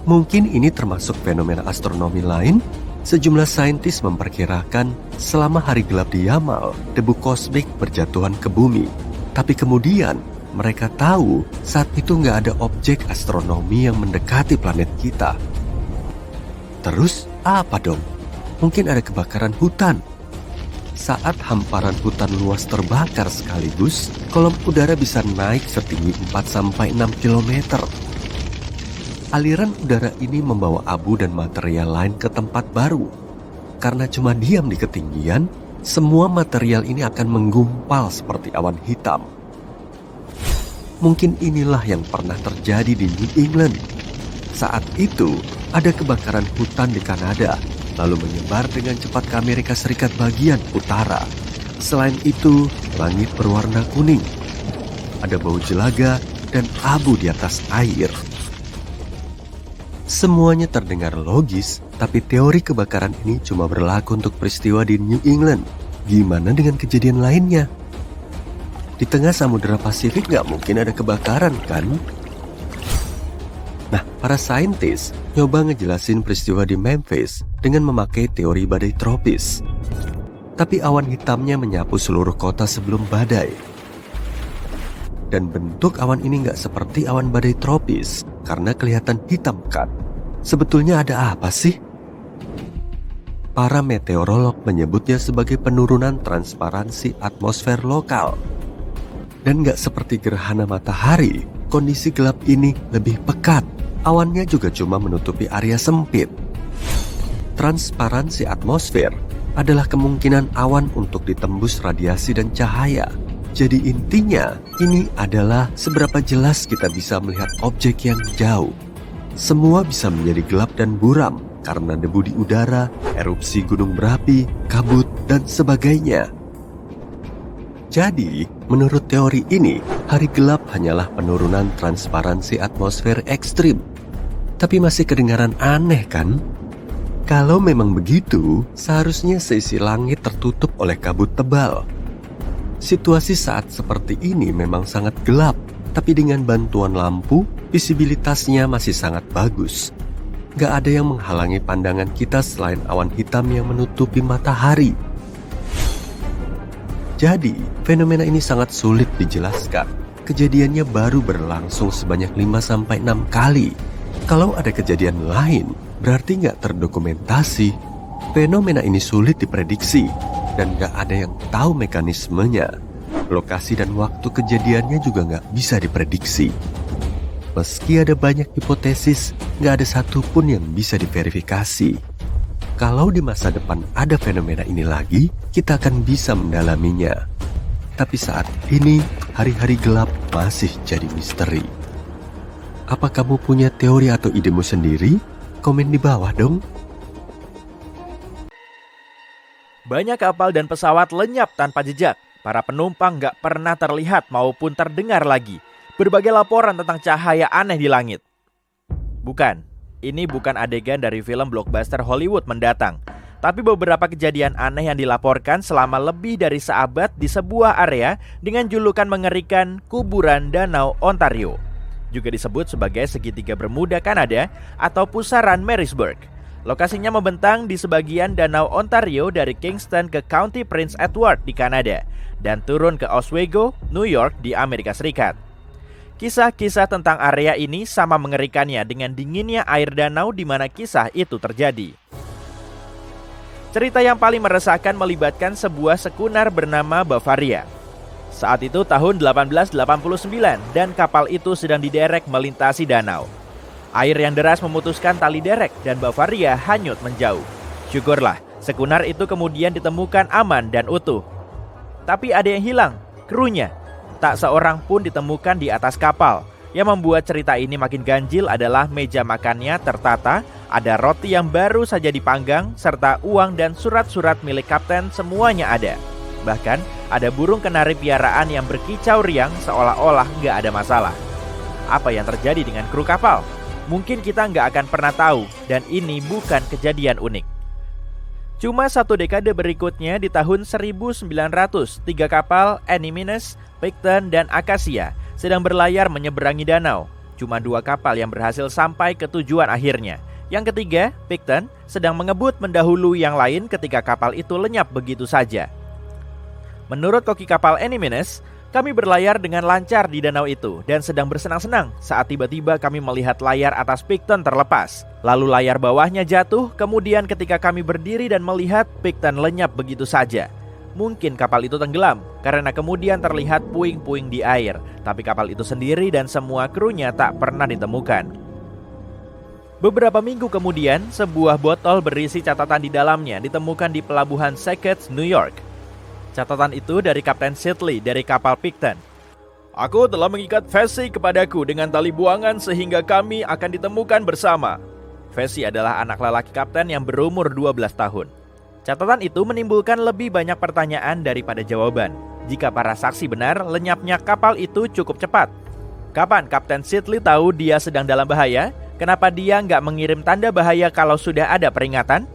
C: Mungkin ini termasuk fenomena astronomi lain. Sejumlah saintis memperkirakan selama hari gelap di Yamal, debu kosmik berjatuhan ke bumi. Tapi kemudian mereka tahu saat itu nggak ada objek astronomi yang mendekati planet kita. Terus apa dong? Mungkin ada kebakaran hutan. Saat hamparan hutan luas terbakar sekaligus, kolom udara bisa naik setinggi 4-6 km. Aliran udara ini membawa abu dan material lain ke tempat baru. Karena cuma diam di ketinggian, semua material ini akan menggumpal seperti awan hitam. Mungkin inilah yang pernah terjadi di New England. Saat itu, ada kebakaran hutan di Kanada, lalu menyebar dengan cepat ke Amerika Serikat bagian utara. Selain itu, langit berwarna kuning. Ada bau jelaga dan abu di atas air. Semuanya terdengar logis, tapi teori kebakaran ini cuma berlaku untuk peristiwa di New England. Gimana dengan kejadian lainnya? Di tengah Samudra Pasifik nggak mungkin ada kebakaran, kan? Nah, para saintis nyoba ngejelasin peristiwa di Memphis dengan memakai teori badai tropis. Tapi awan hitamnya menyapu seluruh kota sebelum badai. Dan bentuk awan ini nggak seperti awan badai tropis karena kelihatan hitam pekat. Sebetulnya ada apa sih? Para meteorolog menyebutnya sebagai penurunan transparansi atmosfer lokal. Dan nggak seperti gerhana matahari, kondisi gelap ini lebih pekat. Awannya juga cuma menutupi area sempit. Transparansi atmosfer adalah kemungkinan awan untuk ditembus radiasi dan cahaya. Jadi intinya, ini adalah seberapa jelas kita bisa melihat objek yang jauh. Semua bisa menjadi gelap dan buram karena debu di udara, erupsi gunung berapi, kabut, dan sebagainya. Jadi, menurut teori ini, hari gelap hanyalah penurunan transparansi atmosfer ekstrim. Tapi masih kedengaran aneh kan? Kalau memang begitu, seharusnya seisi langit tertutup oleh kabut tebal. Situasi saat seperti ini memang sangat gelap, tapi dengan bantuan lampu, visibilitasnya masih sangat bagus. Gak ada yang menghalangi pandangan kita selain awan hitam yang menutupi matahari. Jadi, fenomena ini sangat sulit dijelaskan. Kejadiannya baru berlangsung sebanyak 5-6 kali. Kalau ada kejadian lain, berarti gak terdokumentasi. Fenomena ini sulit diprediksi, dan gak ada yang tahu mekanismenya. Lokasi dan waktu kejadiannya juga nggak bisa diprediksi. Meski ada banyak hipotesis, nggak ada satupun yang bisa diverifikasi. Kalau di masa depan ada fenomena ini lagi, kita akan bisa mendalaminya. Tapi saat ini, hari-hari gelap masih jadi misteri. Apa kamu punya teori atau idemu sendiri? Komen di bawah dong.
B: Banyak kapal dan pesawat lenyap tanpa jejak. Para penumpang gak pernah terlihat maupun terdengar lagi. Berbagai laporan tentang cahaya aneh di langit. Bukan, ini bukan adegan dari film blockbuster Hollywood mendatang. Tapi beberapa kejadian aneh yang dilaporkan selama lebih dari seabad di sebuah area dengan julukan mengerikan kuburan Danau Ontario. Juga disebut sebagai segitiga Bermuda Kanada atau pusaran Marisburg. Lokasinya membentang di sebagian Danau Ontario dari Kingston ke County Prince Edward di Kanada dan turun ke Oswego, New York di Amerika Serikat. Kisah-kisah tentang area ini sama mengerikannya dengan dinginnya air danau di mana kisah itu terjadi. Cerita yang paling meresahkan melibatkan sebuah sekunar bernama Bavaria. Saat itu tahun 1889 dan kapal itu sedang diderek melintasi danau. Air yang deras memutuskan tali derek dan Bavaria hanyut menjauh. Syukurlah, sekunar itu kemudian ditemukan aman dan utuh. Tapi ada yang hilang, krunya. Tak seorang pun ditemukan di atas kapal. Yang membuat cerita ini makin ganjil adalah meja makannya tertata, ada roti yang baru saja dipanggang, serta uang dan surat-surat milik kapten semuanya ada. Bahkan ada burung kenari piaraan yang berkicau riang seolah-olah nggak ada masalah. Apa yang terjadi dengan kru kapal? Mungkin kita nggak akan pernah tahu, dan ini bukan kejadian unik. Cuma 1 dekade berikutnya di tahun 1900, 3 kapal Enimineus, Picton, dan Acacia sedang berlayar menyeberangi danau. Cuma 2 kapal yang berhasil sampai ke tujuan akhirnya. Yang ketiga, Picton, sedang mengebut mendahului yang lain ketika kapal itu lenyap begitu saja. Menurut koki kapal Enimineus, kami berlayar dengan lancar di danau itu dan sedang bersenang-senang saat tiba-tiba kami melihat layar atas Picton terlepas. Lalu layar bawahnya jatuh, kemudian ketika kami berdiri dan melihat Picton lenyap begitu saja. Mungkin kapal itu tenggelam karena kemudian terlihat puing-puing di air, tapi kapal itu sendiri dan semua krunya tak pernah ditemukan. Beberapa minggu kemudian, sebuah botol berisi catatan di dalamnya ditemukan di pelabuhan Sackett, New York. Catatan itu dari Kapten Sidley dari kapal Picton. "Aku telah mengikat Vesey kepadaku dengan tali buangan sehingga kami akan ditemukan bersama." Vesey adalah anak lelaki kapten yang berumur 12 tahun. Catatan itu menimbulkan lebih banyak pertanyaan daripada jawaban. Jika para saksi benar, lenyapnya kapal itu cukup cepat. Kapan Kapten Sidley tahu dia sedang dalam bahaya? Kenapa dia nggak mengirim tanda bahaya kalau sudah ada peringatan?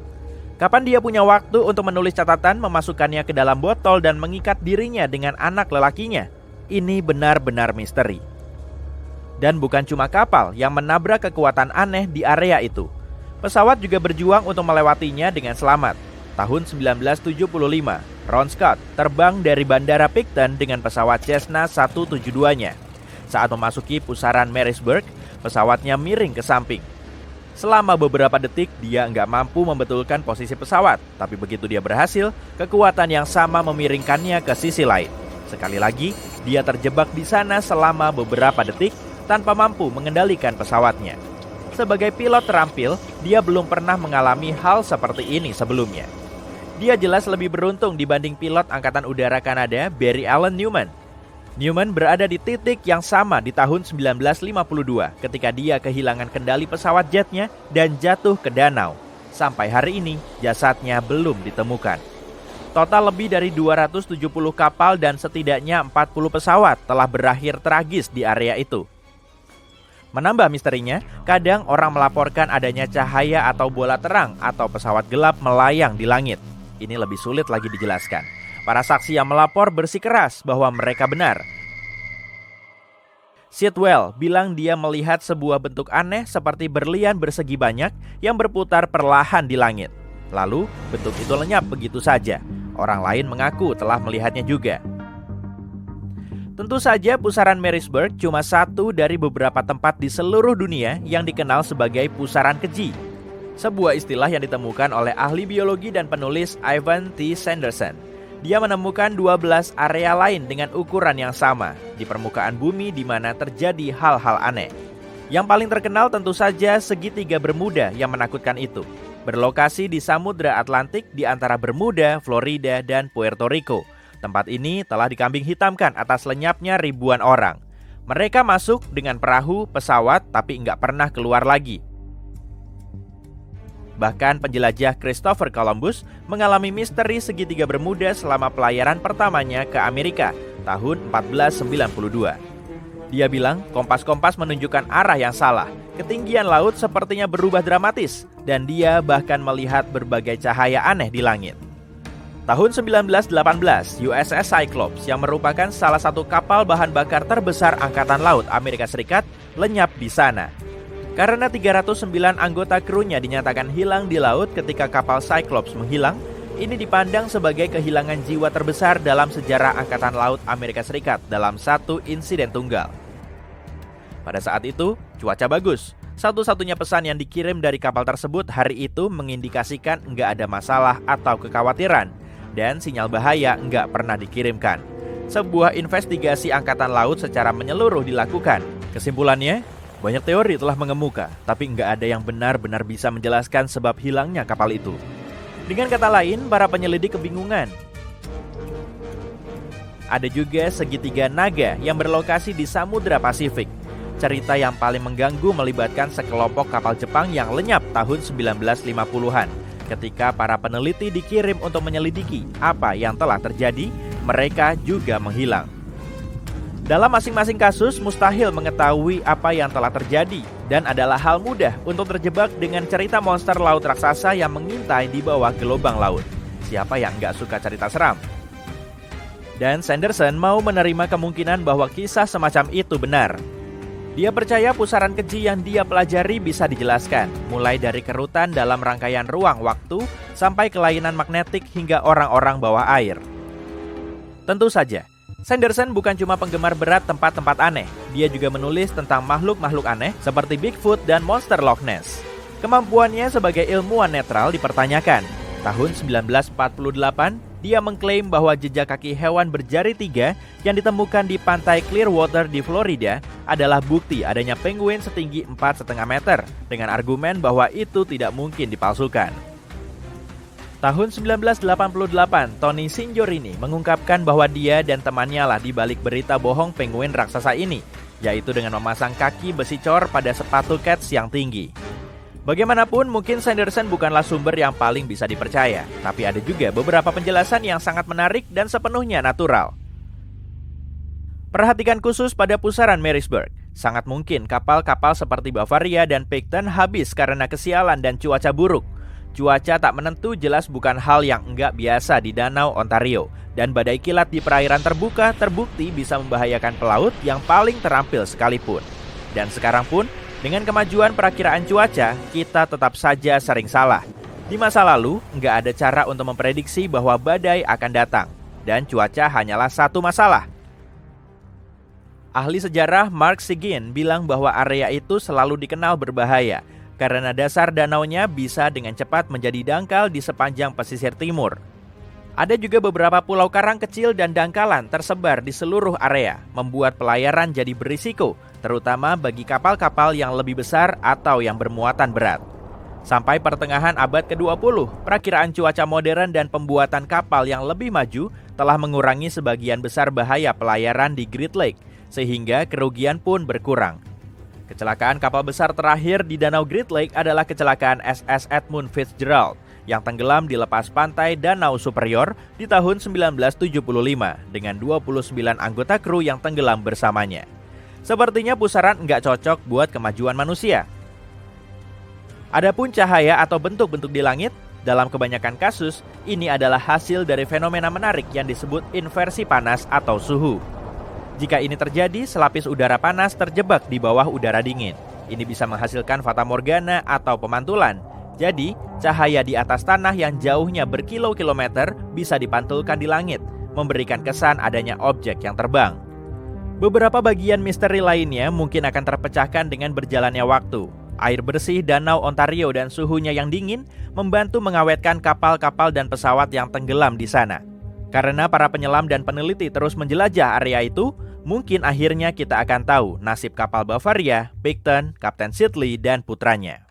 B: Kapan dia punya waktu untuk menulis catatan, memasukkannya ke dalam botol dan mengikat dirinya dengan anak lelakinya? Ini benar-benar misteri. Dan bukan cuma kapal yang menabrak kekuatan aneh di area itu. Pesawat juga berjuang untuk melewatinya dengan selamat. Tahun 1975, Ron Scott terbang dari Bandara Picton dengan pesawat Cessna 172-nya. Saat memasuki pusaran Marysburg, pesawatnya miring ke samping. Selama beberapa detik, dia nggak mampu membetulkan posisi pesawat. Tapi begitu dia berhasil, kekuatan yang sama memiringkannya ke sisi lain. Sekali lagi, dia terjebak di sana selama beberapa detik tanpa mampu mengendalikan pesawatnya. Sebagai pilot terampil, dia belum pernah mengalami hal seperti ini sebelumnya. Dia jelas lebih beruntung dibanding pilot Angkatan Udara Kanada Barry Allen Newman. Newman berada di titik yang sama di tahun 1952 ketika dia kehilangan kendali pesawat jetnya dan jatuh ke danau. Sampai hari ini, jasadnya belum ditemukan. Total lebih dari 270 kapal dan setidaknya 40 pesawat telah berakhir tragis di area itu. Menambah misterinya, kadang orang melaporkan adanya cahaya atau bola terang atau pesawat gelap melayang di langit. Ini lebih sulit lagi dijelaskan. Para saksi yang melapor bersikeras bahwa mereka benar. Sitwell bilang dia melihat sebuah bentuk aneh seperti berlian bersegi banyak yang berputar perlahan di langit. Lalu, bentuk itu lenyap begitu saja. Orang lain mengaku telah melihatnya juga. Tentu saja pusaran Marysburg cuma satu dari beberapa tempat di seluruh dunia yang dikenal sebagai pusaran keji. Sebuah istilah yang ditemukan oleh ahli biologi dan penulis Ivan T. Sanderson. Dia menemukan 12 area lain dengan ukuran yang sama di permukaan bumi di mana terjadi hal-hal aneh. Yang paling terkenal tentu saja segitiga Bermuda yang menakutkan itu. Berlokasi di Samudra Atlantik di antara Bermuda, Florida, dan Puerto Rico. Tempat ini telah dikambing hitamkan atas lenyapnya ribuan orang. Mereka masuk dengan perahu, pesawat, tapi nggak pernah keluar lagi. Bahkan penjelajah Christopher Columbus mengalami misteri segitiga Bermuda selama pelayaran pertamanya ke Amerika tahun 1492. Dia bilang kompas-kompas menunjukkan arah yang salah. Ketinggian laut sepertinya berubah dramatis dan dia bahkan melihat berbagai cahaya aneh di langit. Tahun 1918, USS Cyclops yang merupakan salah satu kapal bahan bakar terbesar Angkatan Laut Amerika Serikat lenyap di sana. Karena 309 anggota krunya dinyatakan hilang di laut ketika kapal Cyclops menghilang, ini dipandang sebagai kehilangan jiwa terbesar dalam sejarah Angkatan Laut Amerika Serikat dalam satu insiden tunggal. Pada saat itu, cuaca bagus. Satu-satunya pesan yang dikirim dari kapal tersebut hari itu mengindikasikan nggak ada masalah atau kekhawatiran, dan sinyal bahaya nggak pernah dikirimkan. Sebuah investigasi angkatan laut secara menyeluruh dilakukan. Kesimpulannya, banyak teori telah mengemuka, tapi nggak ada yang benar-benar bisa menjelaskan sebab hilangnya kapal itu. Dengan kata lain, para penyelidik kebingungan. Ada juga segitiga naga yang berlokasi di Samudra Pasifik. Cerita yang paling mengganggu melibatkan sekelompok kapal Jepang yang lenyap tahun 1950-an. Ketika para peneliti dikirim untuk menyelidiki apa yang telah terjadi, mereka juga menghilang. Dalam masing-masing kasus, mustahil mengetahui apa yang telah terjadi, dan adalah hal mudah untuk terjebak dengan cerita monster laut raksasa yang mengintai di bawah gelombang laut. Siapa yang nggak suka cerita seram? Dan Sanderson mau menerima kemungkinan bahwa kisah semacam itu benar. Dia percaya pusaran keji yang dia pelajari bisa dijelaskan, mulai dari kerutan dalam rangkaian ruang waktu sampai kelainan magnetik hingga orang-orang bawah air. Tentu saja, Sanderson bukan cuma penggemar berat tempat-tempat aneh. Dia juga menulis tentang makhluk-makhluk aneh seperti Bigfoot dan monster Loch Ness. Kemampuannya sebagai ilmuwan netral dipertanyakan. Tahun 1948, dia mengklaim bahwa jejak kaki hewan berjari 3 yang ditemukan di pantai Clearwater di Florida adalah bukti adanya penguin setinggi 4,5 meter, dengan argumen bahwa itu tidak mungkin dipalsukan. Tahun 1988, Tony Sinjorini mengungkapkan bahwa dia dan temannya lah di balik berita bohong penguin raksasa ini, yaitu dengan memasang kaki besi cor pada sepatu kets yang tinggi. Bagaimanapun, mungkin Sanderson bukanlah sumber yang paling bisa dipercaya, tapi ada juga beberapa penjelasan yang sangat menarik dan sepenuhnya natural. Perhatikan khusus pada pusaran Marisburg. Sangat mungkin kapal-kapal seperti Bavaria dan Picton habis karena kesialan dan cuaca buruk. Cuaca tak menentu jelas bukan hal yang enggak biasa di Danau Ontario, dan badai kilat di perairan terbuka terbukti bisa membahayakan pelaut yang paling terampil sekalipun. Dan sekarang pun, dengan kemajuan perakiraan cuaca, kita tetap saja sering salah. Di masa lalu, nggak ada cara untuk memprediksi bahwa badai akan datang, dan cuaca hanyalah satu masalah. Ahli sejarah Mark Sigin bilang bahwa area itu selalu dikenal berbahaya, karena dasar danaunya bisa dengan cepat menjadi dangkal di sepanjang pesisir timur. Ada juga beberapa pulau karang kecil dan dangkalan tersebar di seluruh area, membuat pelayaran jadi berisiko, terutama bagi kapal-kapal yang lebih besar atau yang bermuatan berat. Sampai pertengahan abad ke-20, perakiraan cuaca modern dan pembuatan kapal yang lebih maju telah mengurangi sebagian besar bahaya pelayaran di Great Lake, sehingga kerugian pun berkurang. Kecelakaan kapal besar terakhir di Danau Great Lake adalah kecelakaan SS Edmund Fitzgerald yang tenggelam di lepas pantai Danau Superior di tahun 1975 dengan 29 anggota kru yang tenggelam bersamanya. Sepertinya pusaran nggak cocok buat kemajuan manusia. Adapun cahaya atau bentuk-bentuk di langit, dalam kebanyakan kasus, ini adalah hasil dari fenomena menarik yang disebut inversi panas atau suhu. Jika ini terjadi, selapis udara panas terjebak di bawah udara dingin. Ini bisa menghasilkan fatamorgana atau pemantulan. Jadi, cahaya di atas tanah yang jauhnya berkilo-kilometer bisa dipantulkan di langit, memberikan kesan adanya objek yang terbang. Beberapa bagian misteri lainnya mungkin akan terpecahkan dengan berjalannya waktu. Air bersih Danau Ontario dan suhunya yang dingin membantu mengawetkan kapal-kapal dan pesawat yang tenggelam di sana. Karena para penyelam dan peneliti terus menjelajah area itu, mungkin akhirnya kita akan tahu nasib kapal Bavaria, Picton, Kapten Sidley, dan putranya.